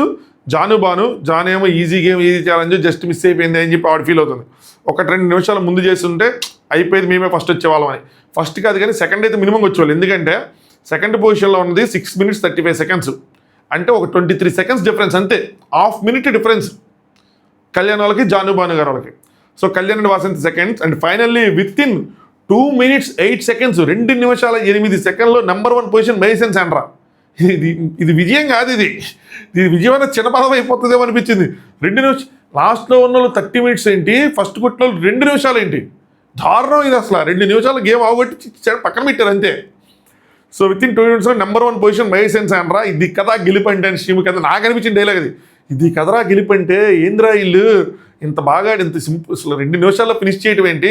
జాను ఏమో easy game easy challenge just miss అయిపోయింది అని చెప్పి ఆవిడ ఫీల్ అవుతుంది. ఒక 2 నిమిషాలు ముందు చేస్తుంటే అయిపోయేది, మేమే ఫస్ట్ వచ్చేవాళ్ళం అని. ఫస్ట్ కాదు కానీ సెకండ్ అయితే మినిమం వచ్చేవాళ్ళు. ఎందుకంటే సెకండ్ పొజిషన్లో ఉన్నది 6 minutes 35 seconds, అంటే ఒక 23 seconds డిఫరెన్స్ అంతే, హాఫ్ మినిట్ డిఫరెన్స్ కళ్యాణ్ వాళ్ళకి, జాను భాను గారు వాళ్ళకి. So Kalyan and Vasanthi seconds, and finally with in 2 minutes 8 seconds 2 నిమిషాల 8 సెకండ్లో number 1 position Mahesh and Sandra. ఇది విజయం కాదు, ఇది విజయం అనేది చిన్న పదం అయిపోతుందేమో అనిపించింది. 2 నిమిషాలు లాస్ట్లో ఉన్న వాళ్ళు 30 minutes ఏంటి, ఫస్ట్ కొట్టిన వాళ్ళు 2 నిమిషాలు ఏంటి, దారుణం ఇది అసలు. 2 నిమిషాలు గేమ్ అవగొట్టి పక్కన పెట్టారు అంతే. So with in 2 minutes number 1 position Mahesh and Sandra. ఇది కథా గెలిపంటే అని శ్రీము కథ నాకు అనిపించిన డైలాగ్ అది. ఇది కథరా గెలిపంటే ఏంద్రా ఇల్లు ఇంత బాగా ఇంత సింపుల్, అసలు 2 నిమిషాల్లో ఫినిష్ చేయటం ఏంటి,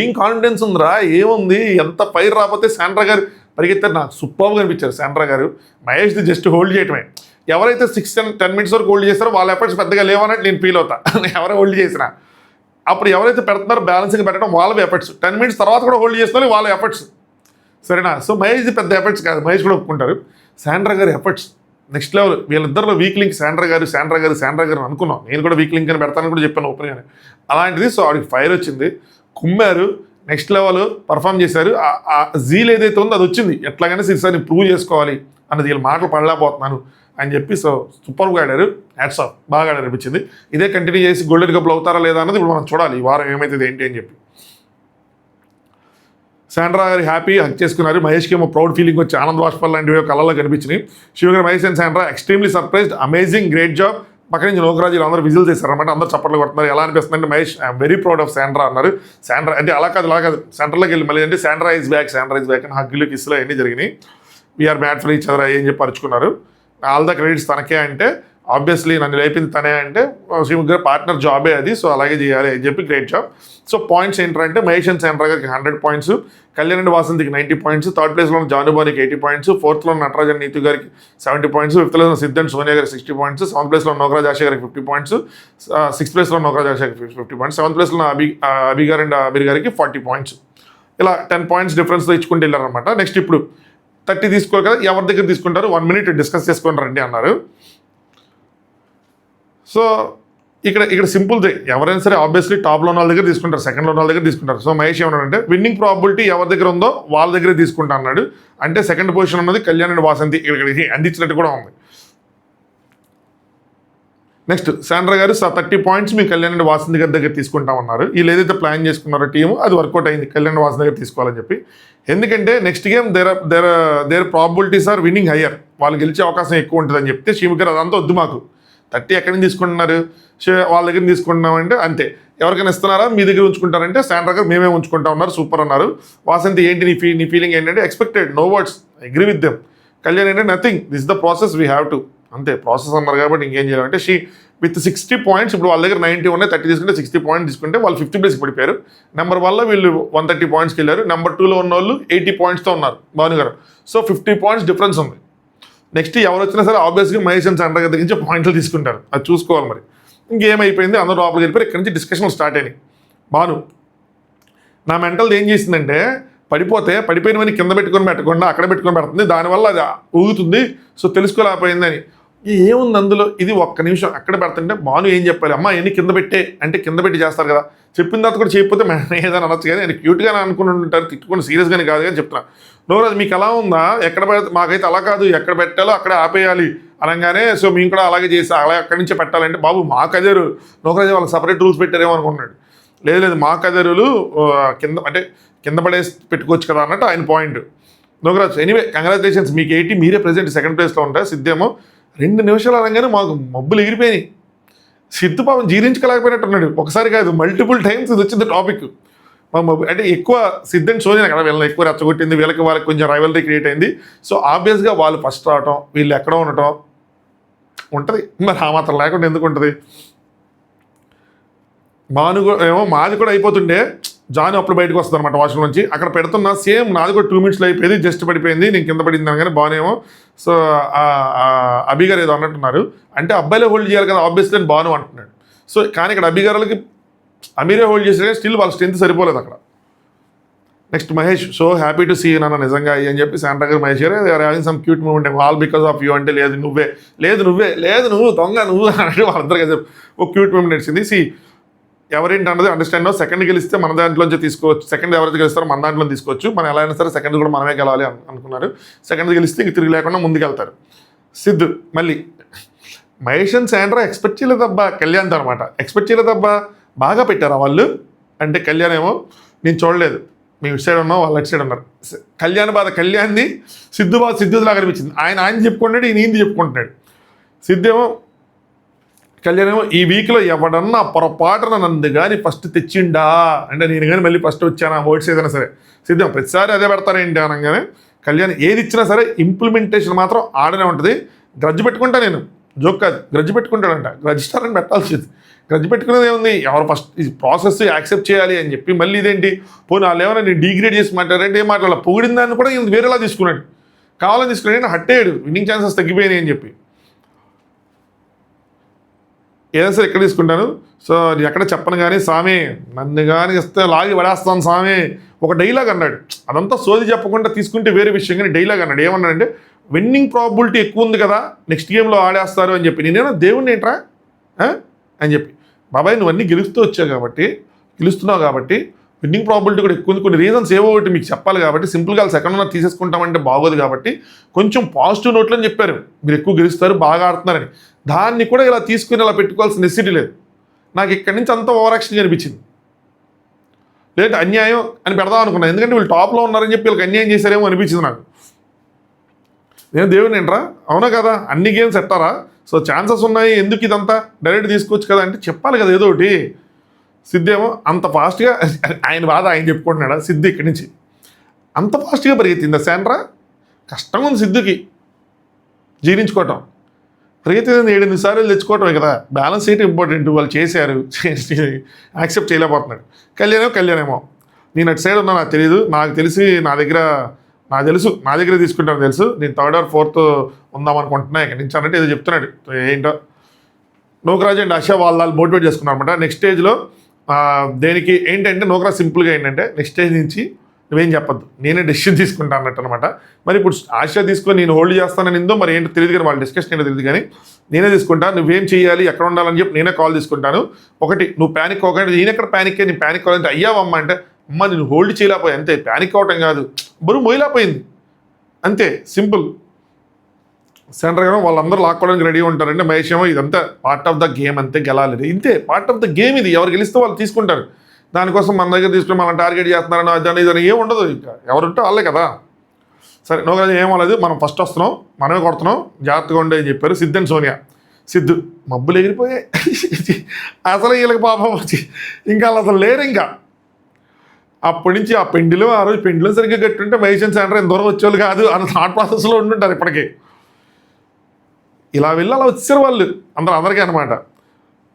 ఏం కాన్ఫిడెన్స్ ఉందిరా, ఏముంది, ఎంత ఫైర్ రాకపోతే శాండ్రా గారు పరిగెత్తారు. నాకు సూపర్గా అనిపించారు శాండ్రా గారు. మహేష్ది జస్ట్ హోల్డ్ చేయటమే. ఎవరైతే 6-10 minutes వరకు హోల్డ్ చేస్తారో వాళ్ళ ఎఫర్ట్స్ పెద్దగా లేవన్నట్టు నేను ఫీల్ అవుతా. ఎవరు హోల్డ్ చేసినా అప్పుడు ఎవరైతే పెడుతున్నారో బ్యాలెన్సింగ్ పెట్టడం వాళ్ళ ఎఫర్ట్స్, 10 minutes తర్వాత కూడా హోల్డ్ చేస్తున్నారు వాళ్ళ ఎఫర్ట్స్, సరేనా. సో మహేష్ది పెద్ద ఎఫర్ట్స్ కాదు, మహేష్ కూడా ఒప్పుకుంటారు. Sandra garu efforts next level. వీళ్ళిద్దరిలో వీక్ లింక్ శాండ్రా గారు అనుకున్నాం. నేను కూడా వీక్ లింక్ అని పెడతానని కూడా చెప్పాను ఓపెన్గానే. అలాంటిది సో ఆవిడకి ఫైర్ వచ్చింది, కుమ్మారు, నెక్స్ట్ లెవెల్ పర్ఫామ్ చేశారు. ఆ జీల్ ఏదైతే ఉందో అది వచ్చింది. ఎట్లాగైనా ఈసారి ప్రూవ్ చేసుకోవాలి అన్నది వీళ్ళ మాటలు పడలేకపోతున్నాను అని చెప్పి సో సూపర్గా ఆడారు. హ్యాట్స్ ఆఫ్, బాగా ఆడారు అనిపించింది. ఇదే కంటిన్యూ చేసి గోల్డెన్ కప్లు అవుతారా లేదా అన్నది ఇప్పుడు మనం చూడాలి ఈ వారం ఏమైతుంది ఏంటి అని చెప్పి. శాండ్రా గారు హ్యాపీ హక్ చేసుకున్నారు. మహేష్కి ఏమో ప్రౌడ్ ఫీలింగ్ వచ్చి ఆనంద్ బాష్పాల్ లాంటివి కళ్ళలో కనిపించినాయి. శివగారు Mahesh and Sandra extremely surprised, amazing, great job. పక్క నుంచి నోకరాజులు అందరూ విజిల్ చేశారనమాట. అందరూ చప్పట్లు కొడుతున్నారు. ఎలా అనిపిస్తుంది అంటే Mahesh I'm very proud of Sandra అన్నారు. శాండ్రా అంటే అలా కాదు సెంటర్లోకి వెళ్ళి మళ్ళీ అంటే శాండ్రా ఇస్ బ్యాక్ అని హగ్గులు కిస్సులు అన్నీ జరిగినాయి. We are made for each other ఏం చెప్పి అరుచుకున్నారు. ఆల్ ద క్రెడిట్స్ తనకే అంటే ఆబ్వియస్లీ నన్ను లేపింది తనే అంటే శ్రీముఖ్ పార్ట్నర్ జాబే అది, సో అలాగే చేయాలి అని చెప్పి గ్రేట్ జాబ్. సో పాయింట్స్ ఏంటంటే మహేష్ అండ్ శాండ్రా గారికి 100 points, కళ్యాణ్ వాసంతికి 90 points, థర్డ్ ప్లేస్లో ఉన్న జానుబానికి 80 points, ఫోర్త్లో నటరాజ్ అండ్ నీతు గారికి 70 points, ఫిఫ్త్లో ఉన్న సిద్ధండ్ సోనియా గారికి 60 points, సెవెంత్ ప్లేస్లో నోకరాజ్ ఆశా గారికి 50 points, సిక్స్త్ ప్లేస్లో నోకరాజ్ ఆశా గారికి 50 points, సెవెంత్ ప్లేస్లో అభి గారు అండ్ అబీర్ గారికి 40 points. ఇలా 10 points డిఫరెన్స్లో ఇచ్చుకుంటూ వెళ్ళారనమాట. నెక్స్ట్ ఇప్పుడు 30 తీసుకోవాలి కదా, ఎవరి దగ్గర తీసుకుంటారు 1 minute డిస్కస్ చేసుకొని రండి అన్నారు. సో ఇక్కడ సింపుల్ థింగ్, ఎవరైనా సరే ఆబ్వియస్లీ టాప్లో ఉన్న వాళ్ళ దగ్గర తీసుకుంటారు, సెకండ్లో ఉన్న వాళ్ళ దగ్గర తీసుకుంటారు. సో మహేష్ ఏమన్నాడంటే విన్నింగ్ ప్రాబిలిటీ ఎవరి దగ్గర ఉందో వాళ్ళ దగ్గరే తీసుకుంటా అన్నాడు. అంటే సెకండ్ పొజిషన్ ఉన్నది కళ్యాణ్ అండ్ వాసంతి ఇక్కడికి అందించినట్టు కూడా ఉంది. నెక్స్ట్ శాండ్రా గారు 30 points me Kalyan and Vasanthi గారి దగ్గర తీసుకుంటామన్నారు. వీళ్ళు ఏదైతే ప్లాన్ చేసుకున్నారో టీము అది వర్కౌట్ అయింది, కళ్యాణ్ అండ్ వాసంతి దగ్గర తీసుకోవాలని చెప్పి. ఎందుకంటే next game their probabilities are winning higher, వాళ్ళు గెలిచే అవకాశం ఎక్కువ ఉంటుందని చెప్తే శ్రీముఖ్ గారు అదంతా వద్దు, మాకు 30 ఎక్కడి నుంచి తీసుకుంటున్నారు, వాళ్ళ దగ్గర తీసుకుంటున్నామంటే అంతే, ఎవరికైనా ఇస్తున్నారా మీ దగ్గర ఉంచుకుంటారంటే శాండ్రా గారు మేమే ఉంచుకుంటా ఉన్నారు, సూపర్ అన్నారు. వాసంతి ఏంటి నీ ఫీలింగ్ ఏంటంటే expected, no words, agree with them. Kalyan అంటే nothing, this the process we have to, అంతే ప్రాసెస్ అన్నారు కాబట్టి ఇంకేం చేయాలంటే విత్ 60 points, ఇప్పుడు వాళ్ళ దగ్గర 90 ఉన్నాయి, 30 తీసుకుంటే 60 points తీసుకుంటే వాళ్ళు 50 place పడిపోయారు. నెంబర్ 1లో వీళ్ళు 130 pointsకి వెళ్ళారు. నెంబర్ 2లో ఉన్న వాళ్ళు 80 pointsతో ఉన్నారు భాను గారు. సో 50 points డిఫరెన్స్ ఉంది. నెక్స్ట్ ఎవరు వచ్చినా సరే ఆబ్వియస్గా మహేష్ అండ్ శాండ్రా దగ్గర నుంచి పాయింట్లు తీసుకుంటారు, అది చూసుకోవాలి. మరి ఇంకేమైపోయింది, అందరూ లోపలికి వెళ్ళిపోయి ఇక్కడి నుంచి డిస్కషన్ స్టార్ట్ అయినాయి. భాను నా మెంటల్ ఏం చేసిందంటే పడిపోయినవన్నీ కింద పెట్టకుండా అక్కడ పెట్టుకొని పెడుతుంది, దానివల్ల అది ఊగుతుంది, సో తెలుసుకోలేకపోయిందని. ఏముంది అందులో, ఇది ఒక్క నిమిషం అక్కడ పెడుతుంటే భాను ఏం చెప్పాలి, అమ్మ ఎన్ని కింద పెట్టే అంటే కింద పెట్టి చేస్తారు కదా, చెప్పిన తర్వాత కూడా చేయకపోతే ఏదైనా అనొచ్చు కానీ, నేను క్యూట్గానే అనుకుని ఉంటారు, తిట్టుకుని సీరియస్గానే కాదు కానీ చెప్తున్నా. నోరాజ్ మీకు ఎలా ఉందా, ఎక్కడ పెడితే మాకైతే అలా కాదు, ఎక్కడ పెట్టాలో అక్కడ ఆపేయాలి అనగానే సో మేము కూడా అలాగే చేసి అలా అక్కడి నుంచే పెట్టాలంటే బాబు మాకు అదే నోకరాజ్ వాళ్ళకి సపరేట్ రూల్స్ పెట్టారేమో అనుకున్నాడు. లేదు మాకు అదే రూలు, కింద పడేసి పెట్టుకోవచ్చు కదా అన్నట్టు ఆయన పాయింట్. నోకరాజ్ ఎనీవే కంగ్రాచులేషన్స్, మీకు 80, మీరే ప్రెజెంట్ సెకండ్ ప్లేస్లో ఉంటారు. సిద్ధేమో 2 నిమిషాలు అనగానే మాకు మబ్బులు ఎగిరిపోయినాయి. సిద్ధు పాపం జీర్ణించుకోలేకపోయినట్టున్నాడు, ఒకసారి కాదు మల్టిపుల్ టైమ్స్ ఇది వచ్చింది టాపిక్. అంటే ఎక్కువ సిద్ధం సోనియా కదా వీళ్ళని ఎక్కువ రెచ్చగొట్టింది, వాళ్ళకి కొంచెం రైవలరీ క్రియేట్ అయింది. సో ఆబ్వియస్గా వాళ్ళు ఫస్ట్ రావటం, వీళ్ళు ఎక్కడో ఉండటం ఉంటుంది, మరి ఆ మాత్రం లేకుండా ఎందుకు ఉంటుంది. ఏమో మాది కూడా అయిపోతుండే, జాను అప్పుడు బయటకు వస్తుంది అనమాట వాష్రూమ్ నుంచి, అక్కడ పెడుతున్నా సేమ్ నాది కూడా 2 minutes అయిపోయింది, జస్ట్ పడిపోయింది, నేను కింద పడింది అనగానే బానేమో. సో అభి గారు ఏదో అన్నట్టున్నారు, అంటే అబ్బాయిలే హోల్డ్ చేయాలి కదా ఆబ్వియస్లీ అని బాను అంటున్నాడు. సో కానీ ఇక్కడ అభి గారులకి అమీరే హోల్డ్ చేసే స్టిల్ వాళ్ళ స్ట్రెంత్ సరిపోలేదు అక్కడ. Next Mahesh so happy to see నాన్న నిజంగా అని చెప్పి శాండ్రా గారు మహేష్ గారు having some cute moment all because of you అంటే లేదు నువ్వు దొంగ నువ్వు అంటే వాళ్ళందరూ కలిసి ఒక క్యూట్ మూమెంట్ వచ్చింది. ఎవరేంటి అన్నది అండర్స్టాండ్. సెకండ్ గెలిస్తే మన దాంట్లోంచి తీసుకోవచ్చు, సెకండ్ ఎవరైతే గెలుస్తారో మన దాంట్లో తీసుకోవచ్చు, మనం ఎలా అయినా సరే సెకండ్ కూడా మనమే గెలవాలి అనుకున్నారు. సెకండ్ గెలిస్తే ఇంక తిరిగి లేకుండా ముందుకెళ్తారు. సిద్ధు మళ్ళీ మహేష్ అండ్ శాండ్రా ఎక్స్పెక్ట్ చేయలేదబ్బా కళ్యాణ్తో అనమాట. ఎక్స్పెక్ట్ చేయలేదబ్బా, బాగా పెట్టారా వాళ్ళు అంటే. కళ్యాణ్ ఏమో నేను చూడలేదు, మేము ఇటు సైడ్ ఉన్నాం, వాళ్ళు అటు సైడ్ ఉన్నారు. కళ్యాణ్ బాధ కళ్యాణ్ది, సిద్ధు బాధ సిద్ధులాగా అనిపించింది. ఆయన చెప్పుకుంటాడు, ఈయన ఈయన చెప్పుకుంటున్నాడు. సిద్ధేమో కళ్యాణ్ ఏమో ఈ వీక్లో ఎవడన్నా పొరపాటున నన్ను కానీ ఫస్ట్ తెచ్చిండా అంటే నేను కానీ మళ్ళీ ఫస్ట్ వచ్చానా ఓట్స్ ఏదైనా సరే. సిద్ధం ప్రతిసారి అదే పెడతారేంటి అనగానే కళ్యాణ్ ఏది ఇచ్చినా సరే ఇంప్లిమెంటేషన్ మాత్రం ఆడనే ఉంటుంది. గ్రడ్జ్ పెట్టుకుంటా నేను, జోక్ కాదు, గ్రడ్జ్ పెట్టుకుంటాడంట. గ్రడ్జ్ స్టార్ అని పెట్టాల్సింది. గ్రడ్జ్ పెట్టుకునేది ఏముంది, ఎవరు ఫస్ట్ ఈ ప్రాసెస్ యాక్సెప్ట్ చేయాలి అని చెప్పి మళ్ళీ ఇదేంటి పోనీ వాళ్ళు ఏమైనా నేను డిగ్రేడ్ చేసి మాట్లాడారంటే ఏం మాట్లాడాలి. పొగిడిన దాన్ని కూడా ఈయన వేరేలా తీసుకున్నాడు, కావాలని తీసుకున్నాడు, హట్టేయడు, విన్నింగ్ ఛాన్సెస్ తగ్గిపోయినాయి అని చెప్పి. ఏదైనా సరే ఎక్కడ తీసుకుంటాను, సో నేను ఎక్కడ చెప్పను కానీ స్వామి నన్ను కానీ ఇస్తే లాగి పడేస్తాను స్వామి ఒక డైలాగ్ అన్నాడు. అదంతా సోది చెప్పకుండా తీసుకుంటే వేరే విషయం, కానీ డైలాగ్ అన్నాడు. ఏమన్నాడంటే విన్నింగ్ ప్రాబిలిటీ ఎక్కువ ఉంది కదా నెక్స్ట్ గేమ్లో ఆడేస్తారు అని చెప్పి. నేనేమో దేవుణ్ణి ఏంట్రా అని చెప్పి, బాబాయ్ నువ్వు అన్నీ గెలుస్తున్నావు కాబట్టి విన్నింగ్ ప్రాబిలిటీ కూడా ఎక్కువ ఉంది. కొన్ని రీజన్స్ ఏవో ఒకటి మీకు చెప్పాలి కాబట్టి సింపుల్గా సెకండ్ ఉన్న తీసేసుకుంటామంటే బాగోదు కాబట్టి కొంచెం పాజిటివ్ నోట్లో అని చెప్పారు, మీరు ఎక్కువ గెలుస్తారు బాగా ఆడుతున్నారని. దాన్ని కూడా ఇలా తీసుకుని ఇలా పెట్టుకోవాల్సిన నెసిటీ లేదు. నాకు ఇక్కడి నుంచి అంతా ఓవర్ యాక్షన్ అనిపించింది. లేదంటే అన్యాయం అని పెడదాం అనుకున్నాను, ఎందుకంటే వీళ్ళు టాప్లో ఉన్నారని చెప్పి వీళ్ళకి అన్యాయం చేశారేమో అనిపించింది నాకు. నేను దేవుని ఏంట్రా, అవునా కదా, అన్ని గేమ్స్ ఎట్టారా, సో ఛాన్సెస్ ఉన్నాయి, ఎందుకు ఇదంతా డైరెక్ట్ తీసుకోవచ్చు కదా అంటే చెప్పాలి కదా ఏదో ఒకటి. సిద్ధేమో అంత ఫాస్ట్గా ఆయన బాధ ఆయన చెప్పుకుంటున్నాడా. సిద్ధు ఇక్కడి నుంచి అంత ఫాస్ట్గా పరిగెత్తిందా శాండ్రా, కష్టంగా ఉంది సిద్ధుకి జీర్ణించుకోవటం. పరిగెత్తింది 7-8 సార్లు తెచ్చుకోవటమే కదా, బ్యాలెన్స్ చేయటం ఇంపార్టెంట్. వాళ్ళు చేశారు, యాక్సెప్ట్ చేయలేకపోతున్నాడు. కళ్యాణేమో నేను అటు సైడ్ ఉన్నా నాకు తెలియదు, నాకు తెలుసు నా దగ్గర తీసుకుంటాను తెలుసు, నేను 3rd or 4th ఉందాం అనుకుంటున్నా ఇక్కడి నుంచి అన్నట్టు ఏదో చెప్తున్నాడు. ఏంటో నోకరాజు అండ్ ఆశ వాళ్ళు మోటివేట్ చేసుకున్నారు అనమాట. నెక్స్ట్ స్టేజ్లో దేనికి ఏంటంటే నోకరాజ్ సింపుల్గా ఏంటంటే నెక్స్ట్ స్టేజ్ నుంచి నువ్వేం చెప్పొద్దు, నేనే డెసిషన్ తీసుకుంటా అన్నట్టు అనమాట. మరి ఇప్పుడు ఆశ తీసుకొని నేను హోల్డ్ చేస్తానని ఇందో మరి ఏంటో తెలియదు కానీ వాళ్ళ డిస్కషన్ ఏంటో తెలియదు కానీ నేనే తీసుకుంటా, నువ్వేం చేయాలి ఎక్కడ ఉండాలని చెప్పి నేనే కాల్ తీసుకుంటాను. ఒకటి నువ్వు ప్యానిక్ అవ్వకండి, నేను ఎక్కడ ప్యానిక్ నేను ప్యానిక్ అవ్వాలంటే అయ్యావమ్మ అంటే అమ్మ నేను హోల్డ్ చేయలేకపోయా అంతే, ప్యానిక్ అవ్వటం కాదు, బరువు మోయలేకపోయింది అంతే, సింపుల్. సెంటర్ గారు వాళ్ళందరూ లాక్కోవడానికి రెడీ ఉంటారంటే మహేష్ ఏమో ఇదంతా పార్ట్ ఆఫ్ ద గేమ్ అంతే, గెలాలి ఇంతే, పార్ట్ ఆఫ్ ద గేమ్ ఇది, ఎవరు గెలిస్తే వాళ్ళు తీసుకుంటారు. దానికోసం మన దగ్గర తీసుకుని మనం టార్గెట్ చేస్తున్నారని అదని ఇదని ఏం ఉండదు, ఇంకా ఎవరుంటే వాళ్ళే కదా. సరే నోకరాజు ఏమలేదు, మనం ఫస్ట్ వస్తున్నాం మనమే కొడుతున్నాం జాగ్రత్తగా ఉండే అని చెప్పారు సిద్ధు అండ్ సోనియా. సిద్ధు మబ్బులు ఎగిరిపోయాయి అసలు వీళ్ళకి పాపం వచ్చి ఇంకా వాళ్ళు అసలు లేరు. ఇంకా అప్పటి నుంచి ఆ పెండిలో ఆ రోజు పెండిలో సరిగ్గా కట్టుంటే మహేష్ అండ్ శాండ్రా ఎంత దూరం వచ్చేవాళ్ళు కాదు అన్న థాట్ ప్రాసెస్లో ఉంటుంటారు ఇప్పటికీ. ఇలా వెళ్ళి అలా వచ్చారు వాళ్ళు అందరికీ అనమాట.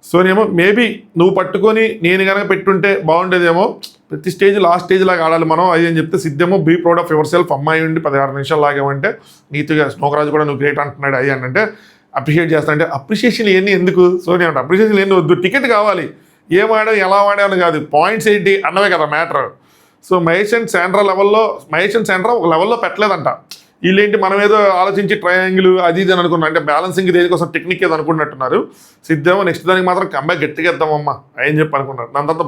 సోనియేమో మేబీ నువ్వు పట్టుకొని నేను కనుక పెట్టుంటే బాగుండేదేమో, ప్రతి స్టేజ్ లాస్ట్ స్టేజ్ లాగా ఆడాలి మనం అది అని చెప్తే సిద్ధేమో be proud of yourself, అమ్మాయి ఉండి 16 నిమిషాలు లాగామంటే నీతిగా నోకరాజు కూడా నువ్వు గ్రేట్ అంటున్నాడు అయ్యి అంటే అప్రిషియేట్ చేస్తానంటే అప్రిషియేషన్ ఇవన్నీ ఎందుకు సోనియా అంటే అప్రిషియేషన్ ఏంటి వద్దు, టికెట్ కావాలి, ఏం ఆడావు ఎలా ఆడావని కాదు, పాయింట్స్ ఏంటి అన్నవే కదా matter. So Mahesh and Sandra ఒక లెవెల్లో పెట్టలేదంట. వీళ్ళేంటి మనం ఏదో ఆలోచించి ట్రయాంగిల్ అది ఇది అని అనుకున్నాం, అంటే బ్యాలెన్సింగ్ దేనికోసం టెక్నిక్ ఏదో అనుకున్నట్టున్నారు. సిద్ధేమో నెక్స్ట్ దానికి మాత్రం కంబ్యాక్ గట్టిగా ఇద్దామమ్మా అని చెప్పి అనుకున్నారు. దాని తర్వాత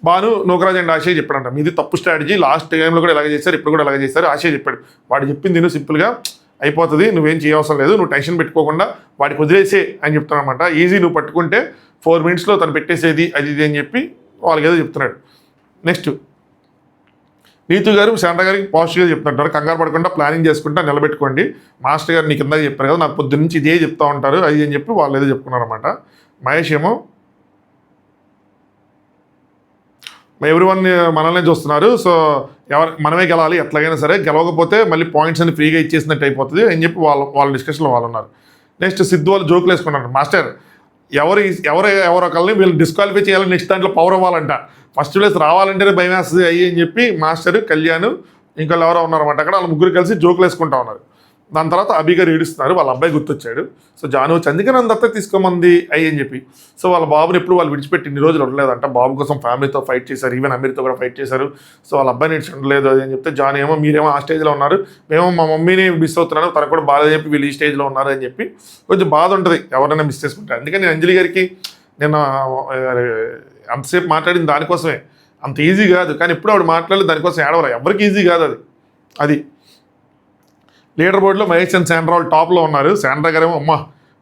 భాను నోకరాజ్ అండ్ ఆశయ్ చెప్పాడంట మీది తప్పు స్ట్రాటజీ, లాస్ట్ టైంలో కూడా ఇలాగ చేశారు ఇప్పుడు కూడా ఇలాగ చేశారు. ఆశయ్ చెప్పాడు వాడు చెప్పింది నేను సింపుల్గా అయిపోతుంది, నువ్వేం చేయవసరం లేదు, నువ్వు టెన్షన్ పెట్టుకోకుండా వాడికి వదిలేసే అని చెప్తున్నానమాట. ఈజీ నువ్వు పట్టుకుంటే 4 minutesలో తను పెట్టేసేది అది ఇది అని చెప్పి వాళ్ళకి ఏదో చెప్తున్నాడు. నెక్స్ట్ నీతు గారు శాండ్రా గారికి పాజిటివ్గా చెప్తుంటారు, కంగారు పడకుండా ప్లానింగ్ చేసుకుంటా నిలబెట్టుకోండి, మాస్టర్ గారు నీకు ఇందాక చెప్పారు కదా నాకు పొద్దున్న నుంచి ఇదే చెప్తా ఉంటారు అది అని చెప్పి వాళ్ళు ఏదో చెప్పుకున్నారన్నమాట. మహేష్ ఏమో ఎవ్రీవన్ మనల్నే చూస్తున్నారు, సో మనమే గెలాలి ఎట్లాగైనా సరే, గెలవకపోతే మళ్ళీ పాయింట్స్ అన్ని ఫ్రీగా ఇచ్చేసినట్టు అయిపోతుంది అని చెప్పి వాళ్ళ డిస్కషన్లో వాళ్ళు ఉన్నారు. నెక్స్ట్ సిద్ధు వాళ్ళు జోకులు వేసుకున్నారు, మాస్టర్ ఎవరొకరిని వీళ్ళు డిస్క్వాలిఫై చేయాలని నెక్స్ట్ దాంట్లో పవర్ అవ్వాలంట, ఫస్ట్ ప్లేస్ రావాలంటేనే భయం వేస్తుంది అయ్యి అని చెప్పి మాస్టర్ కళ్యాణ్ ఇంకా ఎవరో ఉన్నారన్నమాట. అక్కడ వాళ్ళు ముగ్గురు కలిసి జోకులు వేసుకుంటా ఉన్నారు. దాని తర్వాత అభి గారు ఏడుస్తున్నారు, వాళ్ళ అబ్బాయి గుర్తొచ్చాడు. సో జాను అందుకే నన్ను దత్త తీసుకోమంది అయ్యి అని చెప్పి. సో వాళ్ళ బాబుని ఎప్పుడు వాళ్ళు విడిచిపెట్టి ఇన్ని రోజులు ఉండలేదంట, బాబు కోసం ఫ్యామిలీతో ఫైట్ చేశారు, ఈవెన్ అమీర్తో కూడా ఫైట్ చేశారు. సో వాళ్ళ అబ్బాయిని ఇచ్చి ఉండలేదు అది అని చెప్తే జాను ఏమో మీరేమో ఆ స్టేజ్లో ఉన్నారు, మేము మా మమ్మీని మిస్ అవుతున్నాను, తనకు కూడా బాధ చెప్పి వీళ్ళు ఈ స్టేజ్లో ఉన్నారు అని చెప్పి కొంచెం బాధ ఉంటుంది ఎవరైనా మిస్ చేసుకుంటారు. అందుకని నేను అంజలి గారికి నిన్న అంతసేపు మాట్లాడింది దానికోసమే. అంత ఈజీ కాదు, కానీ ఎప్పుడు ఆవిడ మాట్లాడలేదు దానికోసం ఏడవరా, ఎవరికి ఈజీ కాదు అది. లీడర్ బోర్డులో మహేష్ అండ్ శాండ్రా వాళ్ళు టాప్లో ఉన్నారు. శాండ్రా గారేమో అమ్మ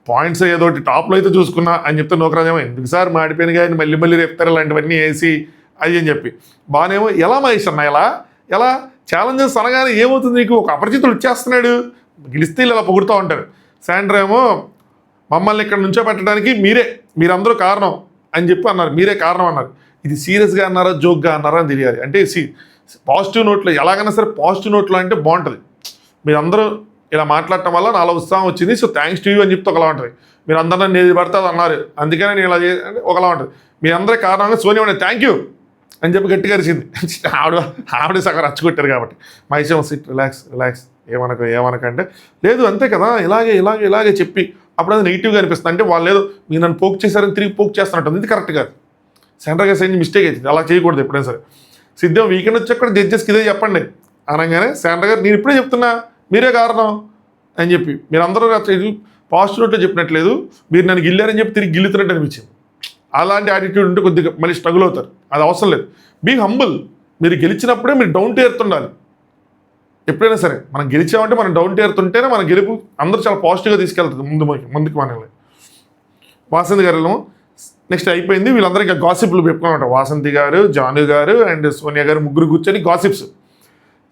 పాయింట్స్ ఏదోటి టాప్లో అయితే చూసుకున్నా అని చెప్తే నోకరాజేమో ఎందుకు సార్ మాడిపోయిన కానీ మళ్ళీ రేపుతారు ఇలాంటివన్నీ వేసి అది అని చెప్పి. బాగానేమో ఎలా మహేష్ అన్న ఎలా ఛాలెంజెస్ అనగానే ఏమవుతుంది నీకు, ఒక అపరిచితుడు వచ్చేస్తున్నాడు, గెలిస్తే ఇలా పొగుడుతూ ఉంటారు. శాండ్రా ఏమో మమ్మల్ని ఇక్కడ నుంచో పెట్టడానికి మీరందరూ కారణం అని చెప్పి అన్నారు, మీరే కారణం అన్నారు. ఇది సీరియస్గా అన్నారా జోక్గా అన్నారా అని తెలియాలి. అంటే పాజిటివ్ నోట్లో ఎలాగైనా సరే పాజిటివ్ నోట్లో అంటే బాగుంటుంది. మీరందరూ ఇలా మాట్లాడటం వల్ల నాలో ఉత్సాహం వచ్చింది, సో థ్యాంక్స్ టు యూ అని చెప్తే ఒకలా ఉంటుంది. మీరు అందరూ నన్ను ఏది పడితే అది అన్నారు అందుకనే నేను ఇలా అంటే ఒకలా ఉంటుంది. మీ అందరి కారణంగా సోనియా ఉండే థ్యాంక్ యూ అని చెప్పి గట్టిగా అరిచింది. ఆవిడ సగం రచ్చగొట్టారు కాబట్టి మహేష్ సిట్ రిలాక్స్ ఏమనకంటే లేదు అంతే కదా ఇలాగే చెప్పి అప్పుడు అది నెగిటివ్గా అనిపిస్తుంది. అంటే వాళ్ళు ఏదో మీరు నన్ను పోక్ చేశారని తిరిగి పోక్ చేస్తున్నట్టుంది, ఇది కరెక్ట్ కాదు. సెంటర్ గా సైన్ మిస్టేక్ అవుతుంది, అలా చేయకూడదు ఎప్పుడైనా సరే. సిద్ధం వీకెండ్ వచ్చాక జడ్జెస్కి ఇదే చెప్పండి అనగానే సెంటర్ గారు నేను ఇప్పుడే చెప్తున్నా మీరే కారణం అని చెప్పి మీరందరూ పాజిటివ్ నోట్లో చెప్పినట్లేదు, మీరు నన్ను గిల్లారని చెప్పి తిరిగి గిల్లుతున్నట్టు అనిపించింది. అలాంటి యాటిట్యూడ్ ఉంటే కొద్దిగా మళ్ళీ స్ట్రగుల్ అవుతారు, అది అవసరం లేదు. బీ హంబుల్, మీరు గెలిచినప్పుడే మీరు డౌన్ టు ఎర్త్ ఉండాలి. ఎప్పుడైనా సరే మనం గెలిచామంటే మనం డౌన్ టు ఎర్త్ ఉంటేనే మన గెలుపు అందరూ చాలా పాజిటివ్గా తీసుకెళ్తుంది ముందుకు మనల్ని. వాసంతి గారు నెక్స్ట్ అయిపోయింది, వీళ్ళందరూ ఇంకా గాసిప్లు పెట్టుకున్నమాట. వాసంతి గారు, జాను గారు అండ్ సోనియా గారు ముగ్గురు కూర్చొని గాసిప్స్.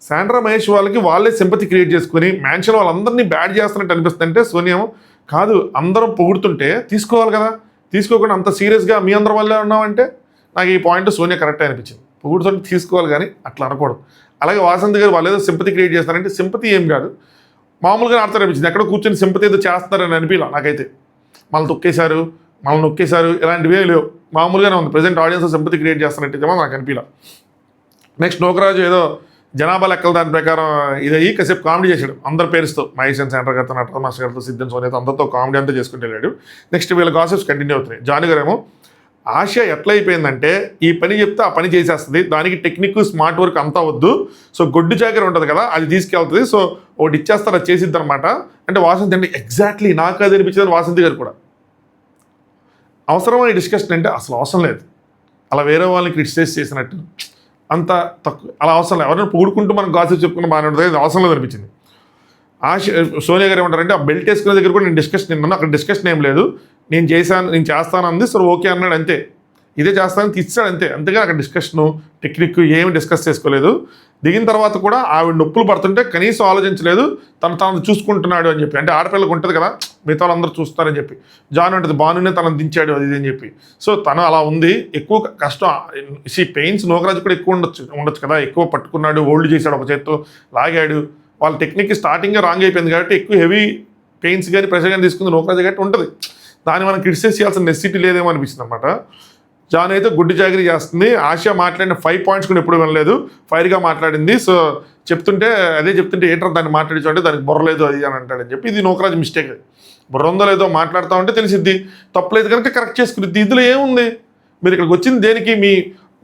శాండ్రా మహేష్ వాళ్ళే సింపతి క్రియేట్ చేసుకుని మ్యాన్షన్ వాళ్ళందరినీ బ్యాడ్ చేస్తున్నట్టు అనిపిస్తుంటే సోనియా కాదు అందరం పొగుడుతుంటే తీసుకోవాలి కదా, తీసుకోకుండా అంత సీరియస్గా మీ అందరి వల్లే ఉన్నామంటే నాకు ఈ పాయింట్ సోనియా కరెక్ట్ అనిపించింది. పొగుడుతుంటే తీసుకోవాలి కానీ అట్లా అనకూడదు. అలాగే వాసంతి గారు వాళ్ళు ఏదో సింపతి క్రియేట్ చేస్తారంటే సింపతి ఏం కాదు, మామూలుగా ఆడతారు అనిపించింది. ఎక్కడ కూర్చొని సింపతి ఏదో చేస్తారని అనిపించాల నాకైతే. మనల్ని నొక్కేశారు ఇలాంటివే లేవు, మామూలుగానే ఉంది. ప్రజెంట్ ఆడియన్స్ సింపతి క్రియేట్ చేస్తున్నట్టేమో నాకు అనిపించాల. నెక్స్ట్ నోకరాజు ఏదో జనాభా లెక్కలు దాని ప్రకారం ఇదయ్యి కాసేపు కామెడీ చేశాడు అందరి పేరుతో, మహేష్ అండ్ శాండ్రా గారితో, నటరాజ్ మాస్టర్ గారితో, సిద్ధం సోనియాతో అందరితో కామెడీ అంతా చేసుకుంటూ వెళ్ళాడు. నెక్స్ట్ వీళ్ళ గాసిప్స్ కంటిన్యూ అవుతున్నాయి. జాను గారేమో ఆశ ఎట్లా అయిపోయిందంటే ఈ పని చెప్తే ఆ పని చేసేస్తుంది, దానికి టెక్నిక్ స్మార్ట్ వర్క్ అంతా వద్దు, సో గొడ్డు జాగర ఉంటుంది కదా అది తీసుకెళ్తుంది, సో ఒకటి ఇచ్చేస్తారు అది చేసిద్ది అనమాట. అంటే వాసంతి అంటే ఎగ్జాక్ట్లీ నాకు అది అనిపించింది వాసంతి గారు కూడా. అవసరమైన డిస్కషన్ అంటే అసలు అవసరం లేదు, అలా వేరే వాళ్ళని క్రిటిసైజ్ చేసినట్టు అంత తక్కువ, అలా అవసరం లేదు. ఎవరైనా పొగుడుకుంటూ మనం గాసిప్ చెప్పుకున్న బాగానే ఉంటుంది, అది అవసరం లేదు అనిపించింది. సోనియా గారు ఏమంటారంటే ఆ బెల్ట్ వేసుకునే దగ్గర కూడా నేను డిస్కషన్ నిన్నాను, అక్కడ డిస్కషన్ ఏం లేదు, నేను చేస్తాను అంది, సరే ఓకే అన్నాడు అంతే, ఇదే చేస్తానని తీస్తాడు అంతే. అంతేగా అక్కడ డిస్కషను టెక్నిక్ ఏమి డిస్కస్ చేసుకోలేదు. దిగిన తర్వాత కూడా ఆవిడ నొప్పులు పడుతుంటే కనీసం ఆలోచించలేదు, తను చూసుకుంటున్నాడు అని చెప్పి. అంటే ఆడపిల్లలకు ఉంటుంది కదా మిగతా వాళ్ళందరూ చూస్తారని చెప్పి. జాన్ ఉంటుంది బానునే తనను దించాడు అది అని చెప్పి. సో తను అలా ఉంది, ఎక్కువ కష్టం. పెయిన్స్ నోకరాజు కూడా ఎక్కువ ఉండొచ్చు కదా, ఎక్కువ పట్టుకున్నాడు, హోల్డ్ చేశాడు, ఒక చేత్తో లాగాడు. వాళ్ళ టెక్నిక్ స్టార్టింగ్గా రాంగ్ అయిపోయింది కాబట్టి ఎక్కువ హెవీ పెయిన్స్ కానీ ప్రెషర్ కానీ తీసుకుంది నోకరాజు కాబట్టి ఉంటుంది. దాన్ని మనం క్రిటిసైజ్ చేయాల్సిన నెసిటీ లేదేమో అనిపిస్తుంది అనమాట. జాన్ అయితే గుడ్డి జాగిరి చేస్తుంది. ఆశ మాట్లాడిన 5 పాయింట్స్ కూడా ఎప్పుడు వినలేదు, ఫైర్గా మాట్లాడింది. సో చెప్తుంటే ఏంటో దాన్ని మాట్లాడించంటే దానికి బుర్రలేదు అది అని అంటాడని చెప్పి. ఇది నోకరాజు మిస్టేక్. బుర్ర ఉందో లేదో మాట్లాడుతూ ఉంటే తెలిసిద్ది, తప్పలేదు కనుక కరెక్ట్ చేసుకుని. ఇందులో ఏముంది, మీరు ఇక్కడికి వచ్చింది దేనికి?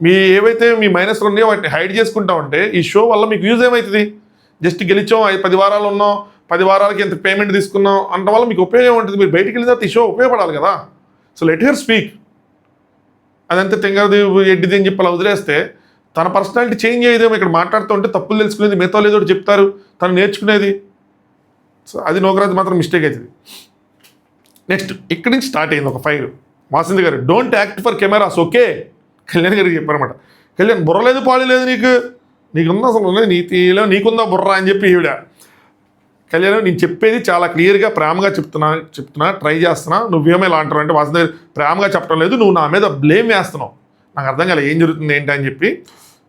మీ ఏవైతే మీ మైనస్లు ఉన్నాయో వాటిని హైడ్ చేసుకుంటా ఉంటే ఈ షో వల్ల మీకు యూజ్ ఏమవుతుంది? జస్ట్ గెలిచాం 10 వారాలు ఉన్నాం, 10 వారాలకి ఎంత పేమెంట్ తీసుకున్నాం అంత వల్ల మీకు ఉపయోగం ఉంటుంది. మీరు బయటికి వెళ్ళిన తర్వాత ఈ షో ఉపయోగపడాలి కదా. So let her speak. అదంతా తెంగరది ఎడ్డిది అని చెప్పి అలా వదిలేస్తే తన పర్సనాలిటీ చేంజ్ అయ్యేదేమో. ఇక్కడ మాట్లాడుతూ ఉంటే తప్పులు తెలుసుకునేది, మిగతా లేదో చెప్తారు, తను నేర్చుకునేది. సో అది నోకరాజు మాత్రం మిస్టేక్ అవుతుంది. నెక్స్ట్ ఇక్కడి నుంచి స్టార్ట్ అయింది ఒక ఫైర్. వాసంతి గారు don't act for cameras okay Kalyan గారికి చెప్పారన్నమాట. కళ్యాణ్ బుర్ర లేదు పాడు లేదు నీకుందా అసలు నీతిలో నీకుందా బుర్ర అని చెప్పి ఈవిడ. కళ్యాణ్ నేను చెప్పేది చాలా క్లియర్గా ప్రేమగా చెప్తున్నా ట్రై చేస్తున్నా, నువ్వేమో ఇలా అంటావు అంటే వాసంతి గారు ప్రేమగా చెప్పడం లేదు, నువ్వు నా మీద బ్లేమ్ వేస్తున్నావు, నాకు అర్థం కాలేదు ఏం జరుగుతుంది ఏంటి అని చెప్పి.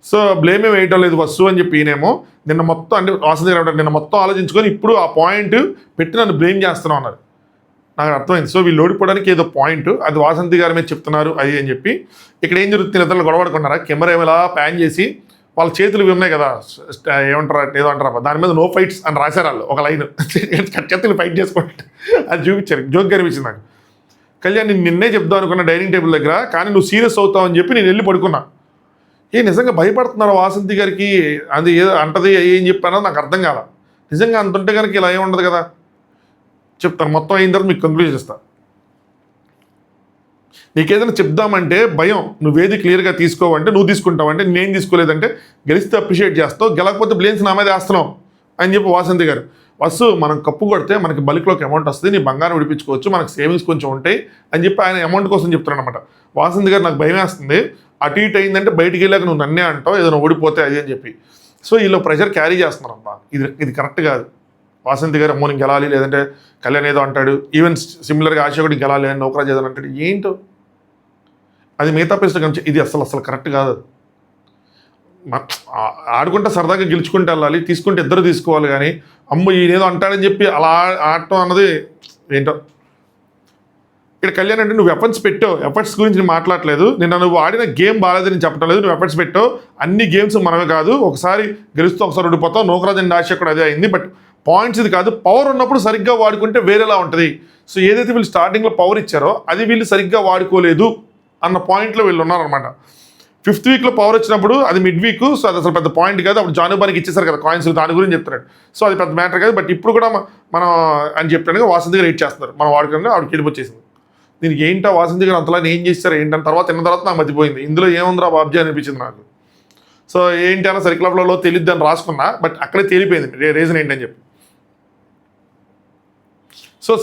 సో బ్లేమ్ ఏం వేయటం లేదు వస్తువు అని చెప్పి ఈయనేమో నిన్న మొత్తం అంటే వాసంతి గారు అంటారు నిన్న మొత్తం ఆలోచించుకొని ఇప్పుడు ఆ పాయింట్ పెట్టి నన్ను బ్లేమ్ చేస్తున్నావు అన్నారు. నాకు అర్థమైంది. సో వీళ్ళు ఓడిపోవడానికి ఏదో పాయింట్, అది వాసంతి గారి మీద చెప్తున్నారు అది అని చెప్పి. ఇక్కడ ఏం జరుగుతుంది, ఇతరులు గొడవడుకున్నారా, కెమెరా ఏమైనా ప్యాన్ చేసి వాళ్ళ చేతులు ఉన్నాయి కదా ఏదో అంటారా దాని మీద నో ఫైట్స్ అని రాశారు వాళ్ళు ఒక లైన్, చేతులు ఫైట్ చేసుకుంటే అది చూపించారు. జోక్ అనిపించింది నాకు. కళ్యాణ్ నేను నిన్నే చెప్దాం అనుకున్న డైనింగ్ టేబుల్ దగ్గర, కానీ నువ్వు సీరియస్ అవుతావు అని చెప్పి నేను వెళ్ళి పడుకున్నా. నిజంగా భయపడుతున్నారు వాసంతి గారికి, అది ఏదో అంటది ఏం చెప్పానో నాకు అర్థం కాల. నిజంగా అంతుంటే కనుక ఇలా ఏమి ఉండదు కదా. చెప్తాను మొత్తం అయిన తర్వాత మీకు కంక్లూజన్ ఇస్తాను. నీకేదైనా చెప్దామంటే భయం, నువ్వేది క్లియర్గా తీసుకోవంటే నువ్వు తీసుకుంటావంటే నేను తీసుకోలేదంటే గెలిస్తే అప్రిషియేట్ చేస్తావు, గెలకపోతే బ్లేమ్స్ నా మీద వేస్తున్నావు అని చెప్పి వాసంతి గారు. వస్తు మనం కప్పు కొడితే మనకి బల్క్లోకి అమౌంట్ వస్తుంది, నీ బంగారం విడిపించుకోవచ్చు, మనకు సేవింగ్స్ కొంచెం ఉంటాయి అని చెప్పి ఆయన అమౌంట్ కోసం చెప్తున్నాడు అనమాట. వాసంతి గారు నాకు భయం వేస్తుంది, అటు ఇటు అయిందంటే బయటికి వెళ్ళాక నువ్వు నన్నే అంటావు ఏదైనా ఓడిపోతే అది అని చెప్పి. సో వీళ్ళు ప్రెషర్ క్యారీ చేస్తున్నారమ్మా. ఇది కరెక్ట్ కాదు. వాసంతి గారు అమ్మో నేను గెలాలి, లేదంటే కళ్యాణ్ ఏదో అంటాడు, ఈవెన్ సిమిలర్గా ఆశ కూడా గెలాలి అని నౌకరాజ్ ఏదో అంటాడు. ఏంటో అది మిగతా ప్లేస్లో కనిపించి ఇది అసలు కరెక్ట్ కాదు. ఆడుకుంటే సరదాగా గెలుచుకుంటే వెళ్ళాలి, తీసుకుంటే ఇద్దరు తీసుకోవాలి. కానీ అమ్మ ఈయనేదో అంటాడని చెప్పి అలా ఆడటం అన్నది ఏంటో. ఇక్కడ కళ్యాణ్ అంటే నువ్వు ఎఫర్ట్స్ పెట్టావు, ఎఫర్ట్స్ గురించి నేను మాట్లాడలేదు, నువ్వు ఆడిన గేమ్ బాగాలేదు నేను చెప్పడం లేదు, నువ్వు ఎఫర్ట్స్ పెట్టావు. అన్ని గేమ్స్ మనమే కాదు, ఒకసారి గెలుస్తూ ఒకసారి ఓడిపోతావు. నౌకరాజ్ అండ్ ఆశ కూడా అదే అయింది. బట్ పాయింట్స్ ఇది కాదు, పవర్ ఉన్నప్పుడు సరిగ్గా వాడుకుంటే వేరేలా ఉంటుంది. సో ఏదైతే వీళ్ళు స్టార్టింగ్లో పవర్ ఇచ్చారో అది వీళ్ళు సరిగ్గా వాడుకోలేదు అన్న పాయింట్లో వీళ్ళు ఉన్నారనమాట. 5th వీక్లో పవర్ వచ్చినప్పుడు అది మిడ్ వీక్, సో అది అసలు పెద్ద పాయింట్ కాదు. అప్పుడు జానుబానికి ఇచ్చేసారు కదా కాయిన్స్, దాని గురించి చెప్తున్నాడు. సో అది పెద్ద మ్యాటర్ కాదు. బట్ ఇప్పుడు కూడా మనం అని చెప్పాను వాసంతి గారు రేట్ చేస్తున్నారు, మనం వాడుకుంటే ఆవిడకి వెళ్ళిపోచ్చేసింది. దీనికి ఏంటో వాసంతి గారు అంతలా ఏం చేస్తారు ఏంటని తిన్న తర్వాత నాకు మర్చిపోయింది. ఇందులో ఏముందిరా బాబ్జీ అనిపించింది నాకు. సో ఏంటి అన్న సర్కిల్ తెలియద్దు అని రాసుకున్నా, బట్ అక్కడే తేలిపోయింది రీజన్ ఏంటని చెప్పి. సో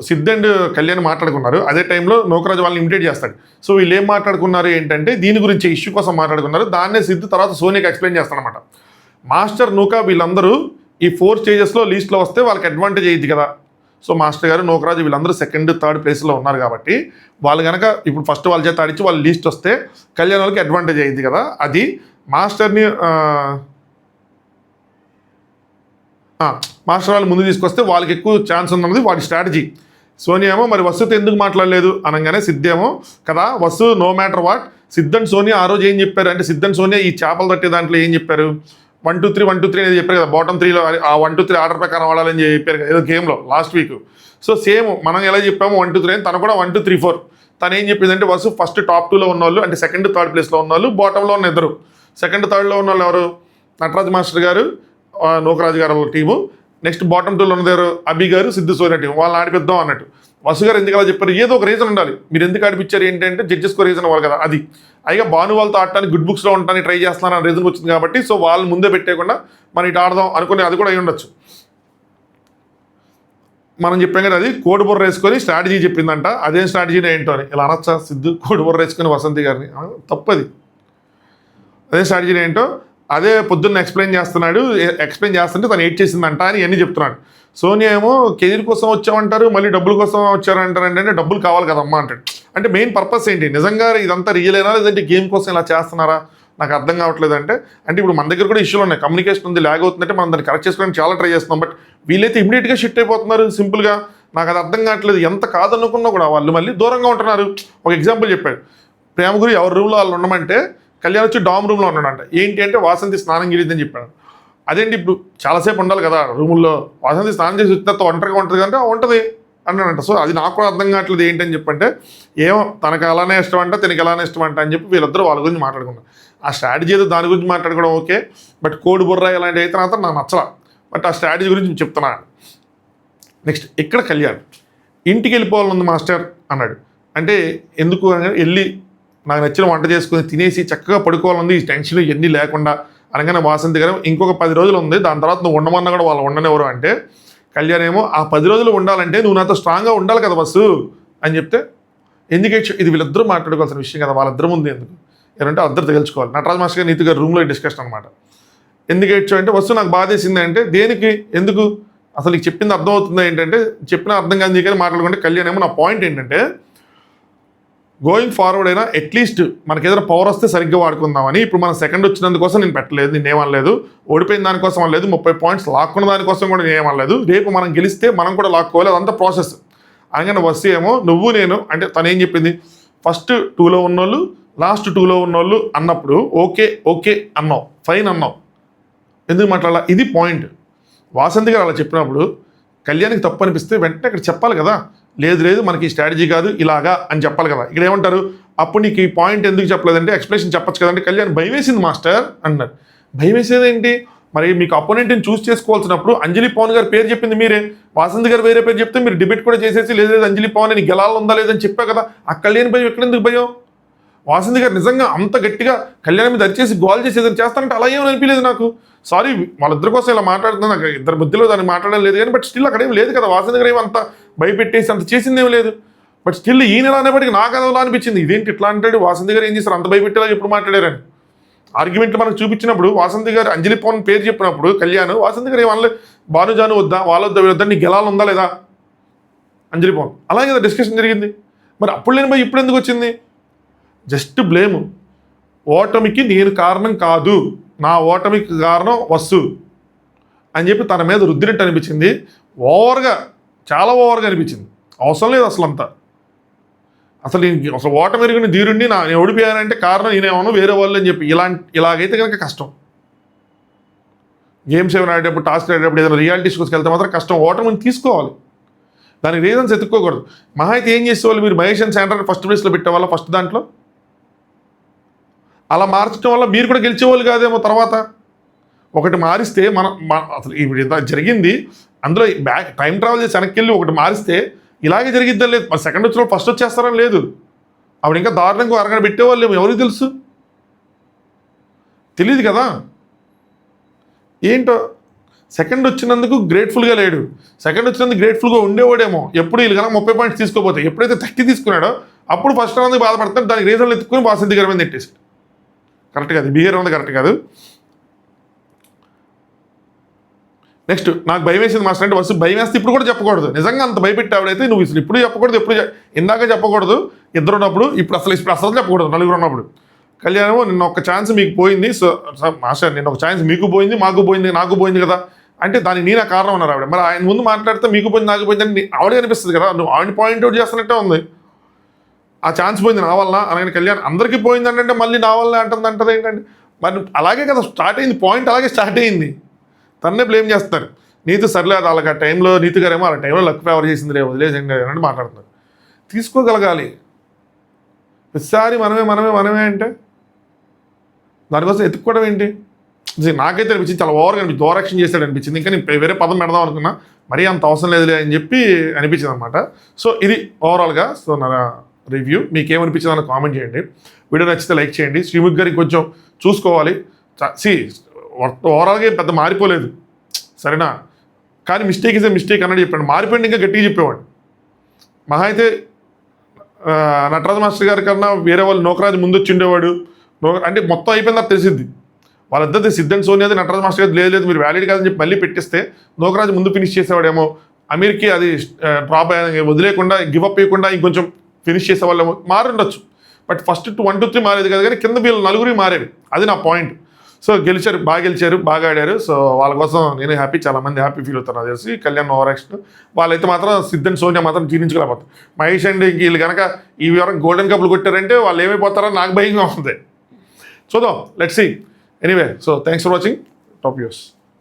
సిద్ధ్ అండ్ కళ్యాణ్ మాట్లాడుకున్నారు. అదే టైంలో నౌకరాజు వాళ్ళని ఇమిటేట్ చేస్తాడు. సో వీళ్ళు ఏం మాట్లాడుకున్నారు ఏంటంటే దీని గురించి ఇష్యూ కోసం మాట్లాడుకున్నారు. దాన్నే సిద్ధ్ తర్వాత సోనియాకి ఎక్స్ప్లెయిన్ చేస్తాడనమాట. మాస్టర్ నూకా వీళ్ళందరూ ఈ 4 స్టేజెస్లో లీస్ట్లో వస్తే వాళ్ళకి అడ్వాంటేజ్ అయ్యింది కదా. సో మాస్టర్ గారు నౌకరాజు వీళ్ళందరూ 2nd, 3rd ప్లేస్లో ఉన్నారు కాబట్టి వాళ్ళు కనుక ఇప్పుడు ఫస్ట్ వాళ్ళ చేత ఆడించి వాళ్ళు లీస్ట్ వస్తే కళ్యాణ్ వాళ్ళకి అడ్వాంటేజ్ అయ్యింది కదా. అది మాస్టర్ వాళ్ళు ముందు తీసుకొస్తే వాళ్ళకి ఎక్కువ ఛాన్స్ ఉన్నది వాడి స్ట్రాటజీ. సోనియా ఏమో మరి వస్తుతో ఎందుకు మాట్లాడలేదు అనగానే సిద్ధేమో కదా వస్తు no matter what. Sidh and Sonia ఆ రోజు ఏం చెప్పారు అంటే సిద్ధ్ అండ్ సోనియా ఈ చేపలు తట్టే దాంట్లో ఏం చెప్పారు, 1 2 3 1 2 3 అనేది చెప్పారు కదా. బాటమ్ 3లో ఆ 1 2 3 ఆర్డర్ ప్రకారం వాడాలని చెప్పారు కదా ఏదో గేమ్లో లాస్ట్ వీక్. సో సేమ్ మనం ఎలా చెప్పాము 1 2 3 అని తను కూడా 1 2 3 4. తను ఏం చెప్పిందంటే వస్తు ఫస్ట్ టాప్ 2లో ఉన్న వాళ్ళు అంటే 2nd, 3rd ప్లేస్లో ఉన్న వాళ్ళు, బాటంలో ఉన్న ఇద్దరు. 2nd, 3rdలో ఉన్న వాళ్ళు ఎవరు, నటరాజ్ మాస్టర్ గారు, నౌకరాజు గారు టీము. నెక్స్ట్ బాటమ్ 2లో ఉన్నదారు అభి గారు, సిద్ధు సోనియా టీం. వాళ్ళని ఆడిపిద్దాం అన్నట్టు. వసు గారు ఎందుకు అలా చెప్పారు, ఏదో ఒక రీజన్ ఉండాలి. మీరు ఎందుకు ఆడిపించారు ఏంటంటే జడ్జెస్కో రీజన్ అవ్వాలి కదా. అది అయిగా భాను వాళ్ళతో ఆడటానికి గుడ్ బుక్స్లో ఉండటానికి ట్రై చేస్తున్నాను అనే రీజన్ వచ్చింది కాబట్టి సో వాళ్ళు ముందే పెట్టేయకుండా మనం ఇటు ఆడదాం అనుకుని అది కూడా అయి ఉండొచ్చు. మనం చెప్పాం కదా అది కోడి బుర్ర వేసుకొని స్ట్రాటజీ చెప్పిందంట. అదేం స్ట్రాటజీనే ఏంటో అని ఇలా అనొచ్చా సిద్ధు కోడి బుర్ర వేసుకొని వసంతి గారిని, తప్పది. అదే స్ట్రాటజీనే ఏంటో అదే పొద్దున్న ఎక్స్ప్లెయిన్ చేస్తుంటే తను ఏడ్ చేసిందంట అని అన్నీ చెప్తున్నాడు. సోనియా ఏమో కెరీర్ కోసం వచ్చామంటారు, మళ్ళీ డబ్బుల కోసం వచ్చారంటారు. అంటే డబ్బులు కావాలి కదమ్మా అంటాడు. అంటే మెయిన్ పర్పస్ ఏంటి, నిజంగా ఇదంతా రియలేనా లేదంటే గేమ్ కోసం ఇలా చేస్తున్నారా నాకు అర్థం కావట్లేదు. అంటే ఇప్పుడు మన దగ్గర కూడా ఇష్యూలు ఉన్నాయి, కమ్యూనికేషన్ ఉంది, లాగ్ అవుతుందంటే మనం దాన్ని కరెక్ట్ చేసుకోవడానికి చాలా ట్రై చేస్తున్నాం. బట్ వీళ్ళైతే ఇమీడియట్గా షిఫ్ట్ అయిపోతున్నారు సింపుల్గా. నాకు అది అర్థం కావట్లేదు. ఎంత కాదనుకున్నా కూడా వాళ్ళు మళ్ళీ దూరంగా ఉంటున్నారు. ఒక ఎగ్జాంపుల్ చెప్పాడు, ప్రేమ గురి ఎవరి రూమ్లో వాళ్ళు ఉండమంటే కళ్యాణ్ వచ్చి డామ్ రూమ్లో ఉన్నాడంట. ఏంటి అంటే వాసంతి స్నానం గెలిద్దని చెప్పాడు. అదేంటి ఇప్పుడు చాలాసేపు ఉండాలి కదా రూముల్లో, వాసంతి స్నానం చేసి వచ్చిన తర్వాత ఒంటరిగా ఉంటుంది అంటే ఉంటుంది అన్నాడంట. సో అది నాకు కూడా అర్థం కావట్లేదు ఏంటని చెప్పంటే ఏమో తనకు అలానే ఇష్టం అంట తనకి ఎలానే ఇష్టం అంట అని చెప్పి వీళ్ళిద్దరూ వాళ్ళ గురించి మాట్లాడుకున్నారు. ఆ స్ట్రాటజీ ఏదో దాని గురించి మాట్లాడుకోవడం ఓకే, బట్ కోడి బుర్ర ఇలాంటి అయితే నాకు నచ్చలా. బట్ ఆ స్ట్రాటజీ గురించి చెప్తున్నాను. నెక్స్ట్ ఇక్కడ కళ్యాణ్ ఇంటికి వెళ్ళిపోవాలనుంది మాస్టర్ అన్నాడు. అంటే ఎందుకు వెళ్ళి నాకు నచ్చిన వంట చేసుకుని తినేసి చక్కగా పడుకోవాలంది, ఈ టెన్షన్ ఇవన్నీ లేకుండా అనగానే వాసంతి గారు ఇంకొక 10 రోజులు ఉంది, దాని తర్వాత నువ్వు ఉండమన్నా కూడా వాళ్ళు ఉండనివ్వరు అంటే కళ్యాణ్ ఏమో ఆ 10 రోజులు ఉండాలంటే నువ్వు నాతో స్ట్రాంగ్గా ఉండాలి కదా బస్సు అని చెప్తే ఎందుకు ఇది వీళ్ళిద్దరూ మాట్లాడుకోవాల్సిన విషయం కదా, వాళ్ళిద్దరు ముందు ఎందుకు ఏంటంటే అద్దరు తెలుసుకోవాలి. నటరాజ్ మాస్టర్ గారు నీతి గారు రూమ్లో డిస్కషన్ అనమాట. ఎందుకు ఏడ్చావు అంటే వస్తు నాకు బాధేసింది అంటే దేనికి ఎందుకు అసలు నీకు చెప్పింది అర్థం అవుతుందా ఏంటంటే చెప్పిన అర్థం కాదు కానీ మాట్లాడుకుంటే కళ్యాణ్ ఏమో నా పాయింట్ ఏంటంటే గోయింగ్ ఫార్వర్డ్ అయినా అట్లీస్ట్ మనకి ఏదైనా పవర్ వస్తే సరిగ్గా వాడుకుందామని. ఇప్పుడు మనం 2nd వచ్చినందుకోసం నేను పెట్టలేదు, నేనేమనలేదు. ఓడిపోయిన దానికోసం అనలేదు, 30 పాయింట్స్ లాక్కున్న దానికోసం కూడా నేనేమనలేదు. రేపు మనం గెలిస్తే మనం కూడా లాక్కోవాలి, అదంతా ప్రాసెస్. అనగానే వస్తే ఏమో నువ్వు నేను అంటే తను ఏం చెప్పింది ఫస్ట్ 2లో ఉన్నోళ్ళు లాస్ట్ 2లో ఉన్నోళ్ళు అన్నప్పుడు ఓకే అన్నావు, ఫైన్ అన్నావు, ఎందుకు మాట్లాడాల ఇది పాయింట్. వాసంతి గారు అలా చెప్పినప్పుడు కళ్యాణ్కి తప్పు అనిపిస్తే వెంటనే ఇక్కడ చెప్పాలి కదా, లేదు మనకి స్ట్రాటజీ కాదు ఇలాగా అని చెప్పాలి కదా. ఇక్కడ ఏమంటారు అప్పుడు నీకు ఈ పాయింట్ ఎందుకు చెప్పలేదంటే ఎక్స్ప్లెనేషన్ చెప్పచ్చు కదంటే కళ్యాణ్ భయం వేసింది మాస్టర్ అన్నారు. భయం వేసేదేంటి, మరి మీకు అపోనెంట్ని చూస్ చేసుకోవాల్సినప్పుడు అంజలి పవన్ గారి పేరు చెప్పింది మీరే, వాసంతి గారు వేరే పేరు చెప్తే మీరు డిబేట్ కూడా చేసేసి లేదు అంజలి పవన్ అని గెలాలందా లేదని చెప్పా కదా. ఆ కళ్యాణ్ భయం ఎక్కడెందుకు భయం? వాసంతి గారు నిజంగా అంత గట్టిగా కళ్యాణ్ మీద దరిచేసి గోల్ చేసేదని చేస్తానంటే అలా ఏమని అనిపించలేదు నాకు. సారీ వాళ్ళిద్దరి కోసం ఇలా మాట్లాడుతున్నా, నాకు ఇద్దరి మధ్యలో దాన్ని మాట్లాడడం లేదు కానీ బట్ స్టిల్ అక్కడ ఏం లేదు కదా. వాసంతి గారు ఏమి అంత భయపెట్టేసి అంత చేసిందేం లేదు. బట్ స్టిల్ ఈయన ఎలా అనేప్పటికీ నాకు అదలా అనిపించింది, ఇదేంటి ఇట్లా అంటాడు, వాసంతి గారు ఏం చేశారు అంత భయపెట్టేలా ఎప్పుడు మాట్లాడారని. ఆర్గ్యుమెంట్లు మనకు చూపించినప్పుడు వాసంతి గారు అంజలి పవన్ పేరు చెప్పినప్పుడు కళ్యాణ్ వాసంతి గారు ఏమన్నా భానుజాను వద్దా వాళ్ళొద్దా వీళ్ళొద్దా నీ గెలాలు ఉందా లేదా అంజలి పవన్ అలాగే కదా డిస్కషన్ జరిగింది. మరి అప్పుడు లేని భయం ఇప్పుడు ఎందుకు వచ్చింది? Just blame. ఓటమికి నేను కారణం కాదు, నా ఓటమికి కారణం వస్తు అని చెప్పి తన మీద రుద్దినట్టు అనిపించింది. ఓవర్గా, చాలా ఓవర్గా అనిపించింది. అవసరం లేదు అసలు అంతా. అసలు ఓటమి ఎరుగుని ధీరుణ్ణి నేను ఓడిపోయానంటే కారణం నేనేమన్నా వేరే వాళ్ళు అని చెప్పి ఇలాగైతే కనుక కష్టం. గేమ్స్ ఏమైనా ఆడేటప్పుడు, టాస్క్ ఆడేటప్పుడు, ఏదైనా రియాలిటీ షోస్కి వెళ్తే మాత్రం కష్టం. ఓటమిని తీసుకోవాలి, దానికి రీజన్స్ ఎత్తుక్కోకూడదు. మహా అయితే ఏం చేసేవాళ్ళు మీరు మహేష్ అండ్ శాండ్రాని ఫస్ట్ ప్లేస్లో పెట్టేవాళ్ళ ఫస్ట్ దాంట్లో అలా మార్చడం వల్ల మీరు కూడా గెలిచేవాళ్ళు కాదేమో. తర్వాత ఒకటి మారిస్తే అసలు ఇప్పుడు ఇంత జరిగింది అందులో బ్యాక్ టైం ట్రావెల్ చేసి వెనక్కి వెళ్ళి ఒకటి మారిస్తే ఇలాగే జరిగిద్దాం లేదు. మరి సెకండ్ వచ్చిన ఫస్ట్ వచ్చేస్తారని లేదు. అప్పుడు ఇంకా దారుణంగా అరగడ పెట్టేవాళ్ళు ఏమో, ఎవరికి తెలుసు, తెలియదు కదా. ఏంటో సెకండ్ వచ్చినందుకు గ్రేట్ఫుల్గా లేడు, సెకండ్ వచ్చినందుకు గ్రేట్ఫుల్గా ఉండేవాడేమో. ఎప్పుడు వీళ్ళు కనుక 30 పాయింట్స్ తీసుకోపోతే ఎప్పుడైతే 30 తీసుకున్నాడో అప్పుడు ఫస్ట్ రౌండ్కి బాధపడతాడు. దానికి రీజన్లు ఎత్తుకుని వాసంతి గారి మీద నెట్టేసి కరెక్ట్ కాదు, బిహేవియర్ ఉంది కరెక్ట్ కాదు. నెక్స్ట్ నాకు భయం వేసింది మాస్టర్ అంటే వస్తు భయం వేస్తే ఇప్పుడు కూడా చెప్పకూడదు. నిజంగా అంత భయపెట్టావిడైతే నువ్వు అసలు ఇప్పుడు చెప్పకూడదు, ఎప్పుడు ఇందాక చెప్పకూడదు, ఇద్దరు ఉన్నప్పుడు ఇప్పుడు అసలు చెప్పకూడదు, నలుగురు ఉన్నప్పుడు. కళ్యాణము నిన్న ఒక ఛాన్స్ మీకు పోయింది, సో మాస్టర్ నిన్న ఒక ఛాన్స్ మీకు పోయింది, మాకు పోయింది, నాకు పోయింది కదా అంటే దానికి నేను కారణం ఉన్నారు ఆవిడ. మరి ఆయన ముందు మాట్లాడితే మీకు పోయింది నాకు పోయింది అని ఆవిడే అనిపిస్తుంది కదా. నువ్వు ఆవిడ పాయింట్అవుట్ చేస్తున్నట్టే ఉంది. ఆ ఛాన్స్ పోయింది నా వల్ల అలాగే కళ్యాణ్ అందరికీ పోయింది అంటే మళ్ళీ నా వల్ల అంటుంది ఏంటంటే మరి అలాగే కదా స్టార్ట్ అయింది, పాయింట్ అలాగే స్టార్ట్ అయింది. తన్నే బ్లేమ్ చేస్తారు. నీతి సర్లేదు వాళ్ళకి ఆ టైంలో నీతి గారేమో ఆ టైంలో లక్ ఫేవర్ చేసింది రే వదిలేసింది అని మాట్లాడుతున్నారు. తీసుకోగలగాలి. ప్రతిసారి మనమే అంటే దానికోసం ఎత్తుక్కోవడం ఏంటి? నాకైతే అనిపించింది చాలా ఓవర్గా అనిపించింది, ఓవరాక్షన్ చేశాడు అనిపించింది. ఇంకా నేను వేరే పదం పెడదాం అనుకున్నా, మరీ అంత అవసరం లేదులే అని చెప్పి అనిపించింది అనమాట. సో ఇది ఓవరాల్గా సో నా రివ్యూ. మీకేమనిపించింది అని కామెంట్ చేయండి. వీడియో నచ్చితే లైక్ చేయండి. శ్రీముఖ్ గారికి కొంచెం చూసుకోవాలి. ఓవరాల్గా పెద్ద మారిపోలేదు సరేనా, కానీ మిస్టేక్ ఇస్ ఏ మిస్టేక్ అన్నట్టు చెప్పాడు. మారిపోయింది ఇంకా గట్టిగా చెప్పేవాడు. మహా అయితే నటరాజ్ మాస్టర్ గారి కన్నా వేరే వాళ్ళు నోకరాజు ముందు వచ్చి ఉండేవాడు. అంటే మొత్తం అయిపోయింది నాకు తెలిసింది. వాళ్ళిద్దరిది సిద్ధ్ అండ్ సోనియాది నటరాజ్ మాస్టర్ గారు లేదు మీరు వ్యాలిడ్ కాదని చెప్పి మళ్ళీ పెట్టిస్తే నోకరాజు ముందు ఫినిష్ చేసేవాడేమో. అమీర్కి అది డ్రాప్ వదిలేకుండా గివప్ ఇవ్వకుండా ఇంకొంచెం ఫినిష్ చేసేవాళ్ళేమో మారి ఉండొచ్చు. బట్ ఫస్ట్ 1 to 3 మారేది కదా, కానీ కింద వీళ్ళు నలుగురు మారేది. అది నా పాయింట్. సో గెలిచారు, బాగా ఆడారు. సో వాళ్ళ కోసం నేను హ్యాపీ, చాలా మంది హ్యాపీ ఫీల్ అవుతారు నాకు తెలిసి. కళ్యాణ్ ఓవరాక్షన్ వాళ్ళైతే మాత్రం సిద్ధ్ అండ్ సోనియా మాత్రం జీర్ణించుకోలేకపోతారు. మహేష్ అండ్ వీళ్ళు కనుక ఈ వివరం గోల్డెన్ కప్లు కొట్టారంటే వాళ్ళు ఏమైపోతారో నాకు భయంగా ఉంది. చూద్దాం, let's see. Anyway, so thanks for watching top views.